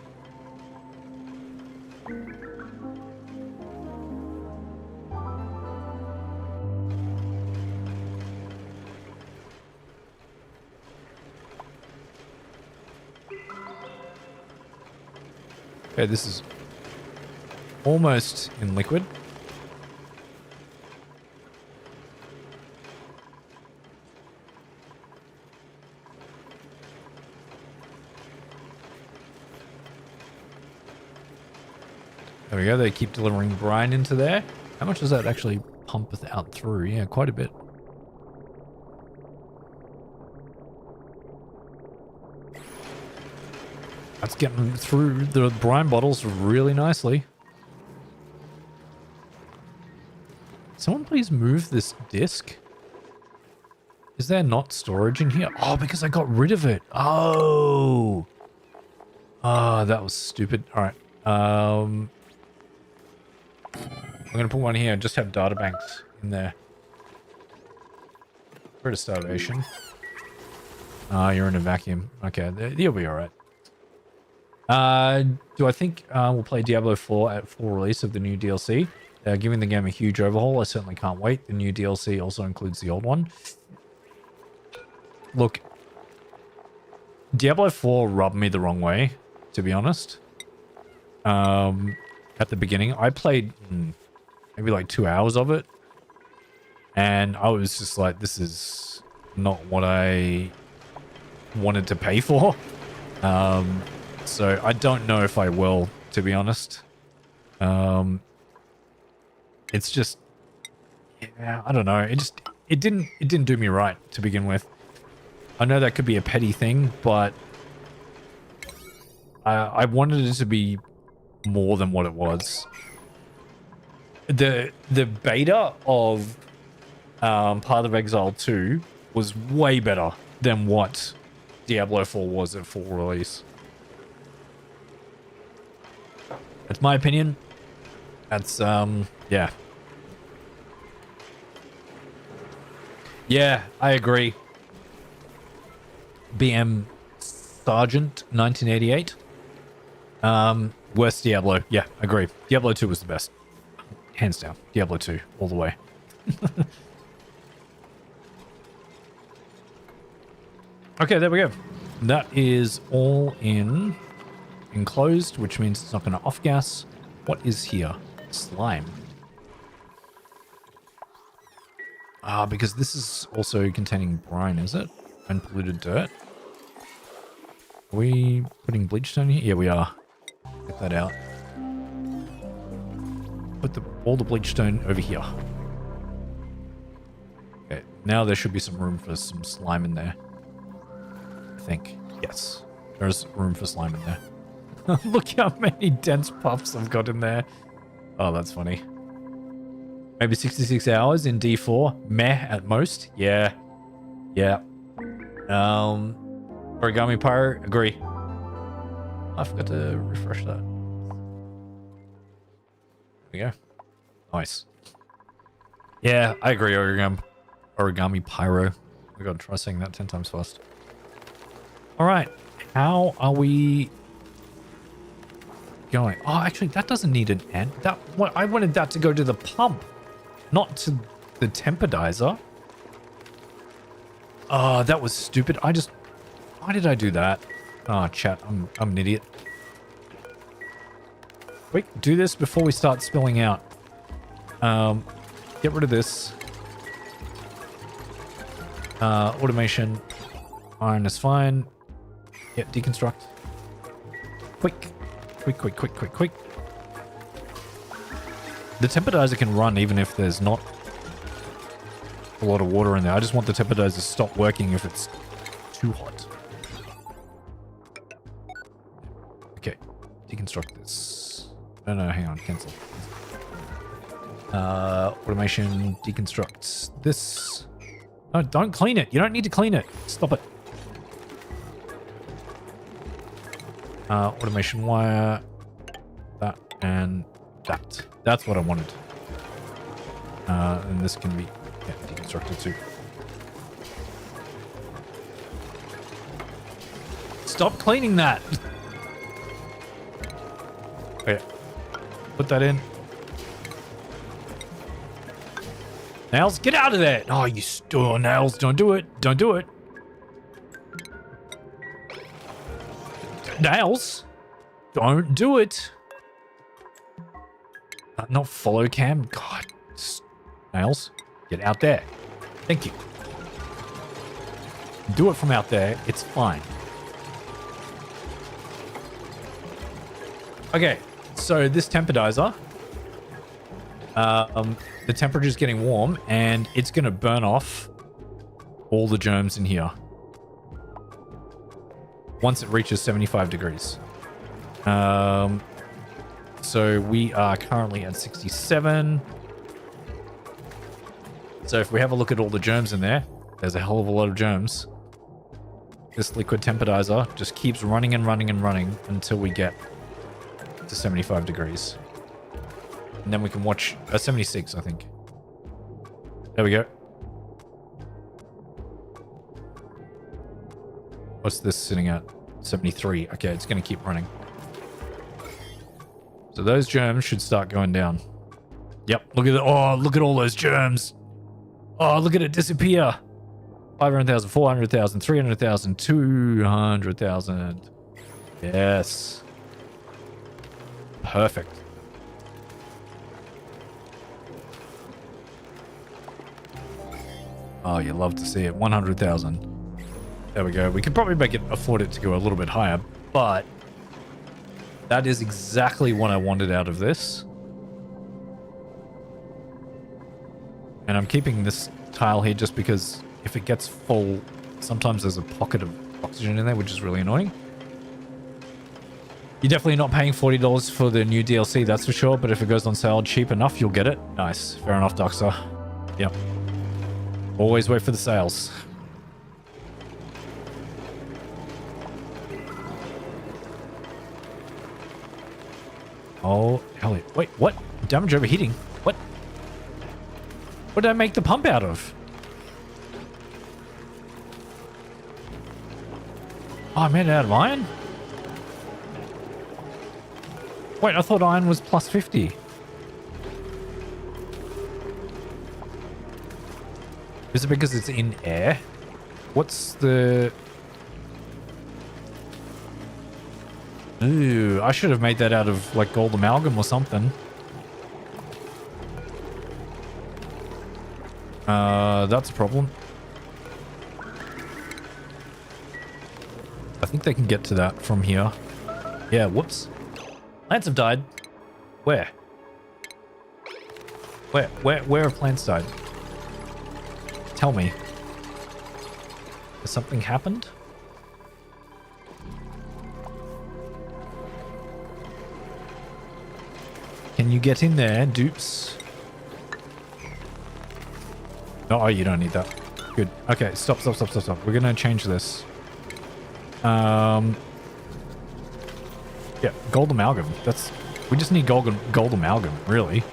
Okay, this is almost in liquid. There we go. They keep delivering brine into there. How much does that actually pump out through? Yeah, quite a bit. That's getting through the brine bottles really nicely. Someone please move this disc. Is there not storage in here? Oh, because I got rid of it. Oh. Oh, that was stupid. All right. I'm going to put one here and just have data banks in there. Rid of starvation. You're in a vacuum. Okay, you'll be all right. Do I think we'll play Diablo 4 at full release of the new DLC? Giving the game a huge overhaul. I certainly can't wait. The new DLC also includes the old one. Look, Diablo 4 rubbed me the wrong way, to be honest. At the beginning, I played maybe like 2 hours of it, and I was just like, this is not what I wanted to pay for. So I don't know if I will, to be honest. It's just, yeah, I don't know. It didn't do me right to begin with. I know that could be a petty thing, but I wanted it to be more than what it was. The beta of Path of Exile 2 was way better than what Diablo 4 was at full release. That's my opinion. That's, yeah. Yeah, I agree. BM Sergeant 1988. Worst Diablo. Yeah, agree. Diablo 2 was the best. Hands down. Diablo 2, all the way. Okay, there we go. That is all enclosed, which means it's not going to off-gas. What is here? Slime. Because this is also containing brine, is it? And polluted dirt. Are we putting bleach stone here? Yeah, we are. Get that out. Put all the bleach stone over here. Okay, now there should be some room for some slime in there. I think. Yes. There's room for slime in there. Look how many dense puffs I've got in there. Oh, that's funny. Maybe 66 hours in D4. Meh at most. Yeah. Yeah. Origami Pyro. Agree. I forgot to refresh that. There we go. Nice. Yeah, I agree. Origami Pyro. We gotta try saying that 10 times fast. All right. How are we going? Oh, actually, that doesn't need an end. I wanted that to go to the pump, not to the temporizer. Oh, that was stupid. Why did I do that? Oh, chat, I'm an idiot. Quick, do this before we start spilling out. Get rid of this. Automation. Iron is fine. Yep, deconstruct. Quick. Quick, quick, quick, quick, quick. The temperdizer can run even if there's not a lot of water in there. I just want the temperdizer to stop working if it's too hot. Okay, deconstruct this. No, hang on, cancel. Automation deconstructs this. No, don't clean it. You don't need to clean it. Stop it. Automation wire. That and that. That's what I wanted. And this can be deconstructed too. Stop cleaning that. Okay. Put that in. Nails, get out of there. Oh, you still Nails. Don't do it. Don't do it. Nails, don't do it. Not follow cam. God. Nails, get out there. Thank you. Do it from out there. It's fine. Okay, so this temperdizer, the temperature is getting warm and it's going to burn off all the germs in here once it reaches 75 degrees. So we are currently at 67. So if we have a look at all the germs in there, there's a hell of a lot of germs. This liquid temperdizer just keeps running and running and running until we get to 75 degrees. And then we can watch 76, I think. There we go. What's this sitting at? 73. Okay, it's going to keep running. So those germs should start going down. Yep, look at it. Oh, look at all those germs. Oh, look at it disappear. 500,000, 400,000, 300,000, 200,000. Yes. Perfect. Oh, you love to see it. 100,000. There we go. We could probably afford it to go a little bit higher, but that is exactly what I wanted out of this. And I'm keeping this tile here just because if it gets full, sometimes there's a pocket of oxygen in there, which is really annoying. You're definitely not paying $40 for the new DLC, that's for sure, but if it goes on sale cheap enough, you'll get it. Nice. Fair enough, Doxer. Yep. Always wait for the sales. Oh, hell yeah. Wait, what? Damage overheating? What? What did I make the pump out of? Oh, I made it out of iron? Wait, I thought iron was plus 50. Is it because it's in air? What's the... Ooh, I should have made that out of like gold amalgam or something. That's a problem. I think they can get to that from here. Yeah, whoops. Plants have died. Where? Where have plants died? Tell me. Has something happened? Can you get in there, dupes? Oh, you don't need that. Good. Okay, stop. We're gonna change this. Yeah, gold amalgam. We just need gold amalgam, really.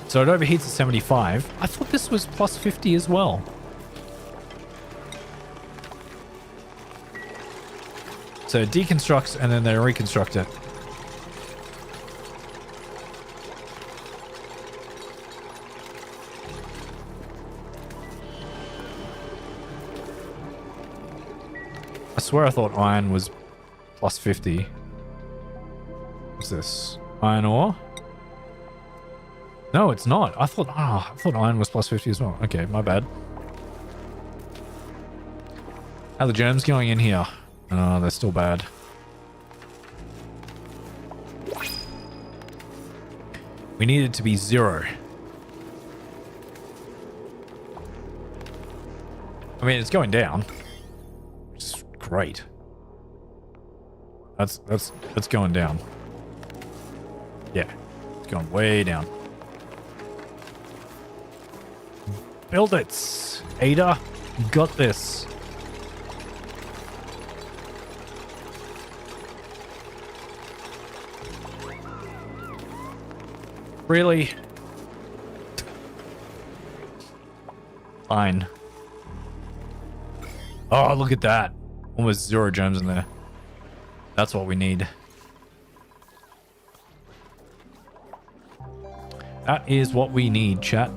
So it overheats at 75. I thought this was plus 50 as well. So it deconstructs and then they reconstruct it. swear I thought iron was plus 50. What's this? Iron ore? No, it's not. I thought iron was plus 50 as well. Okay, my bad. How are the germs going in here? Oh, they're still bad. We need it to be 0. I mean, it's going down, which is great. That's going down. Yeah, it's going way down. Build it, Ada. You got this. Really? Fine. Oh, look at that. Almost 0 gems in there. That's what we need. That is what we need, chat.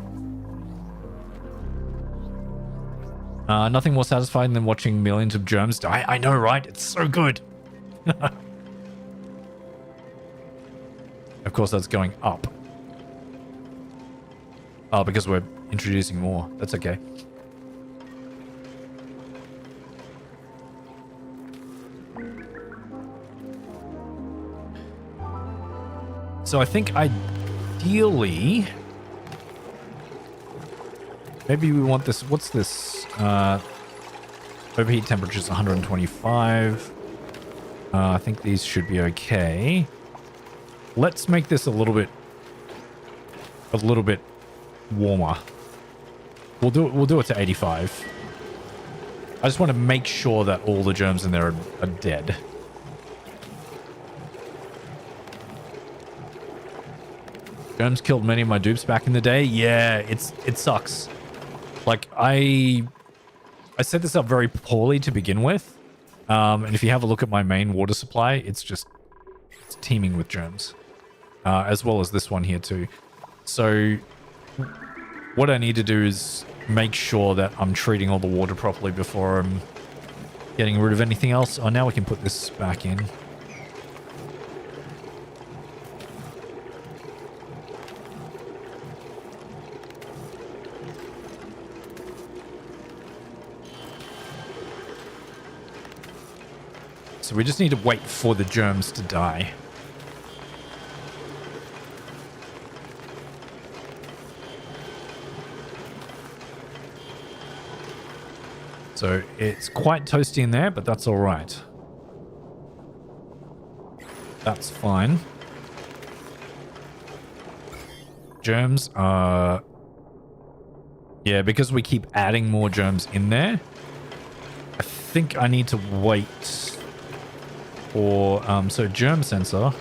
Nothing more satisfying than watching millions of germs die. I know, right? It's so good. Of course, that's going up. Oh, because we're introducing more. That's okay. So I think ideally, maybe we want this. What's this? Overheat temperature is 125. I think these should be okay. Let's make this a little bit warmer. We'll do it to 85. I just want to make sure that all the germs in there are dead. Germs killed many of my dupes back in the day. Yeah, it sucks. Like I set this up very poorly to begin with. And if you have a look at my main water supply, it's teeming with germs. As well as this one here too. So what I need to do is make sure that I'm treating all the water properly before I'm getting rid of anything else. Oh, now we can put this back in. So we just need to wait for the germs to die. So it's quite toasty in there, but that's all right. That's fine. Germs are... Yeah, because we keep adding more germs in there, I think I need to wait for... so germ sensor...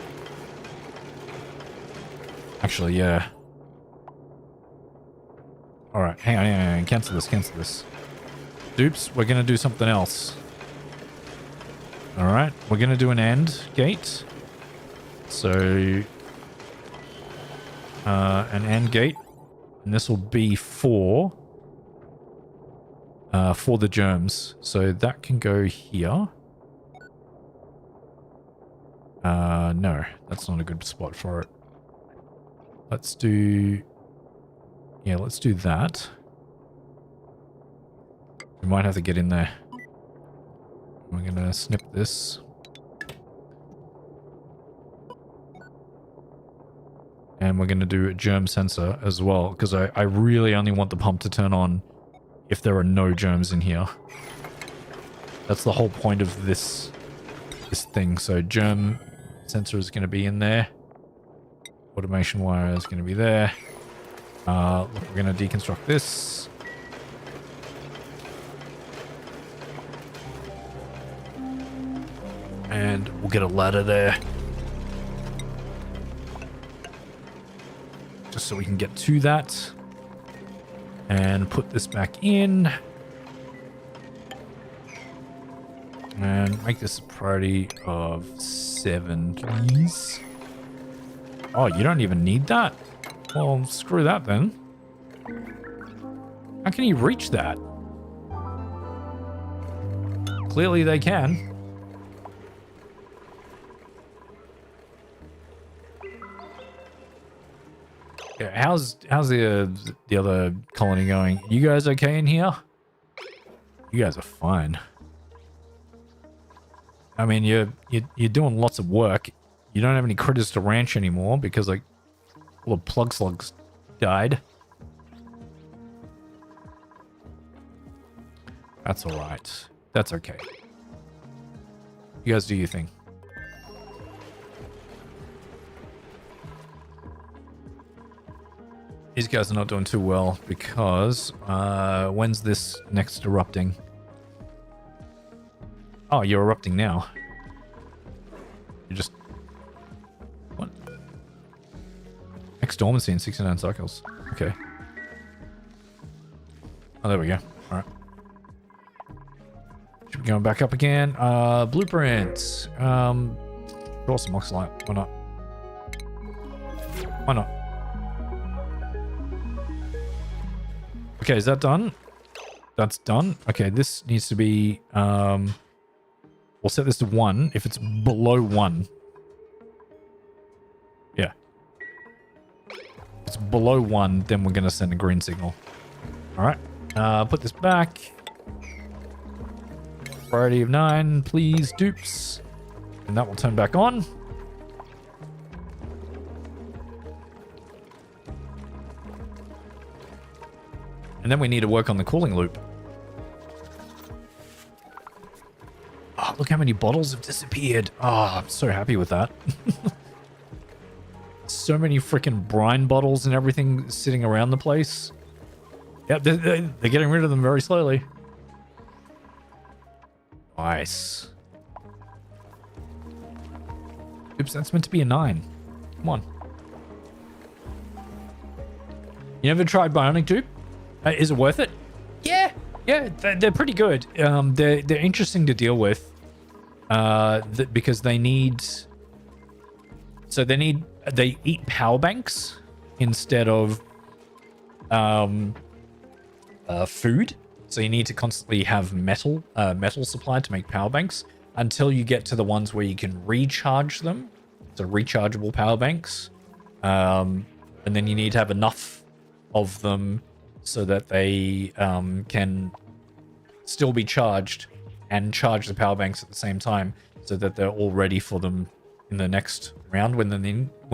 Actually, yeah. Alright, hang on. Cancel this. Oops, we're going to do something else. Alright, we're going to do an AND gate. So, an AND gate. And this will be for the germs. So that can go here. No, that's not a good spot for it. Let's do that. We might have to get in there. We're gonna snip this. And we're gonna do a germ sensor as well, because I really only want the pump to turn on if there are no germs in here. That's the whole point of this thing. So germ sensor is gonna be in there. Automation wire is gonna be there. Look, we're gonna deconstruct this. And we'll get a ladder there. Just so we can get to that. And put this back in. And make this a priority of 7, please. Oh, you don't even need that? Well, screw that then. How can you reach that? clearly they can. Yeah, how's the other colony going? You guys okay in here? You guys are fine. I mean, you're doing lots of work. You don't have any critters to ranch anymore because like all the plug slugs died. That's all right. That's okay. You guys do your thing. These guys are not doing too well because when's this next erupting? Oh, you're erupting now. You just... What? Next dormancy in 69 cycles. Okay. Oh, there we go. All right. Should be going back up again. Blueprints. Draw some oxalite. Why not? Why not? Okay, is that done? That's done. Okay, this needs to be... we'll set this to 1. If it's below 1... Yeah. If it's below 1, then we're going to send a green signal. Alright. Put this back. Priority of 9, please, dupes. And that will turn back on. And then we need to work on the cooling loop. Oh, look how many bottles have disappeared. Oh, I'm so happy with that. So many freaking brine bottles and everything sitting around the place. Yep, they're getting rid of them very slowly. Nice. Oops, that's meant to be a 9. Come on. You never tried bionic dupe? Is it worth it? Yeah, they're pretty good. They're interesting to deal with, because they eat power banks instead of food. So you need to constantly have metal supply to make power banks until you get to the ones where you can recharge them. So rechargeable power banks, and then you need to have enough of them so that they can still be charged and charge the power banks at the same time so that they're all ready for them in the next round when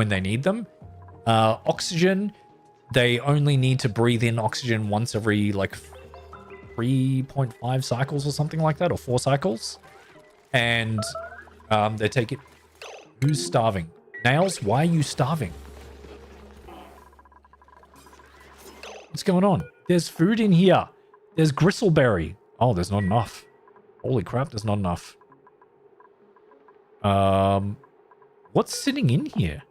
they need them. Oxygen, they only need to breathe in oxygen once every like 3.5 cycles or something like that, or 4 cycles. And they take it... Who's starving? Nails, why are you starving? What's going on? There's food in here. There's gristleberry. Oh, there's not enough. Holy crap, there's not enough. What's sitting in here?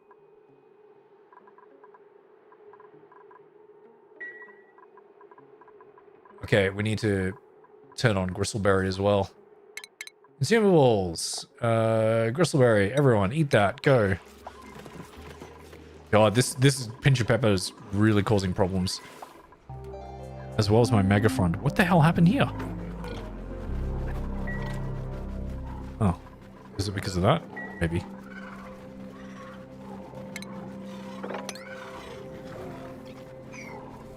Okay, we need to turn on gristleberry as well. Consumables. Gristleberry. Everyone, eat that. Go. God, this pinch of pepper is really causing problems. As well as my megafront. What the hell happened here? Oh. Is it because of that? Maybe.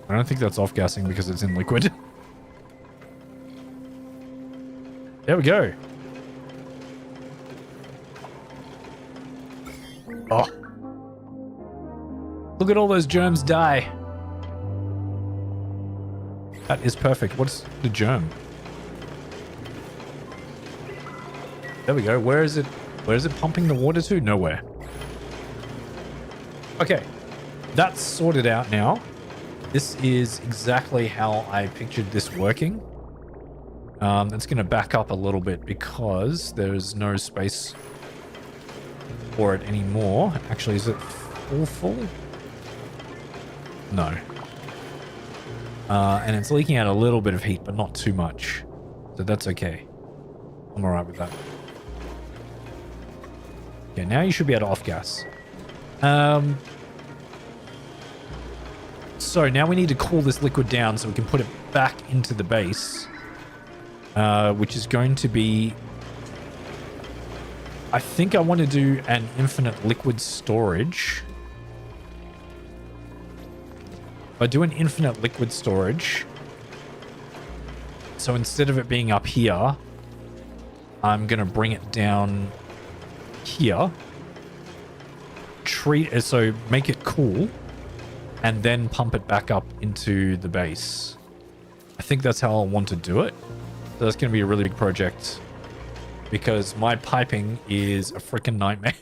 I don't think that's off-gassing because it's in liquid. There we go. Oh. Look at all those germs die. That is perfect. What's the germ? There we go. Where is it? Where is it pumping the water to? Nowhere. Okay. That's sorted out now. This is exactly how I pictured this working. It's going to back up a little bit because there's no space for it anymore. Actually, is it full? No. And it's leaking out a little bit of heat, but not too much. So that's okay. I'm alright with that. Okay, now you should be able to off-gas. So now we need to cool this liquid down so we can put it back into the base. which is going to be... I think I want to do an infinite liquid storage. If I do an infinite liquid storage, so instead of it being up here, I'm going to bring it down here. Treat it, so make it cool, and then pump it back up into the base. I think that's how I want to do it. So that's going to be a really big project because my piping is a freaking nightmare.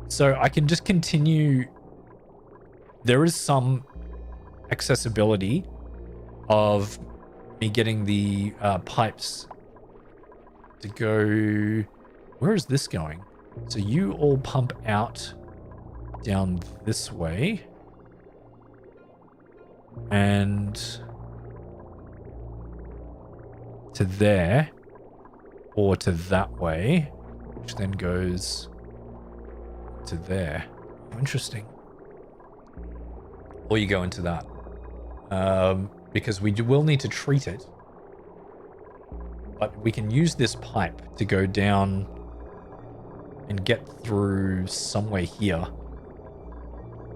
So I can just continue. There is some accessibility of me getting the pipes to go. Where is this going? So you all pump out down this way and to there, or to that way, which then goes to there. Interesting. Or you go into that. Because we will need to treat it. But we can use this pipe to go down and get through somewhere here.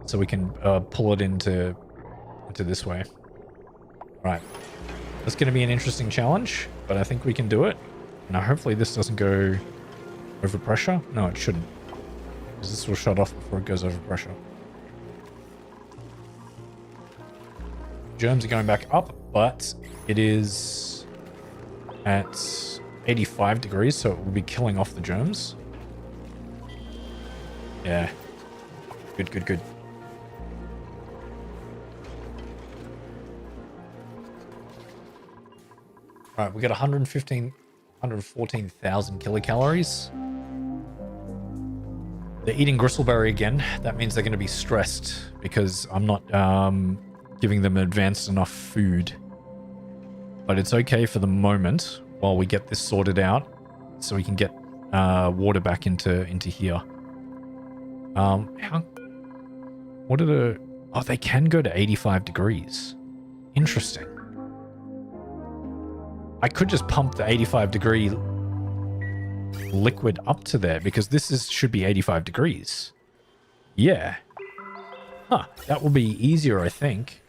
So we can pull it into this way. Right. That's going to be an interesting challenge, but I think we can do it. Now, hopefully this doesn't go over pressure. No, it shouldn't. Because this will shut off before it goes over pressure. Germs are going back up, but it is at 85 degrees, so it will be killing off the germs. Yeah. Good, good, good. All right, we got 114,000 kilocalories. They're eating gristleberry again. That means they're going to be stressed because I'm not giving them advanced enough food. But it's okay for the moment while we get this sorted out, so we can get water back into here. What are the... Oh, they can go to 85 degrees. Interesting. I could just pump the 85 degree liquid up to there because this should be 85 degrees. Yeah. Huh. That will be easier, I think.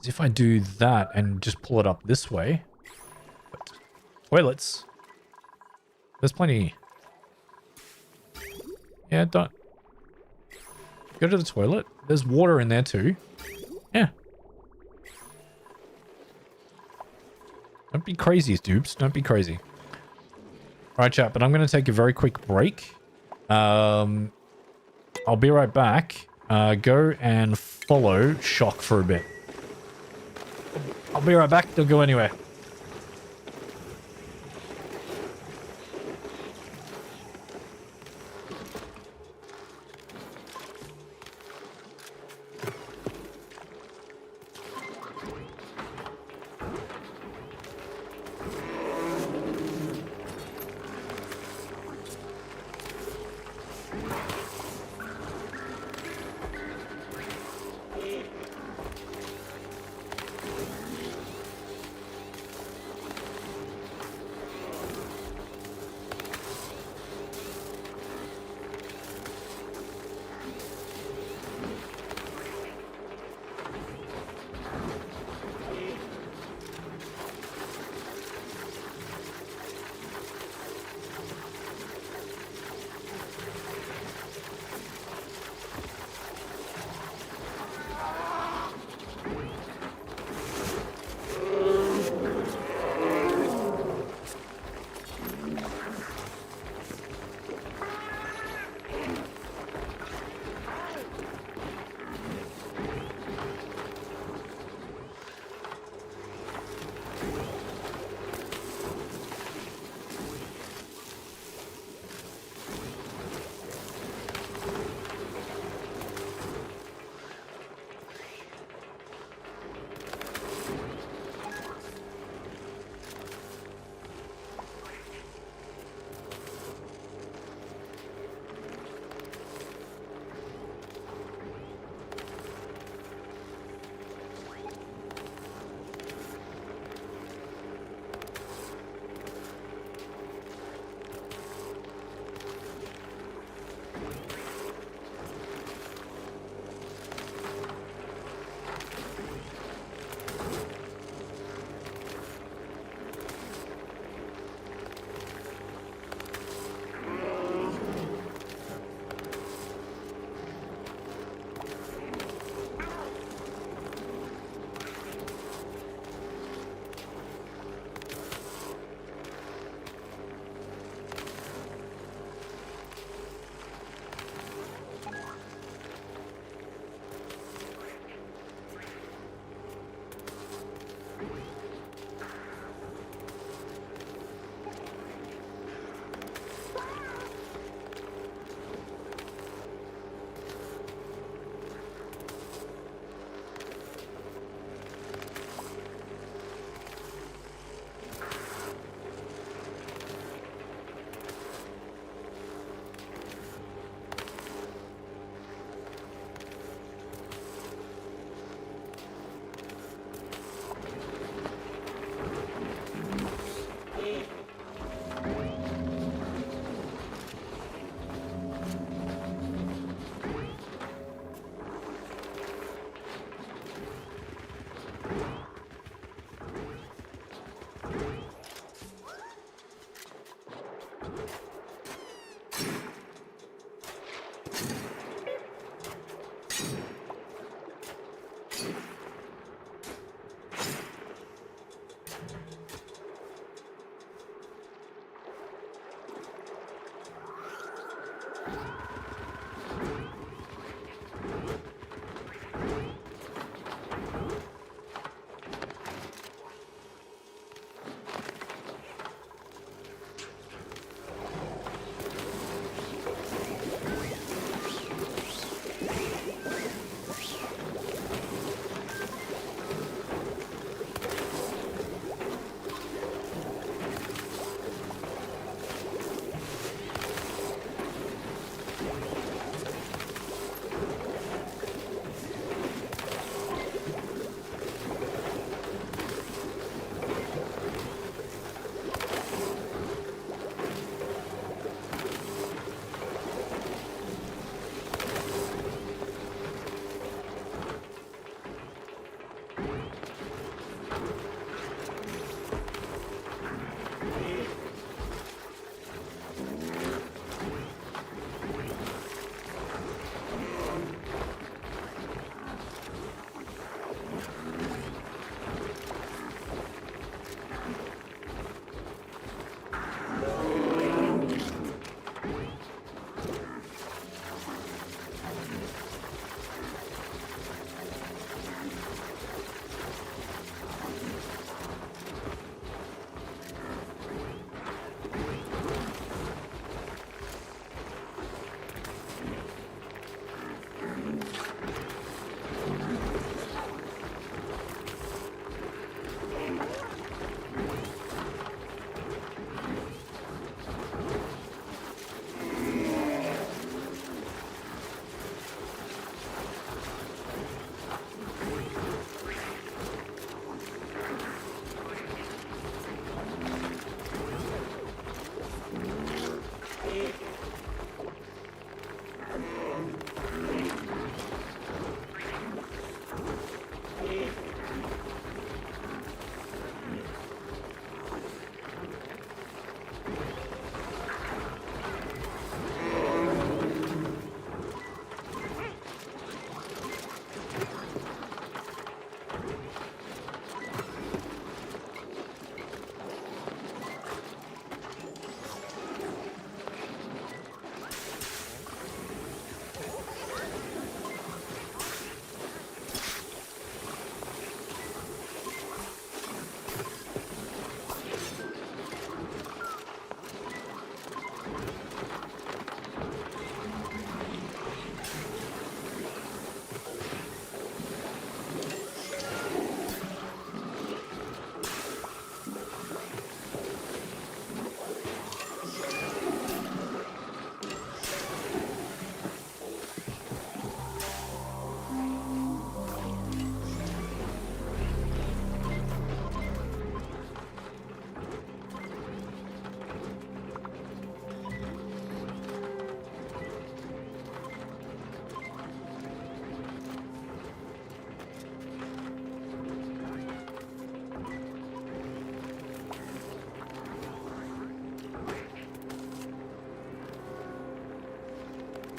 If I do that and just pull it up this way. But toilets. There's plenty. Yeah, don't. Go to the toilet. There's water in there too. Yeah. Don't be crazy, dupes. Don't be crazy. Alright, chat, but I'm going to take a very quick break. I'll be right back. Go and follow Shock for a bit. I'll be right back. Don't go anywhere.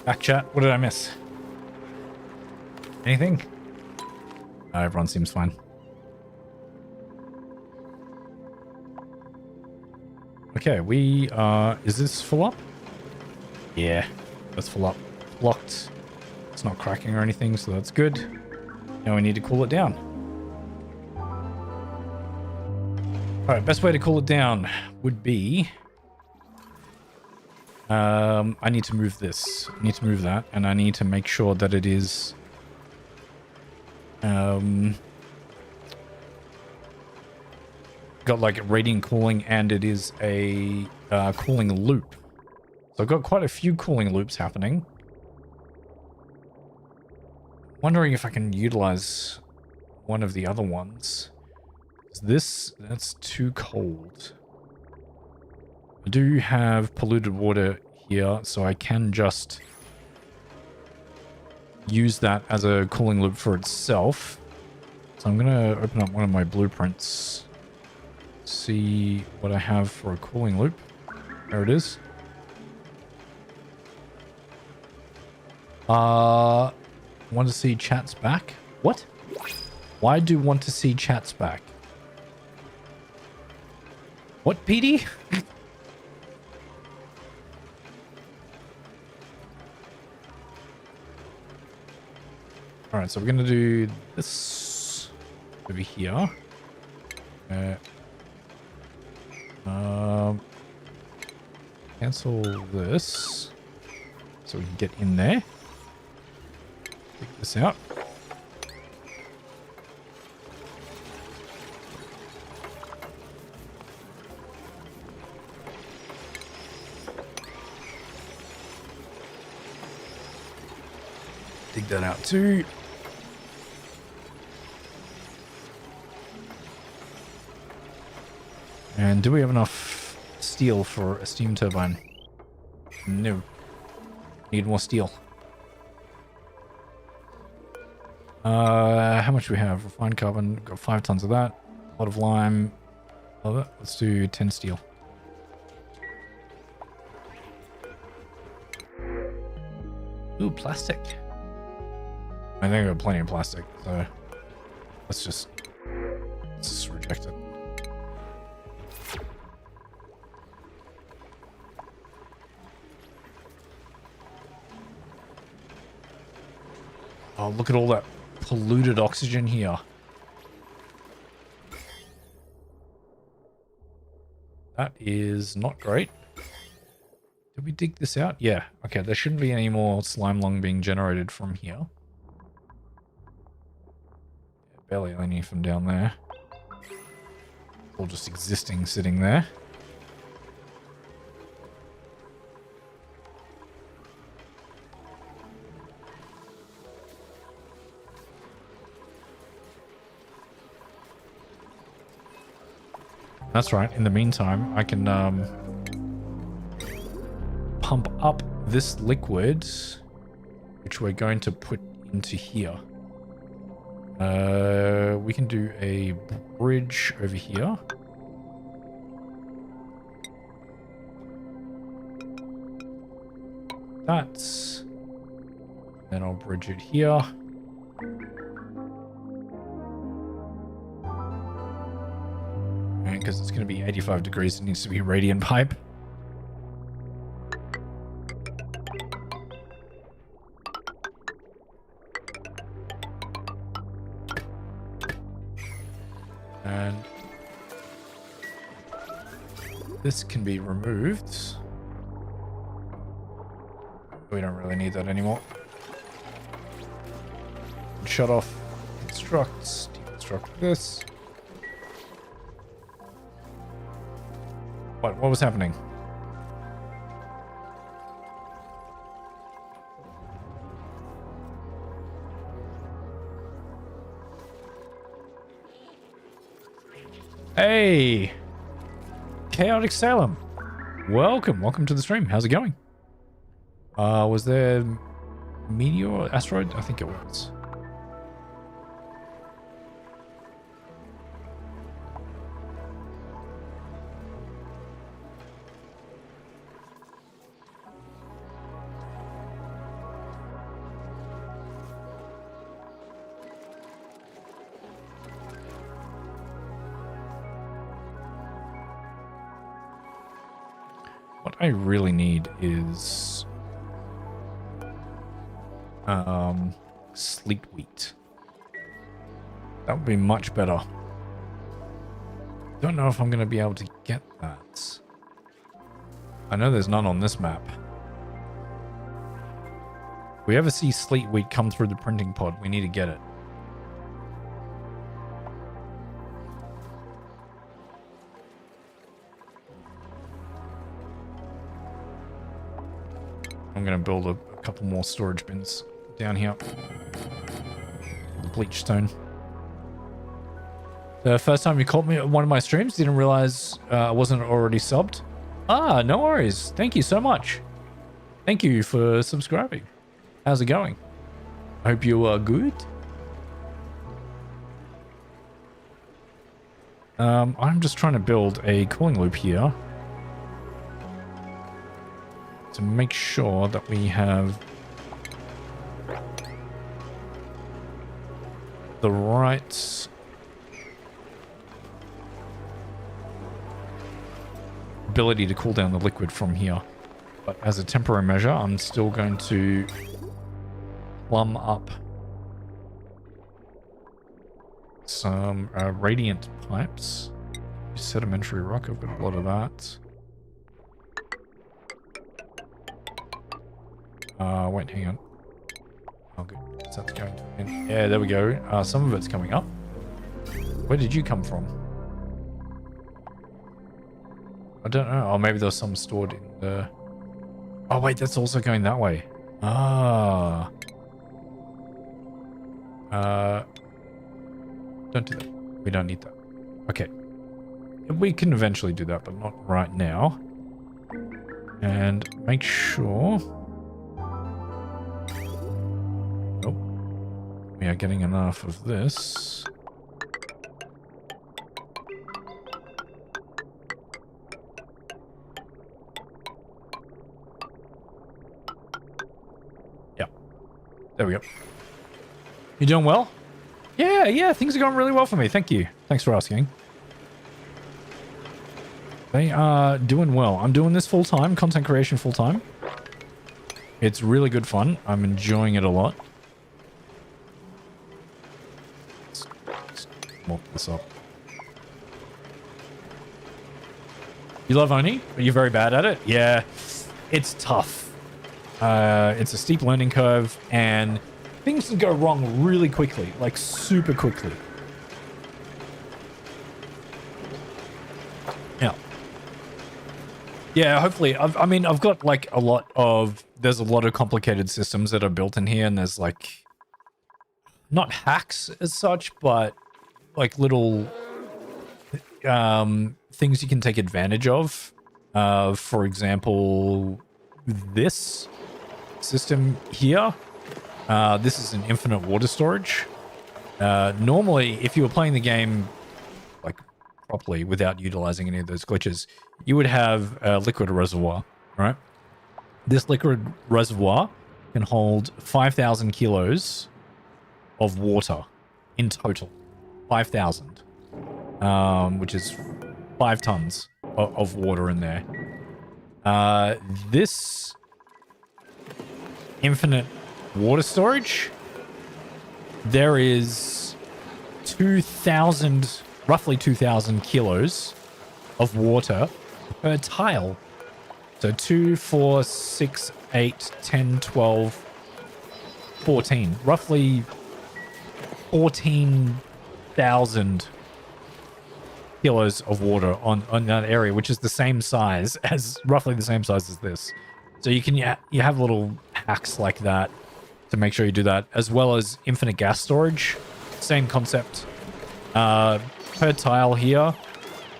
Back chat. What did I miss? Anything? Everyone seems fine. Okay, we is this full up? Yeah, that's full up. Locked. It's not cracking or anything, so that's good. Now we need to cool it down. Alright, best way to cool it down would be I need to move this. I need to move that, and I need to make sure that it is got like radiant cooling, and it is a cooling loop. So I've got quite a few cooling loops happening. Wondering if I can utilize one of the other ones. That's too cold. I do have polluted water here, so I can just use that as a cooling loop for itself. So I'm going to open up one of my blueprints. See what I have for a cooling loop. There it is. Want to see chats back? What? Why do want to see chats back? What, PD? All right, so we're going to do this over here. Cancel this so we can get in there. Take this out. Dig that out too. And do we have enough steel for a steam turbine? No. Need more steel. How much do we have? Refined carbon. Got 5 tons of that. A lot of lime. Love it. Let's do 10 steel. Ooh, plastic. I think I got plenty of plastic, so let's just reject it. Oh, look at all that polluted oxygen here. That is not great. Did we dig this out? Yeah. Okay, there shouldn't be any more slime lung being generated from here. Barely any from down there. It's all just existing sitting there. That's right. In the meantime, I can pump up this liquid, which we're going to put into here. We can do a bridge over here. That's... Then I'll bridge it here. Because it's going to be 85 degrees, it needs to be radiant pipe. And this can be removed. We don't really need that anymore. Shut off, construct, deconstruct this. What was happening? Hey! Chaotic Salem. Welcome to the stream. How's it going? Was there meteor, asteroid? I think it was. What I really need is sleet wheat. That would be much better. Don't know if I'm going to be able to get that. I know there's none on this map. If we ever see sleet wheat come through the printing pod, we need to get it. I'm going to build a couple more storage bins down here. The bleach stone. The first time you caught me at one of my streams, didn't realize I wasn't already subbed. Ah, no worries. Thank you so much. Thank you for subscribing. How's it going? I hope you are good. I'm just trying to build a cooling loop here to make sure that we have the right ability to cool down the liquid from here. But as a temporary measure, I'm still going to plumb up some radiant pipes. Sedimentary rock, I've got a lot of that. Wait, hang on. Oh, good. So that's going to in. Yeah, there we go. Some of it's coming up. Where did you come from? I don't know. Oh, maybe there's some stored in the... Oh, wait, that's also going that way. Ah. Don't do that. We don't need that. Okay. We can eventually do that, but not right now. And make sure... Nope. We are getting enough of this. Yeah. There we go. You doing well? Yeah, things are going really well for me. Thank you. Thanks for asking. They are doing well. I'm doing this full-time, content creation full-time. It's really good fun. I'm enjoying it a lot. Let's mop this up. You love Oni? Are you very bad at it? Yeah, it's tough. It's a steep learning curve, and things can go wrong really quickly, like super quickly. Yeah, hopefully. I've got like there's a lot of complicated systems that are built in here, and there's like, not hacks as such, but like little things you can take advantage of. For example, this system here. This is an infinite water storage. Normally, if you were playing the game like properly without utilizing any of those glitches, you would have a liquid reservoir, right? This liquid reservoir can hold 5,000 kilos of water in total. 5,000. Which is 5 tons of water in there. This infinite water storage, there is roughly 2,000 kilos of water per tile. So 2, 4, 6, 8, 10, 12, 14. Roughly 14,000 kilos of water on that area, which is roughly the same size as this. So you have little hacks like that to make sure you do that, as well as infinite gas storage. Same concept. Per tile here,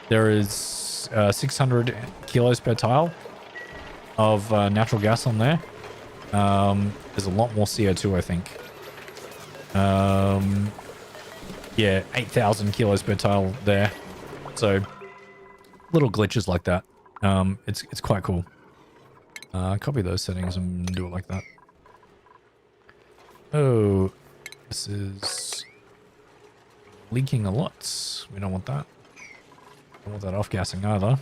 there is 600 kilos per tile of natural gas on there. There's a lot more CO2, I think. Yeah, 8,000 kilos per tile there. So little glitches like that. It's quite cool. Copy those settings and do it like that. Oh, this is leaking a lot. We don't want that. Don't want that off-gassing either.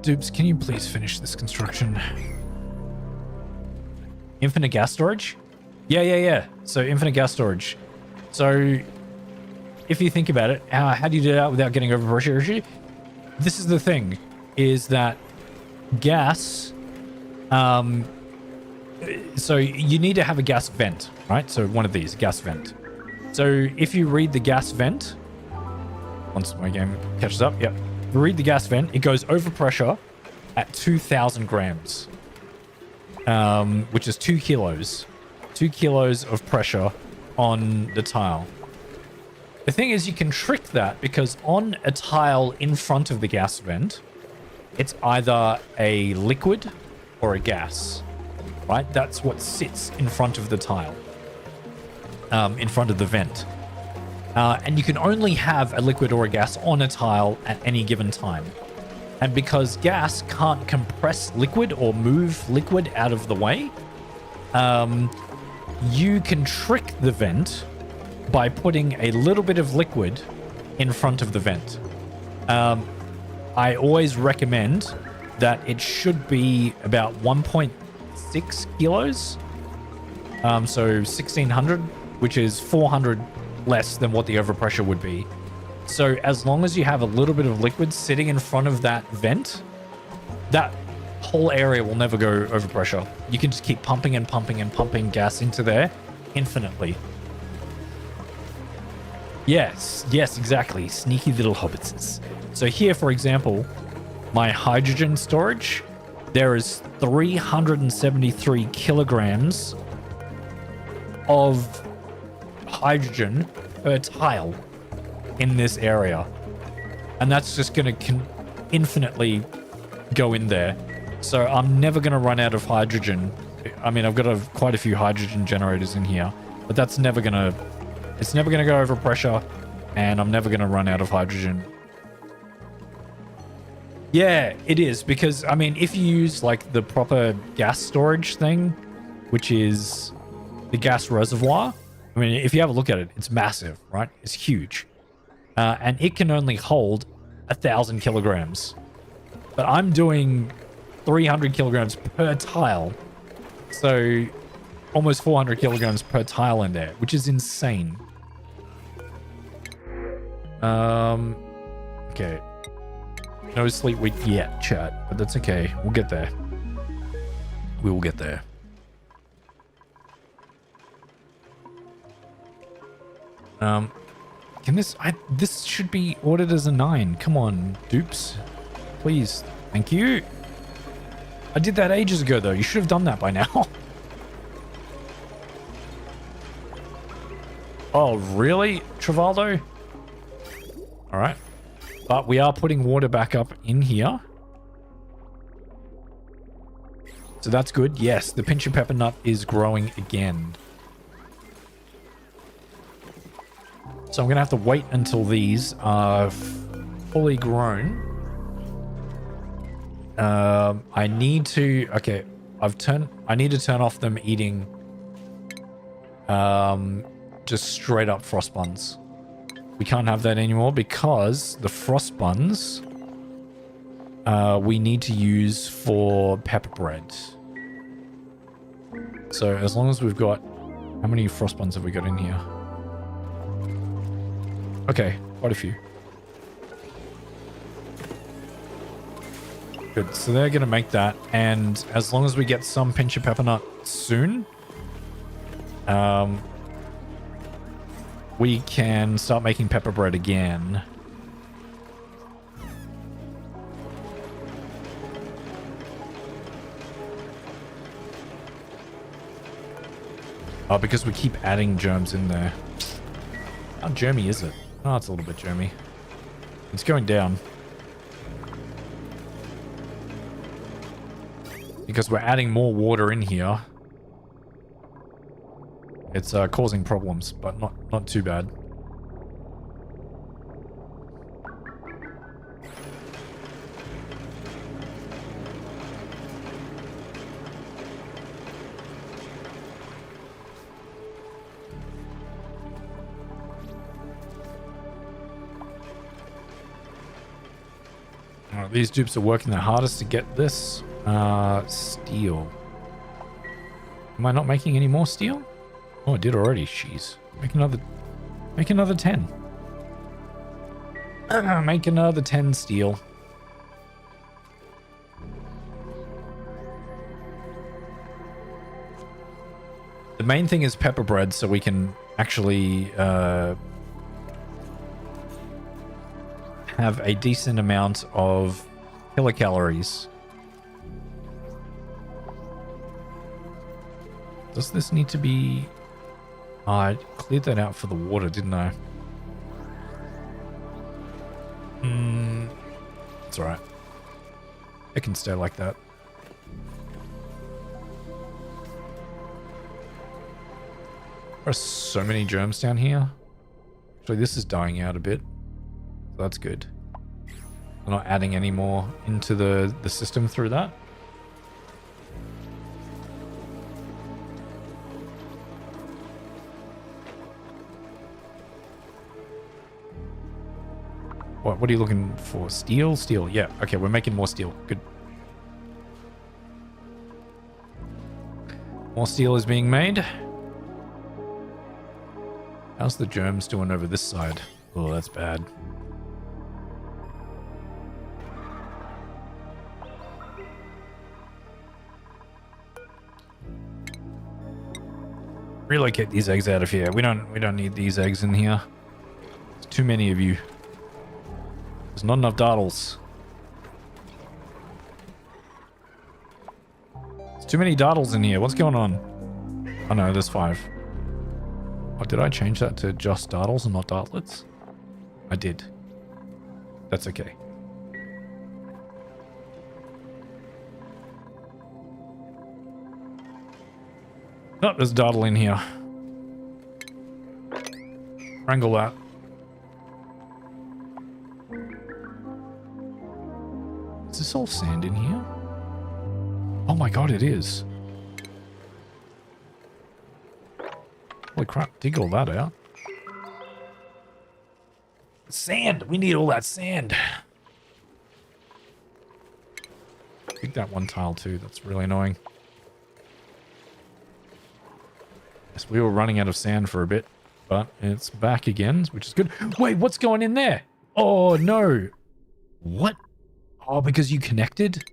Dupes, can you please finish this construction? Infinite gas storage? Yeah. So infinite gas storage. So if you think about it, how do you do that without getting overpressure issue? This is the thing, is that gas, so you need to have a gas vent, right? So one of these, gas vent. So if you read the gas vent, once my game catches up, yep. If you read the gas vent, it goes over pressure at 2,000 grams, which is 2 kilos. 2 kilos of pressure on the tile. The thing is, you can trick that because on a tile in front of the gas vent, it's either a liquid or a gas, right? That's what sits in front of the tile, in front of the vent. And you can only have a liquid or a gas on a tile at any given time. And because gas can't compress liquid or move liquid out of the way, you can trick the vent by putting a little bit of liquid in front of the vent. I always recommend that it should be about 1.6 kilos. So 1600, which is 400 less than what the overpressure would be. So as long as you have a little bit of liquid sitting in front of that vent, that whole area will never go overpressure. You can just keep pumping and pumping and pumping gas into there infinitely. Yes, exactly. Sneaky little hobbitses. So here, for example, my hydrogen storage, there is 373 kilograms of hydrogen per tile in this area. And that's just going to infinitely go in there. So I'm never going to run out of hydrogen. I mean, I've got quite a few hydrogen generators in here, but that's never going to... It's never going to go over pressure, and I'm never going to run out of hydrogen. Yeah, it is, because, I mean, if you use, like, the proper gas storage thing, which is the gas reservoir, I mean, if you have a look at it, it's massive, right? It's huge. And it can only hold 1,000 kilograms. But I'm doing 300 kilograms per tile. So almost 400 kilograms per tile in there, which is insane. Okay. No sleep week yet, chat, but that's okay. We'll get there. We will get there. Can this should be ordered as a 9. Come on, dupes. Please. Thank you. I did that ages ago, though. You should have done that by now. Oh, really, Travaldo? All right. But we are putting water back up in here. So that's good. Yes, the pinch of pepper nut is growing again. So I'm going to have to wait until these are fully grown. I need to... Okay, I need to turn off them eating just straight up frost buns. We can't have that anymore because the frost buns we need to use for pepper bread. So as long as we've got... How many frost buns have we got in here? Okay, quite a few. Good, so they're going to make that. And as long as we get some pinch of pepper nut soon, we can start making pepper bread again. Oh, because we keep adding germs in there. How germy is it? Oh, it's a little bit germy. It's going down. Because we're adding more water in here. It's causing problems, but not too bad. Alright, these dupes are working their hardest to get this steel. Am I not making any more steel? Oh, I did already. Jeez. Make another 10. Make another 10 steel. The main thing is pepper bread, so we can actually have a decent amount of kilocalories. Does this need to be... Oh, I cleared that out for the water, didn't I? It's alright. It can stay like that. There are so many germs down here. Actually, this is dying out a bit. So that's good. We're not adding any more into the system through that. What are you looking for? Steel? Steel. Yeah. Okay, we're making more steel. Good. More steel is being made. How's the germs doing over this side? Oh, that's bad. Relocate these eggs out of here. We don't need these eggs in here. There's too many of you. There's not enough dartles. There's too many dartles in here. What's going on? Oh no, there's 5. Oh, did I change that to just dartles and not dartlets? I did. That's okay. Oh, there's a dartle in here. Wrangle that. Is this all sand in here? Oh my god, it is. Holy crap, dig all that out. Sand! We need all that sand. Dig that one tile too, that's really annoying. Yes, we were running out of sand for a bit, but it's back again, which is good. Wait, what's going in there? Oh no. What? Oh, because you connected?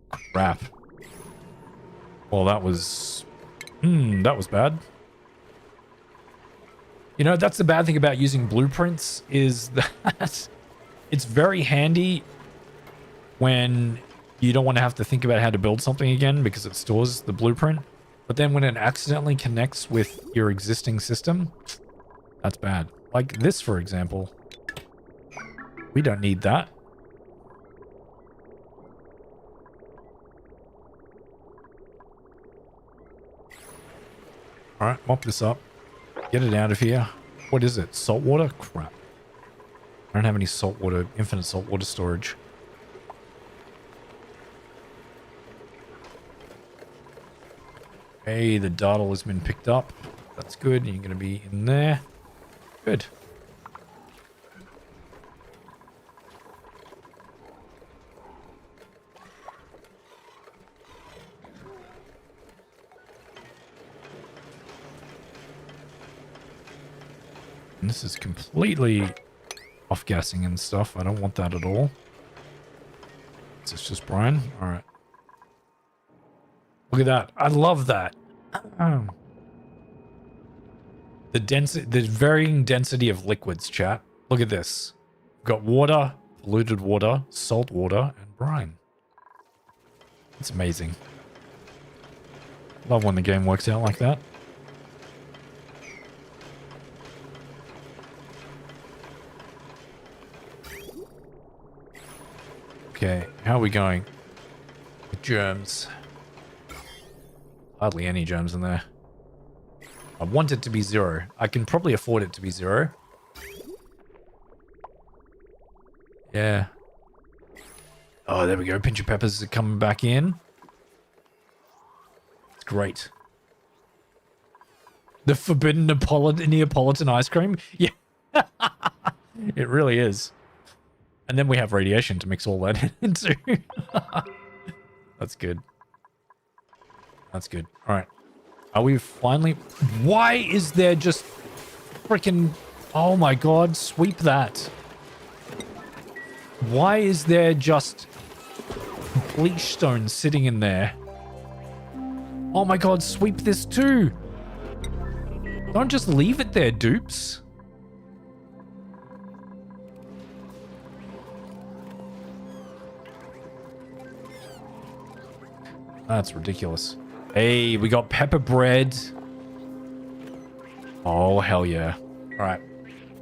Crap. Well, that was bad. You know, that's the bad thing about using blueprints is that it's very handy when you don't want to have to think about how to build something again because it stores the blueprint. But then when it accidentally connects with your existing system, that's bad. Like this, for example. We don't need that. All right, mop this up. Get it out of here. What is it? Salt water? Crap. I don't have any salt water, infinite salt water storage. Hey, the dartle has been picked up. That's good. You're going to be in there. Good. And this is completely off-gassing and stuff. I don't want that at all. Is this just brine? All right. Look at that. I love that. The varying density of liquids, chat. Look at this. We've got water, polluted water, salt water, and brine. It's amazing. Love when the game works out like that. Okay, how are we going? With germs. Hardly any germs in there. I want it to be 0. I can probably afford it to be 0. Yeah. Oh, there we go. Pinch of peppers are coming back in. It's great. The forbidden Neapolitan ice cream? Yeah. It really is. And then we have radiation to mix all that into. That's good. That's good. All right. Are we finally... Why is there just freaking... Oh my god, sweep that. Why is there just bleach stone sitting in there? Oh my god, sweep this too. Don't just leave it there, dupes. That's ridiculous. Hey, we got pepper bread. Oh, hell yeah. All right.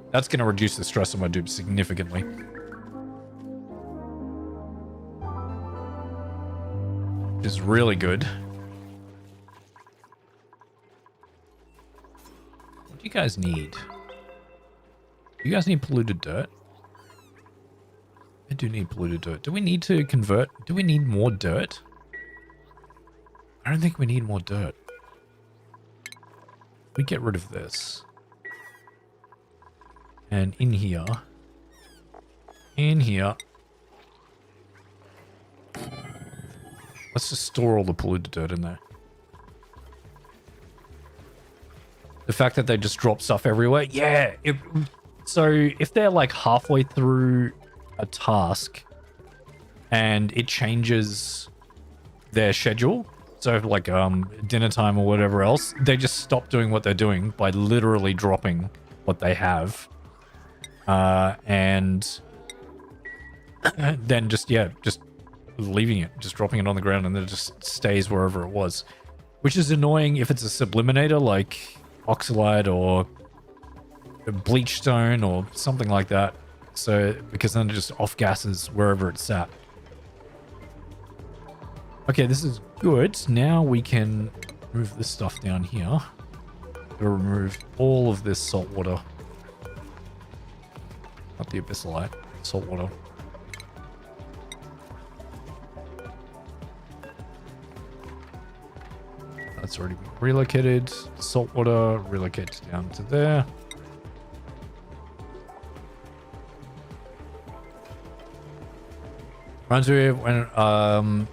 That's going to reduce the stress on my dupes significantly. Which is really good. What do you guys need? Do you guys need polluted dirt? I do need polluted dirt. Do we need to convert? Do we need more dirt? I don't think we need more dirt. We get rid of this. And in here, in here. Let's just store all the polluted dirt in there. The fact that they just drop stuff everywhere. Yeah. So if they're like halfway through a task and it changes their schedule, so like dinner time or whatever else, they just stop doing what they're doing by literally dropping what they have. And then just leaving it, just dropping it on the ground, and then it just stays wherever it was. Which is annoying if it's a subliminator like oxalite or bleachstone or something like that. So, because then it just off gases wherever it's at. Okay, this is good. Now we can move this stuff down here. We'll remove all of this salt water. Not the abyssalite, salt water. That's already been relocated. Salt water relocates down to there. Reminds me of when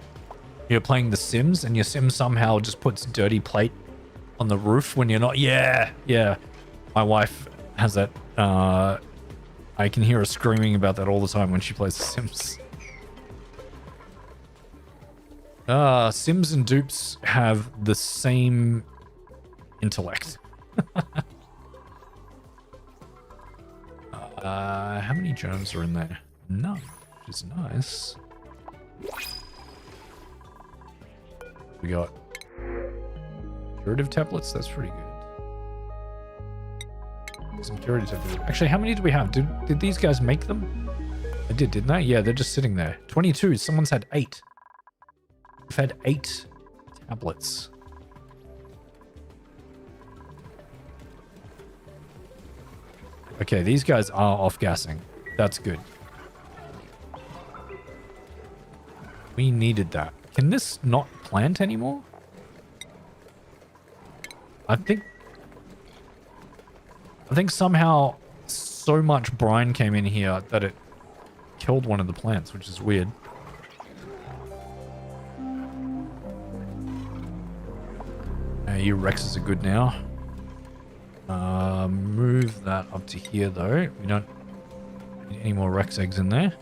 you're playing The Sims and your Sim somehow just puts dirty plate on the roof when you're not. Yeah. My wife has that. I can hear her screaming about that all the time when she plays The Sims. Sims and dupes have the same intellect. How many germs are in there? None, which is nice. We got curative tablets. That's pretty good. Some curative tablets. Actually, how many do we have? Did these guys make them? They did, didn't they? Yeah, they're just sitting there. 22. Someone's had 8. We've had 8 tablets. Okay, these guys are off-gassing. That's good. We needed that. Can this not plant anymore? I think somehow so much brine came in here that it killed one of the plants, which is weird. You Rexes are good now. Move that up to here though. We don't need any more Rex eggs in there.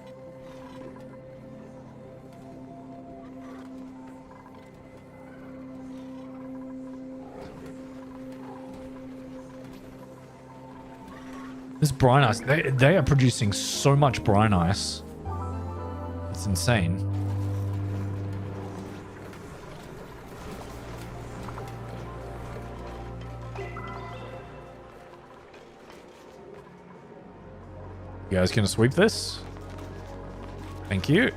This brine ice, they are producing so much brine ice. It's insane. You guys gonna sweep this? Thank you.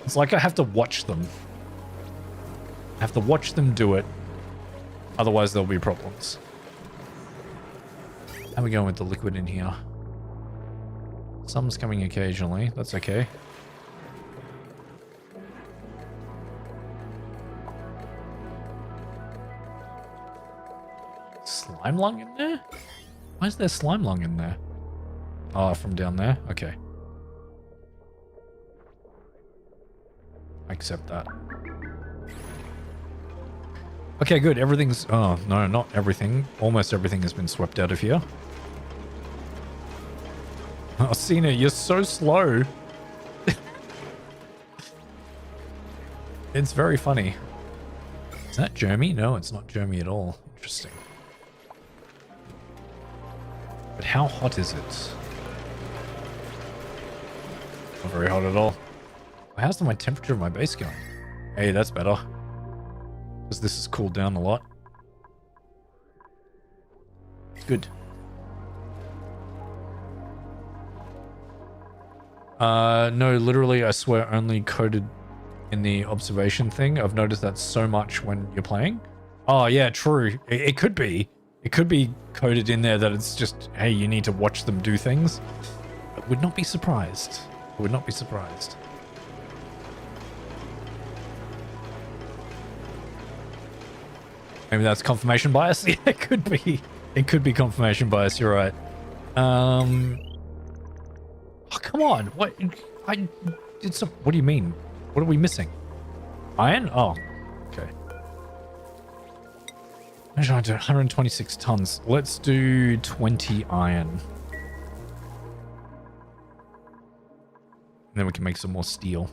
It's like I have to watch them. I have to watch them do it. Otherwise there'll be problems. How are we going with the liquid in here? Some's coming occasionally. That's okay. Slime lung in there? Why is there slime lung in there? Oh, from down there? Okay. I accept that. Okay, good. Everything's... Oh, no, not everything. Almost everything has been swept out of here. Oh, Cena, you're so slow. It's very funny. Is that Jeremy? No, it's not Jeremy at all. Interesting. But how hot is it? Not very hot at all. How's my temperature of my base going? Hey, that's better. Because this has cooled down a lot. It's good. No, literally, I swear, only coded in the observation thing. I've noticed that so much when you're playing. Oh, yeah, true. It could be. It could be coded in there that it's just, hey, you need to watch them do things. I would not be surprised. I would not be surprised. Maybe that's confirmation bias. Yeah, it could be. It could be confirmation bias. You're right. Come on. What? I did some. What do you mean? What are we missing? Iron? Oh, okay. 126 tons. Let's do 20 iron. And then we can make some more steel.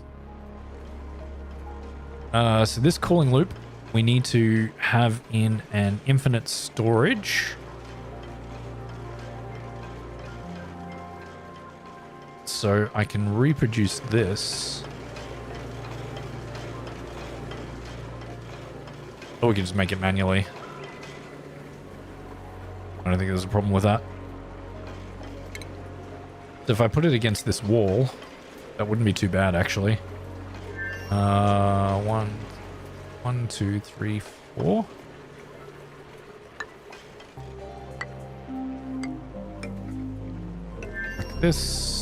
So this cooling loop, we need to have in an infinite storage. So I can reproduce this. Or we can just make it manually. I don't think there's a problem with that. So if I put it against this wall, that wouldn't be too bad, actually. One, two, three, four. Like this.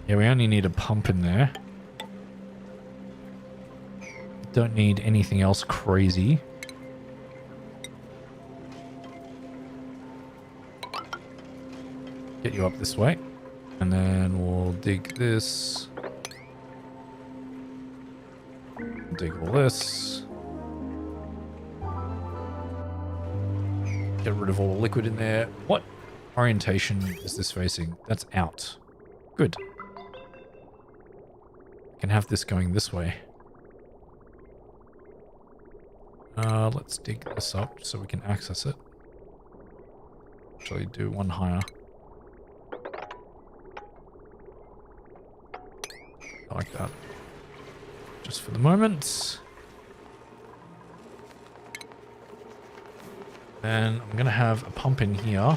Yeah, we only need a pump in there. Don't need anything else crazy. Get you up this way. And then we'll dig this. Dig all this. Get rid of all the liquid in there. What orientation is this facing? That's out. Good. Can have this going this way. Let's dig this up so we can access it. Actually, do one higher. I like that. Just for the moment. And I'm going to have a pump in here.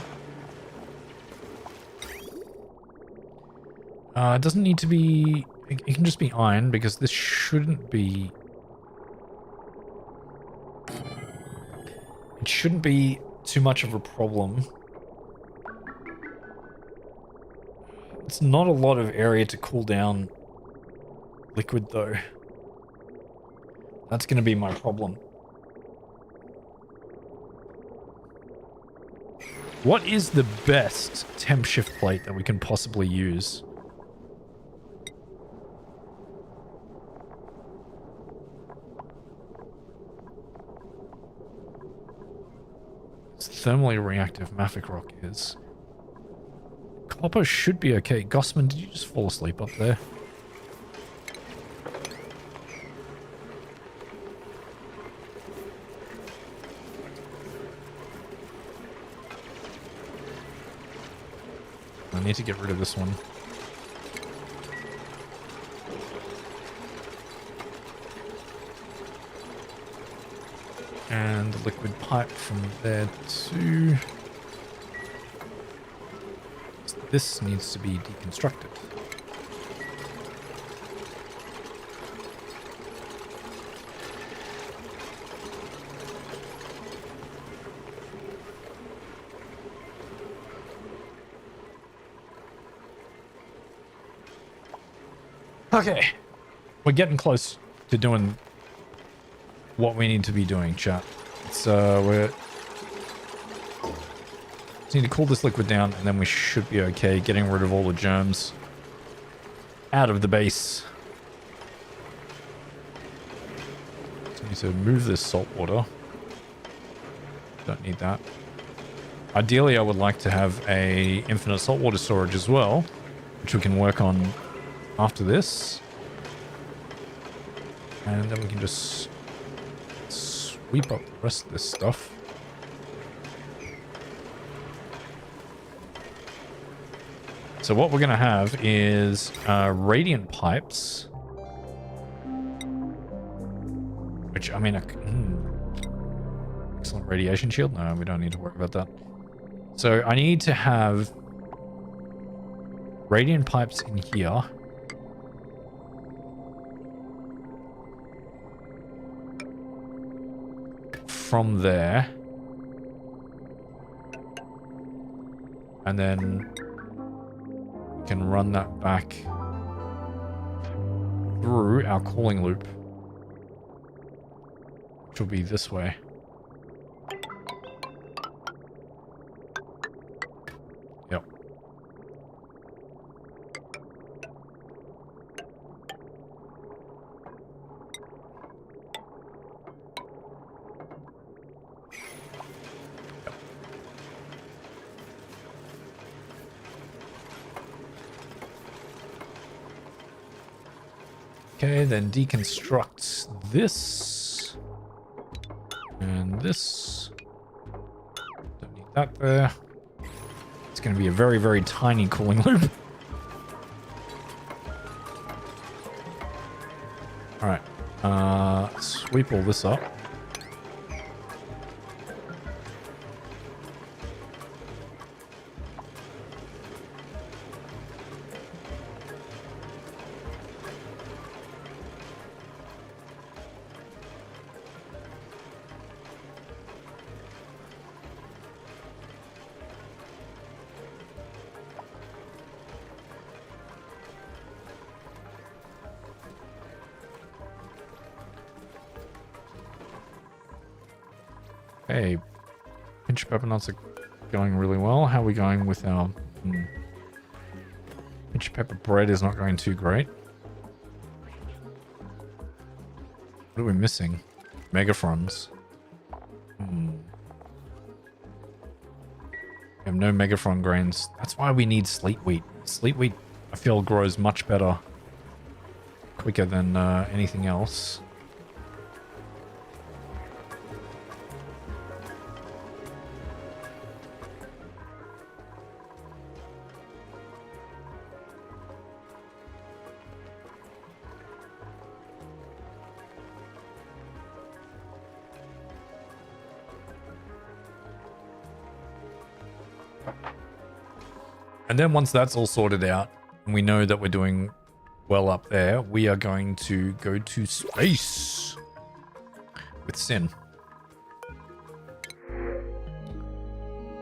It doesn't need to be... It can just be iron because this shouldn't be... It shouldn't be too much of a problem. It's not a lot of area to cool down liquid though. That's going to be my problem. What is the best temp shift plate that we can possibly use? Thermally reactive mafic rock is. Copper should be okay. Gossman, did you just fall asleep up there? I need to get rid of this one. And the liquid pipe from there too. This needs to be deconstructed. Okay. We're getting close to doing what we need to be doing, chat. So we're just need to cool this liquid down and then we should be okay getting rid of all the germs out of the base. So we need to move this salt water. Don't need that. Ideally, I would like to have a infinite saltwater storage as well, which we can work on after this. And then we can just sweep up the rest of this stuff. So what we're going to have is radiant pipes. Which, I mean, excellent radiation shield. No, we don't need to worry about that. So I need to have radiant pipes in here. From there. And then we can run that back through our cooling loop, which will be this way. Yep. Okay, then deconstruct this. And this. Don't need that there. It's going to be a very, very tiny cooling loop. Alright. Sweep all this up. Hey, pinch pepper nuts are going really well. How are we going with our... pinch pepper bread is not going too great. What are we missing? Megafrons. We have no megafron grains. That's why we need sleet wheat. Sleet wheat, I feel, grows much better. Quicker than anything else. And then once that's all sorted out, and we know that we're doing well up there, we are going to go to space with Sin.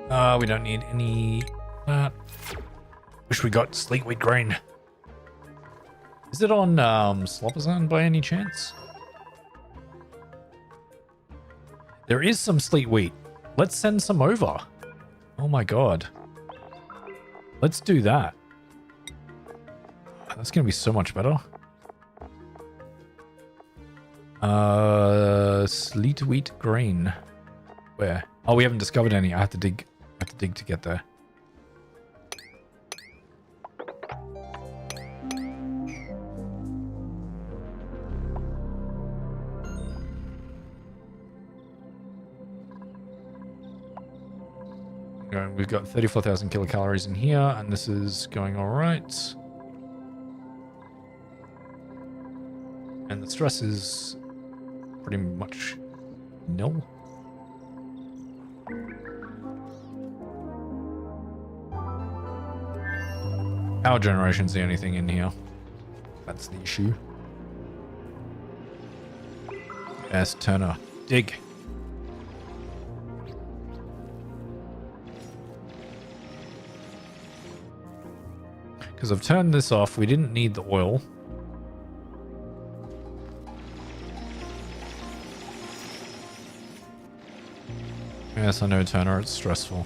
We don't need any... wish we got sleet wheat grain. Is it on Sloperzone by any chance? There is some sleet wheat. Let's send some over. Oh my god. Let's do that. That's going to be so much better. Sleet wheat grain. Where? Oh, we haven't discovered any. I have to dig to get there. We've got 34,000 kilocalories in here, and this is going all right. And the stress is pretty much nil. Power generation's the only thing in here. That's the issue. Yes, Turner. Dig. Because I've turned this off. We didn't need the oil. Yes, I know, Turner. It's stressful.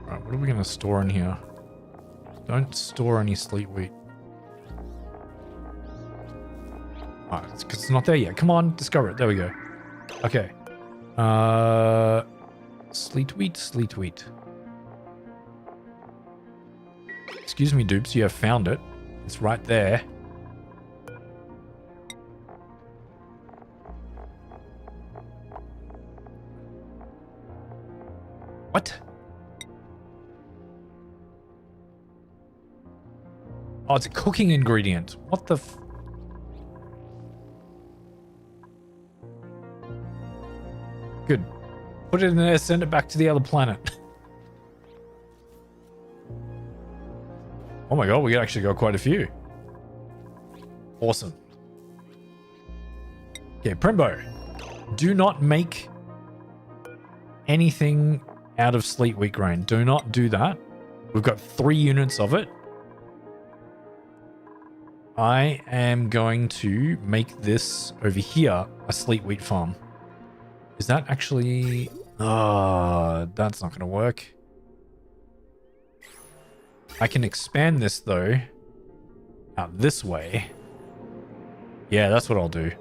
Right, what are we going to store in here? Don't store any sleet wheat. It's because it's not there yet. Come on, discover it. There we go. Okay. Sleet wheat, sleet wheat. Excuse me, dupes. You have found it. It's right there. What? Oh, it's a cooking ingredient. What the f... Good. Put it in there, send it back to the other planet. Oh my god, we actually got quite a few. Awesome. Okay, Primbo. Do not make anything out of sleet wheat grain. Do not do that. We've got 3 units of it. I am going to make this over here a sleet wheat farm. Is that actually... Oh, that's not going to work. I can expand this, though, out this way. Yeah, that's what I'll do.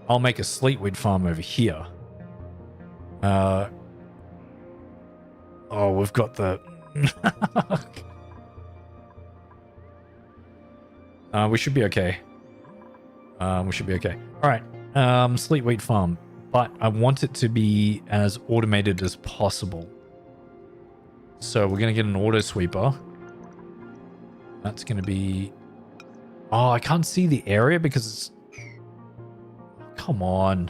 I'll make a sleet wheat farm over here. Oh, we've got the... we should be okay. We should be okay. All right. Sleet wheat farm. But I want it to be as automated as possible. So we're going to get an auto sweeper. That's going to be... Oh, I can't see the area because it's... Come on.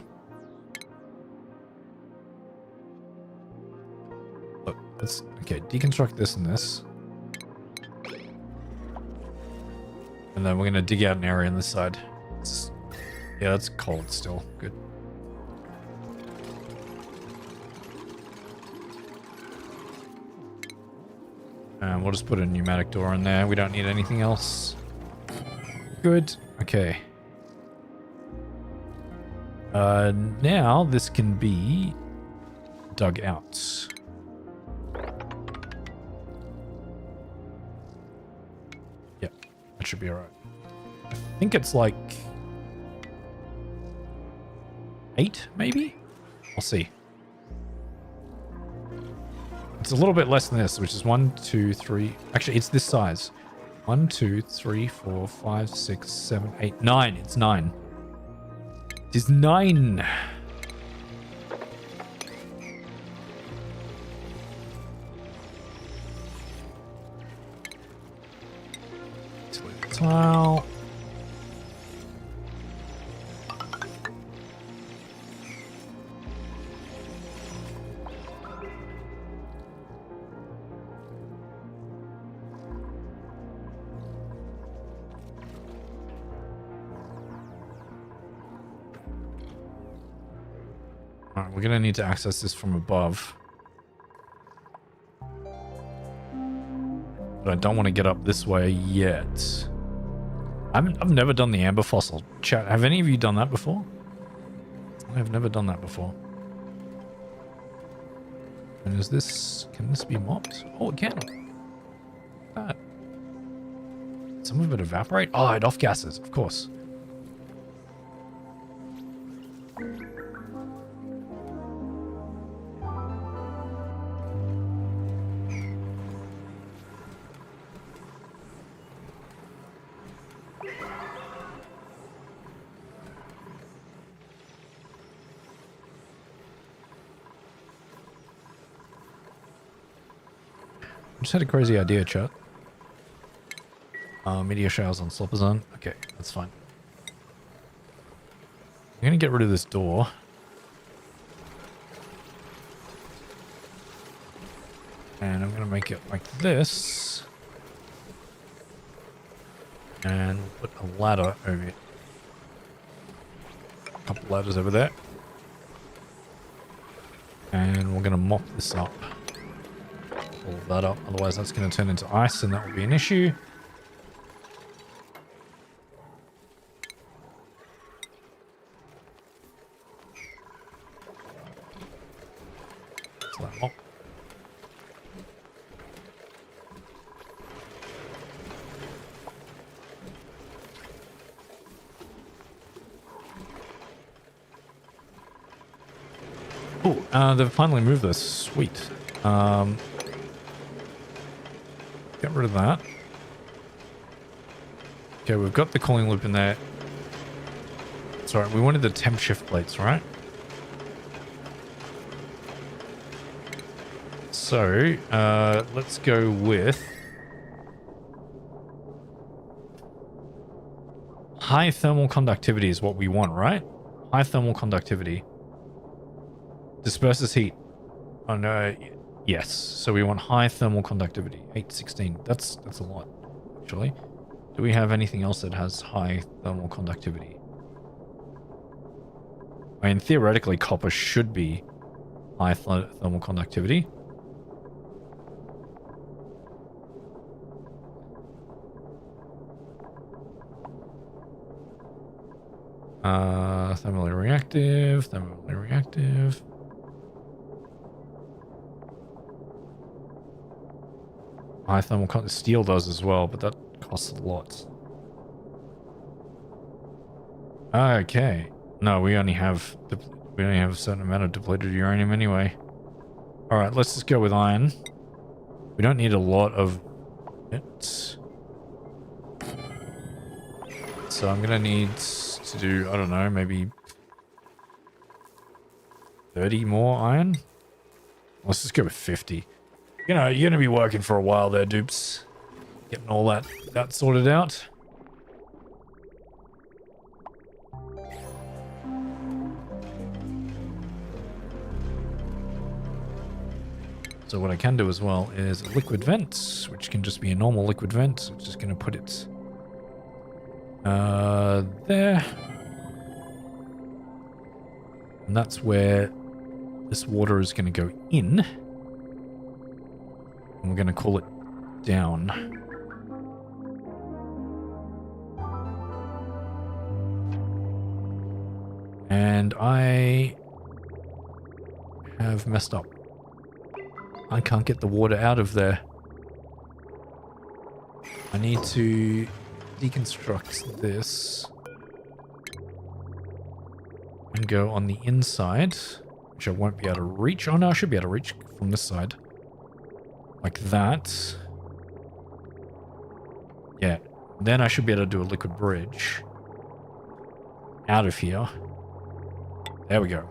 Look, let's... Okay, deconstruct this and this. And then we're going to dig out an area on this side. Yeah, that's cold still. Good. And we'll just put a pneumatic door in there. We don't need anything else. Good. Okay. Now this can be dug out. Yep, that should be alright. I think it's like 8, maybe? I'll see. It's a little bit less than this, which is 1, 2, 3. Actually, it's this size. 1, 2, 3, 4, 5, 6, 7, 8, 9. It's 9. It is 9. Tile. Alright, we're gonna need to access this from above. But I don't want to get up this way yet. I've never done the amber fossil. Chat, have any of you done that before? I've never done that before. And is this... Can this be mopped? Oh, it can. That. Some of it evaporate? Oh, it off gases, of course. Just had a crazy idea, chat. Meteor showers on Slopper Zone. Okay, that's fine. I'm gonna get rid of this door. And I'm gonna make it like this. And we'll put a ladder over here. A couple ladders over there. And we're gonna mop this up. Pull that up, otherwise that's going to turn into ice and that will be an issue. So that mop. Oh, they've finally moved this. Sweet. Get rid of that. Okay, we've got the cooling loop in there. Sorry, we wanted the temp shift plates, right? So, let's go with high thermal conductivity is what we want, right? High thermal conductivity. Disperses heat. Oh no. Yes, so we want high thermal conductivity, 816. That's a lot, actually. Do we have anything else that has high thermal conductivity? I mean, theoretically, copper should be high thermal conductivity. Thermally reactive, thermally reactive. High thermal steel does as well, but that costs a lot. Okay. No, we only have We only have a certain amount of depleted uranium anyway. Alright, let's just go with iron. We don't need a lot of it. So I'm gonna need to do, I don't know, maybe 30 more iron? Let's just go with 50. You know, you're gonna be working for a while there, dupes. Getting all that sorted out. So what I can do as well is a liquid vent, which can just be a normal liquid vent. I'm just going to put it there. And that's where this water is going to go in. And we're going to cool it down. And I have messed up. I can't get the water out of there. I need to deconstruct this and go on the inside, which I won't be able to reach. Oh no, I should be able to reach from this side. Like that. Yeah. Then I should be able to do a liquid bridge out of here. There we go.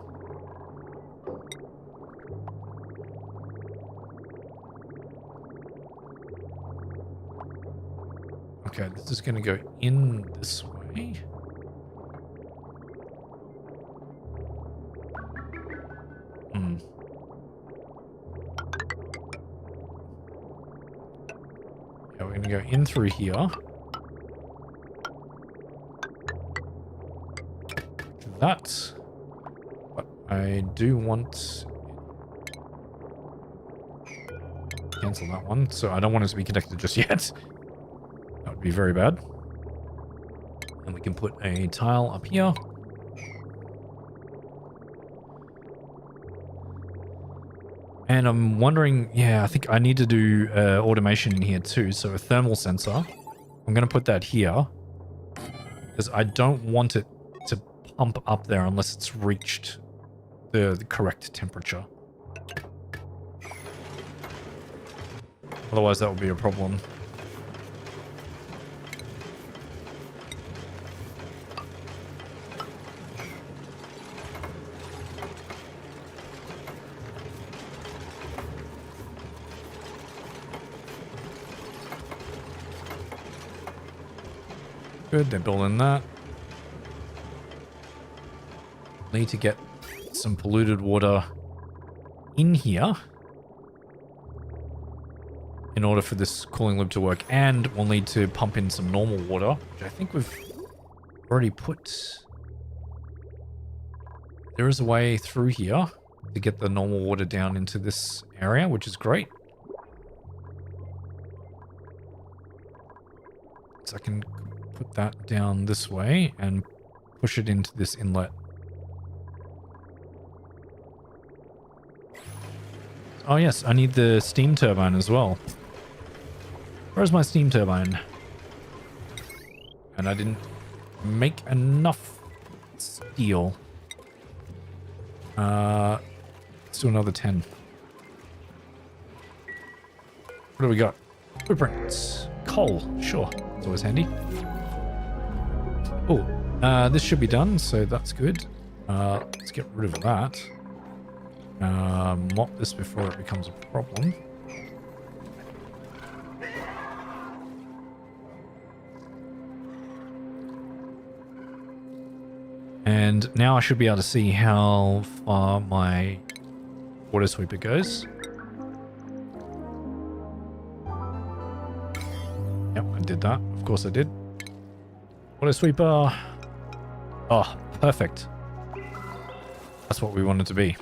Okay, this is going to go in this way. Yeah, we're going to go in through here. That. But I do want... Cancel that one. So I don't want it to be connected just yet. That would be very bad. And we can put a tile up here. And I'm wondering, yeah, I think I need to do automation in here too. So a thermal sensor. I'm going to put that here. Because I don't want it to pump up there unless it's reached the correct temperature. Otherwise that would be a problem. Good, they're building that. Need to get some polluted water in here in order for this cooling loop to work, and we'll need to pump in some normal water, which I think we've already put. There is a way through here to get the normal water down into this area, which is great. So I can put that down this way and push it into this inlet. Oh yes, I need the steam turbine as well. Where's my steam turbine? And I didn't make enough steel. Let's do another 10. What do we got? Blueprints. Coal. Sure. It's always handy. Oh, this should be done, so that's good. Let's get rid of that. Mop this before it becomes a problem. And now I should be able to see how far my water sweeper goes. Yep, I did that. Of course I did. Water sweeper. Oh, perfect. That's what we want it to be.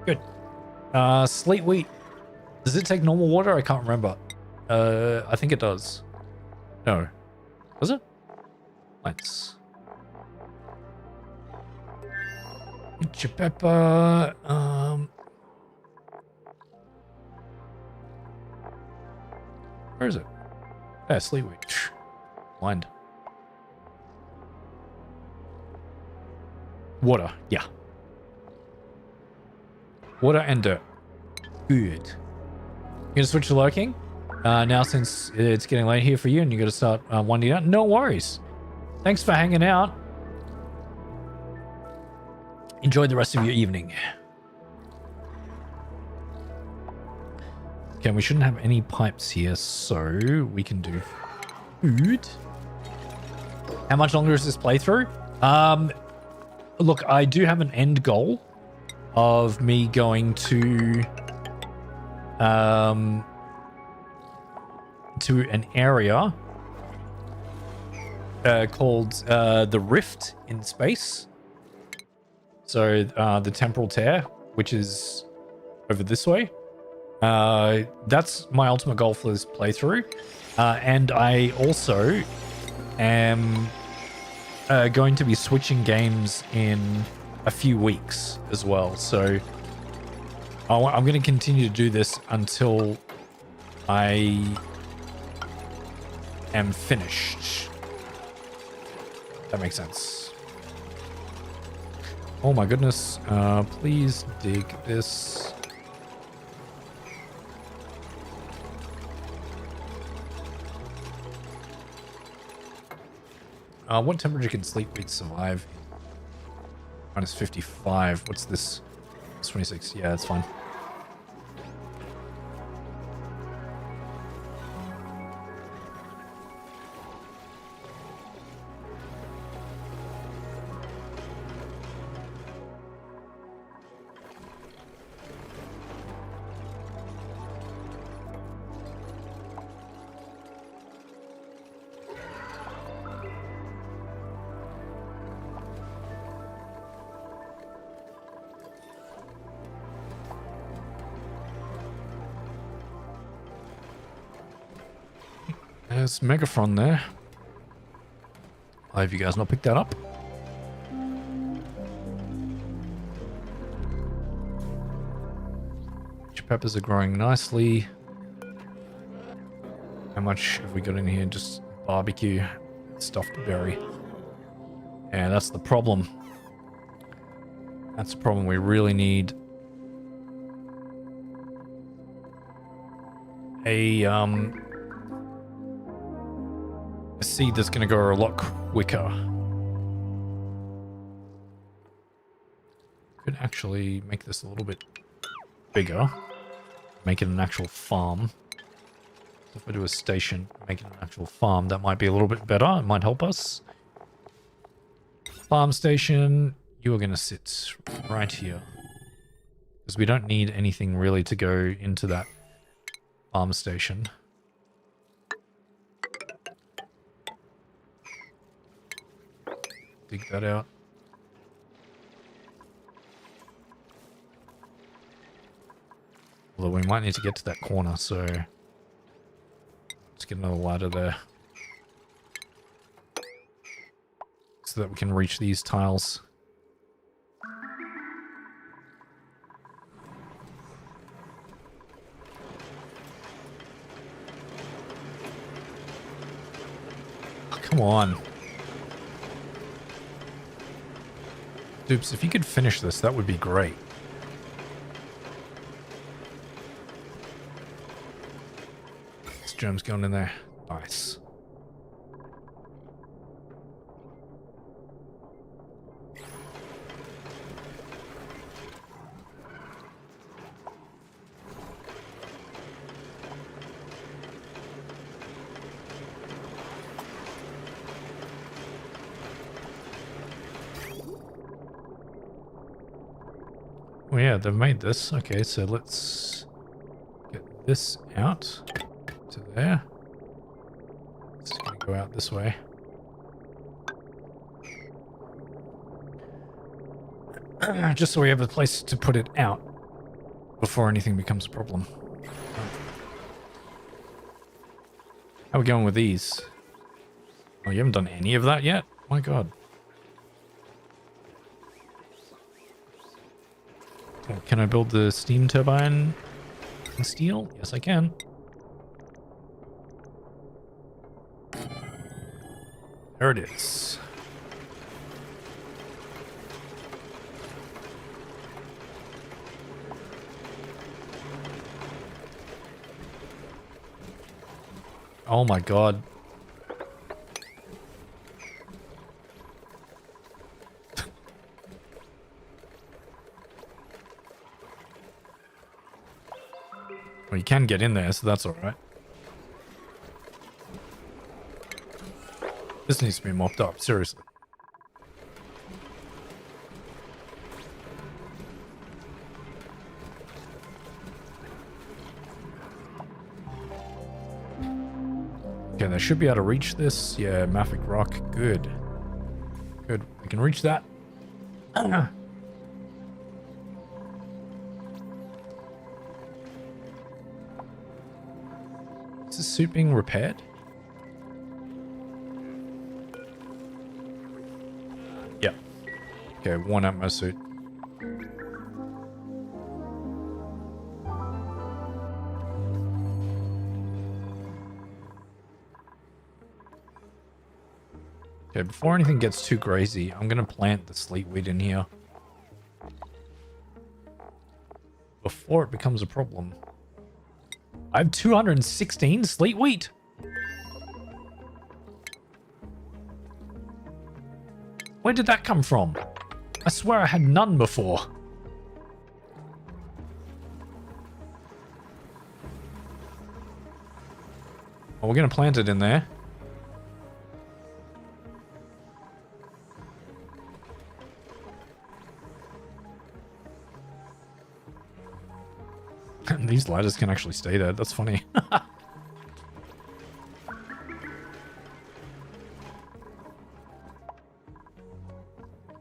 Good. Slate wheat. Does it take normal water? I can't remember. I think it does. No. Does it? Let's. Pepper. Where is it? Yeah, slate wheat. Blind. Water, yeah. Water and dirt. Good. You gonna switch to lurking? Now since it's getting late here for you and you gotta start winding down. No worries. Thanks for hanging out. Enjoy the rest of your evening. Okay, we shouldn't have any pipes here, so we can do food. How much longer is this playthrough? Look, I do have an end goal of me going to an area called the Rift in space. So the temporal tear, which is over this way. That's my ultimate goal for this playthrough. And I also am going to be switching games in a few weeks as well. So I'm going to continue to do this until I am finished. That makes sense. Oh my goodness. Please dig this. What temperature can sleep beats survive? Minus 55. What's this? It's 26. Yeah, that's fine. There's Megaphron there. Why have you guys not picked that up? Chili peppers are growing nicely. How much have we got in here? Just barbecue, stuffed berry. Yeah, that's the problem. That's the problem. We really need a seed that's going to go a lot quicker. Could actually make this a little bit bigger. Make it an actual farm. So if I do a station, make it an actual farm, that might be a little bit better. It might help us. Farm station, you are going to sit right here. Because we don't need anything really to go into that farm station. Dig that out. Although we might need to get to that corner, so let's get another ladder there. So that we can reach these tiles. Oh, come on. Dupes, if you could finish this, that would be great. This germ's going in there. Nice. Oh yeah, they've made this. Okay, so let's get this out to there. It's going to go out this way. Just so we have a place to put it out before anything becomes a problem. How are we going with these? Oh, you haven't done any of that yet? My god. Can I build the steam turbine in steel? Yes, I can. There it is. Oh my god. Well, you can get in there, so that's alright. This needs to be mopped up, seriously. Okay, they should be able to reach this. Yeah, mafic rock. Good. Good. We can reach that. Is this suit being repaired? Yeah. Okay, worn out my suit. Okay, before anything gets too crazy, I'm gonna plant the sleet weed in here. Before it becomes a problem. I have 216 sleet wheat. Where did that come from? I swear I had none before. Well, we're gonna plant it in there. These ladders can actually stay there. That's funny.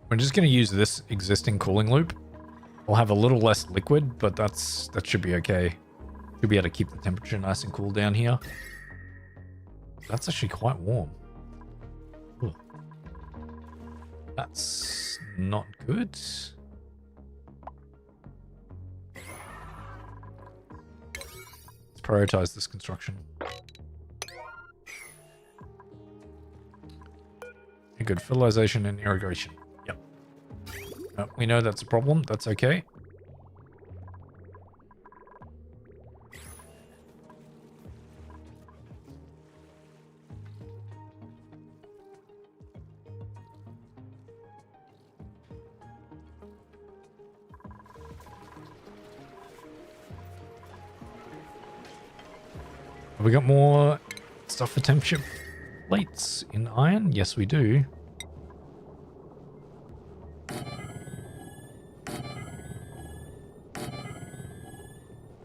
We're just going to use this existing cooling loop. We'll have a little less liquid, but that should be okay. Should be able to keep the temperature nice and cool down here. That's actually quite warm. Ooh. That's not good. Prioritize this construction. Good fertilization and irrigation. Yep. We know that's a problem. That's okay. Have we got more stuff for temperature plates in iron? Yes, we do.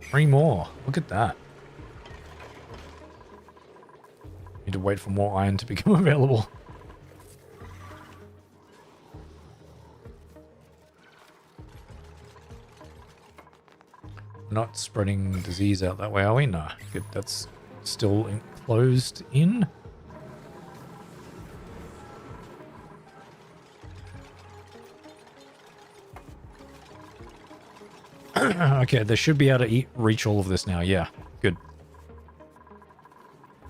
Three more. Look at that. Need to wait for more iron to become available. We're not spreading disease out that way, are we? No. Good. That's still enclosed in. Okay, they should be able to reach all of this now. Yeah, good.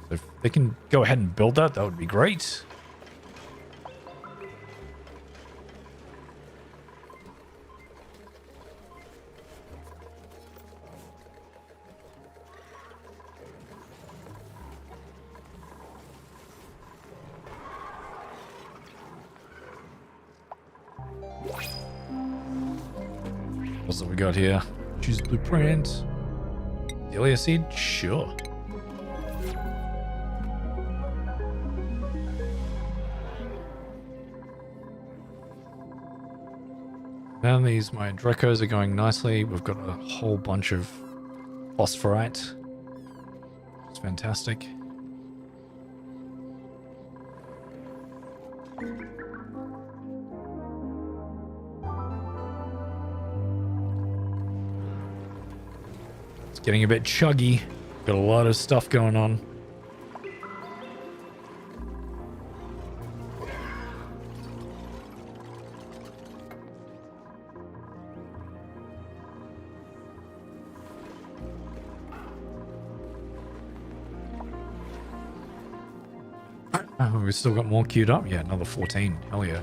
So if they can go ahead and build that, that would be great. What's that we got here? Choose blueprint. Dahlia seed? Sure. Now these, my Drecos are going nicely. We've got a whole bunch of phosphorite. It's fantastic. Getting a bit chuggy. Got a lot of stuff going on. We've still got more queued up. Yeah, another 14. Hell yeah.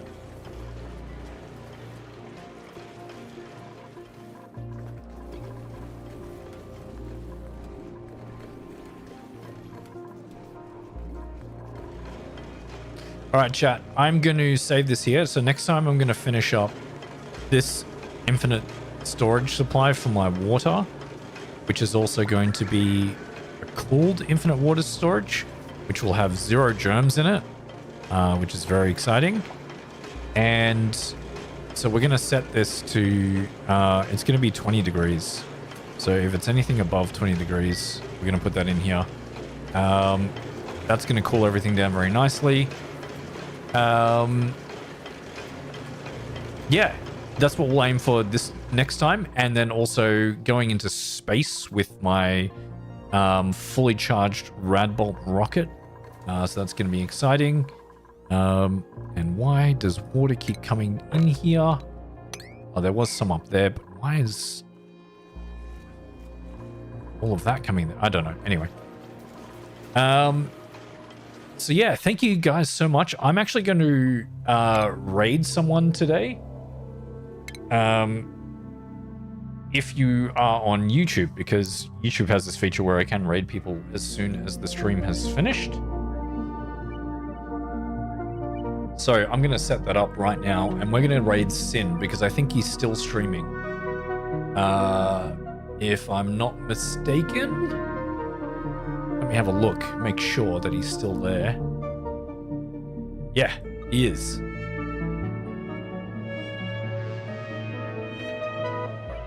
All right, chat. I'm going to save this here. So next time I'm going to finish up this infinite storage supply for my water, which is also going to be a cooled infinite water storage, which will have 0 germs in it, which is very exciting. And so we're going to set this to, it's going to be 20 degrees. So if it's anything above 20 degrees, we're going to put that in here. That's going to cool everything down very nicely. Yeah, that's what we'll aim for this next time. And then also going into space with my fully charged Radbolt rocket. So that's going to be exciting. And why does water keep coming in here? Oh, there was some up there, but why is all of that coming there? I don't know. Anyway. So yeah, thank you guys so much. I'm actually going to raid someone today. If you are on YouTube, because YouTube has this feature where I can raid people as soon as the stream has finished. So I'm going to set that up right now, and we're going to raid Sin because I think he's still streaming. If I'm not mistaken. Let me have a look, make sure that he's still there. Yeah, he is.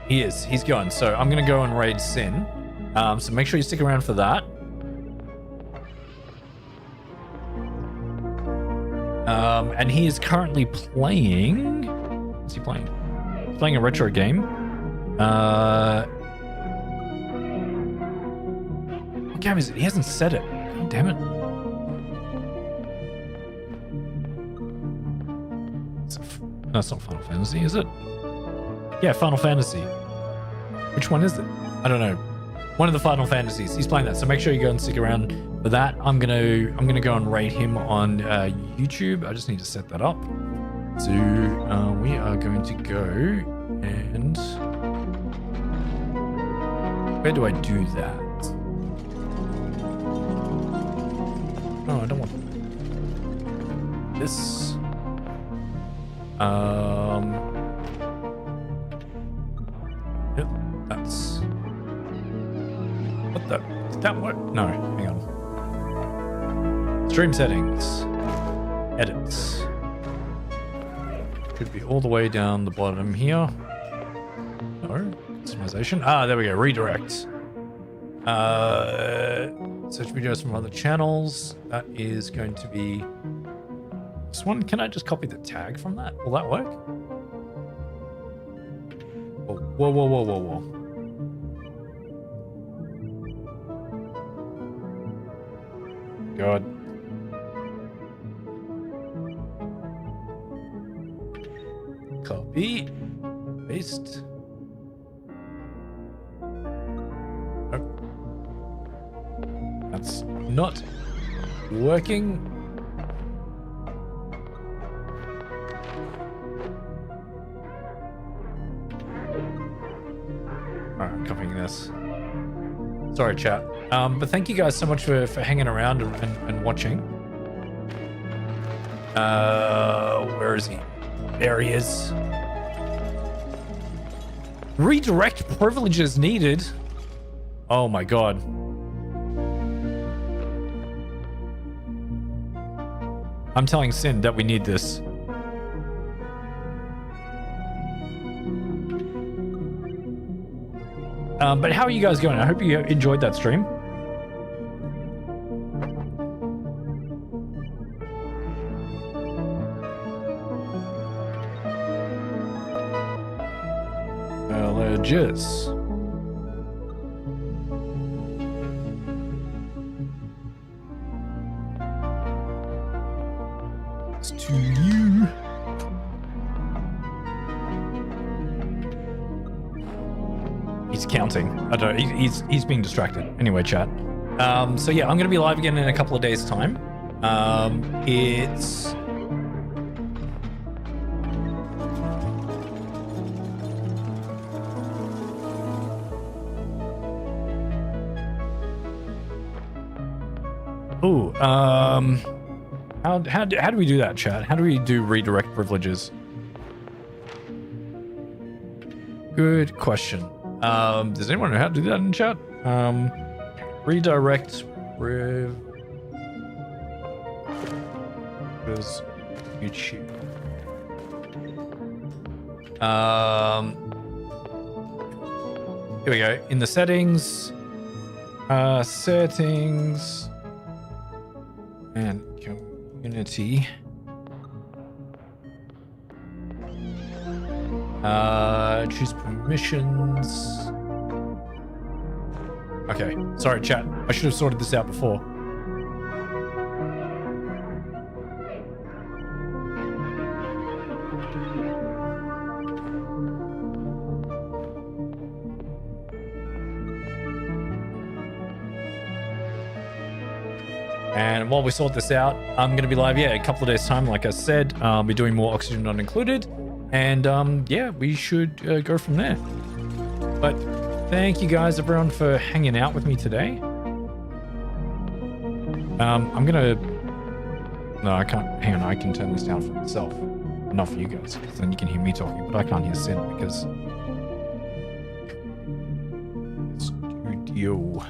He is. He's gone. So I'm going to go and raid Sin. So make sure you stick around for that. And he is currently playing... What's he playing? He's playing a retro game. What game is it? He hasn't said it. God damn it. No, it's not Final Fantasy, is it? Yeah, Final Fantasy. Which one is it? I don't know. One of the Final Fantasies. He's playing that, so make sure you go and stick around for that. I'm gonna go and rate him on YouTube. I just need to set that up. So we are going to go and where do I do that? No, I don't want this. Yep, that's what the did that work? No, hang on. Stream settings. Edits. Should be all the way down the bottom here. No, customization. Ah, there we go. Redirect. Search videos from other channels. That is going to be this one. Can I just copy the tag from that? Will that work? Whoa, whoa, whoa, whoa, whoa. God. Copy. Paste. That's not working. Alright, I'm copying this. Sorry, chat. But thank you guys so much for hanging around and watching. Where is he? There he is. Redirect privileges needed. Oh my god. I'm telling Sin that we need this. But how are you guys going? I hope you enjoyed that stream. Allergies. It's to you. He's counting. I don't know. He's being distracted. Anyway, chat. So yeah, I'm going to be live again in a couple of days' time. It's... Ooh, How do we do that, chat? How do we do redirect privileges? Good question. Does anyone know how to do that in chat? Redirect privileges YouTube. Here we go. In the settings, settings, and community. Choose permissions. Okay, sorry chat. I should have sorted this out before. And while we sort this out, I'm going to be live, a couple of days time, like I said. I'll be doing more Oxygen Not Included. And we should go from there. But thank you guys, everyone, for hanging out with me today. I'm going to... No, I can't. Hang on, I can turn this down for myself. Not for you guys, because then you can hear me talking. But I can't hear Sin because... Studio...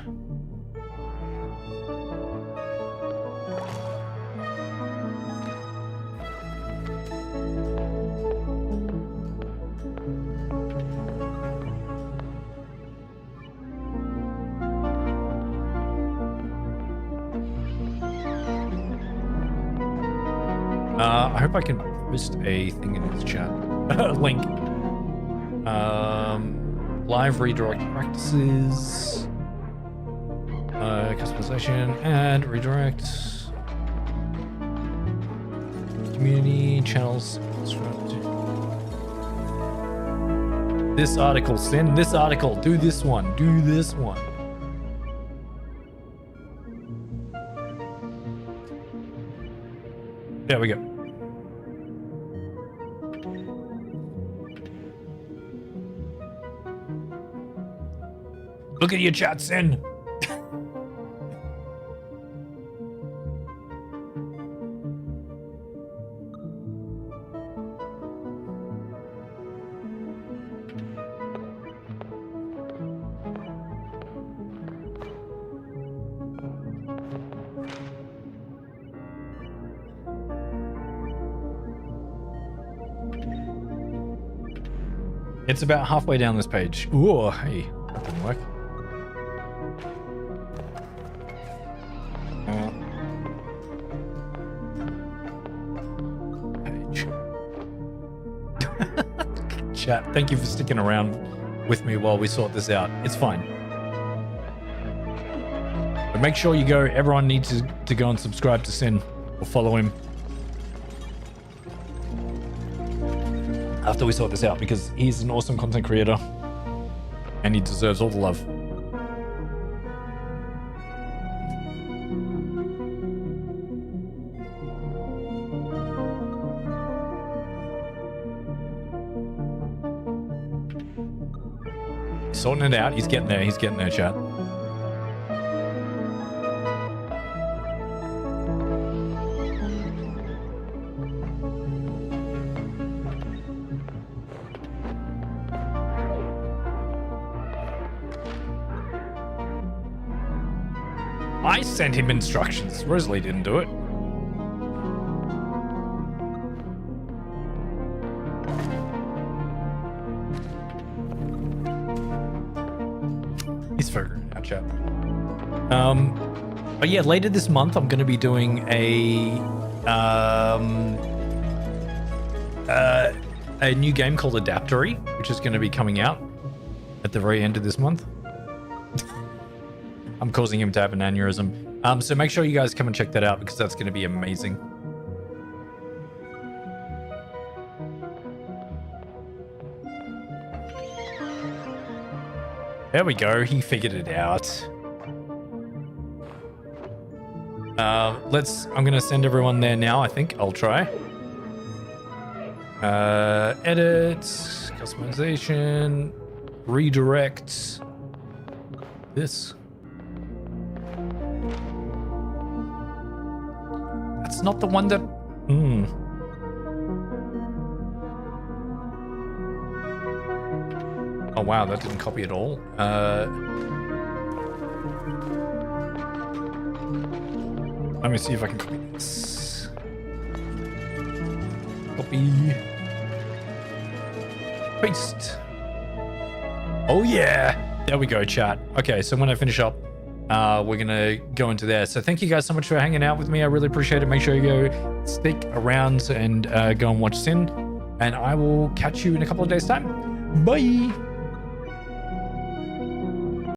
I hope I can post a thing in this chat. Link. Live redirect practices. Customization and redirect. Community channels. This article, send this article. Do this one. Do this one. There we go. Look at your chat, Sin. It's about halfway down this page. Ooh, hey, that didn't work. Chat, thank you for sticking around with me while we sort this out. It's fine. But make sure you go, everyone needs to go and subscribe to Sin or follow him after we sort this out, because he's an awesome content creator and he deserves all the love. Sorting it out. He's getting there. He's getting there, chat. I sent him instructions. Rosalie didn't do it. He's figuring it out, chat. But yeah, later this month I'm going to be doing a new game called Adaptory, which is going to be coming out at the very end of this month. I'm causing him to have an aneurysm. So make sure you guys come and check that out, because that's going to be amazing. There we go. He figured it out. I'm going to send everyone there now, I think. I'll try. Edit, customization, redirect. This. that's not the one that... Oh, wow, that didn't copy at all. Let me see if I can copy this. Copy. Paste. Oh, yeah. There we go, chat. Okay, so when I finish up, we're going to go into there. So thank you guys so much for hanging out with me. I really appreciate it. Make sure you go stick around and go and watch Sin. And I will catch you in a couple of days' time. Bye.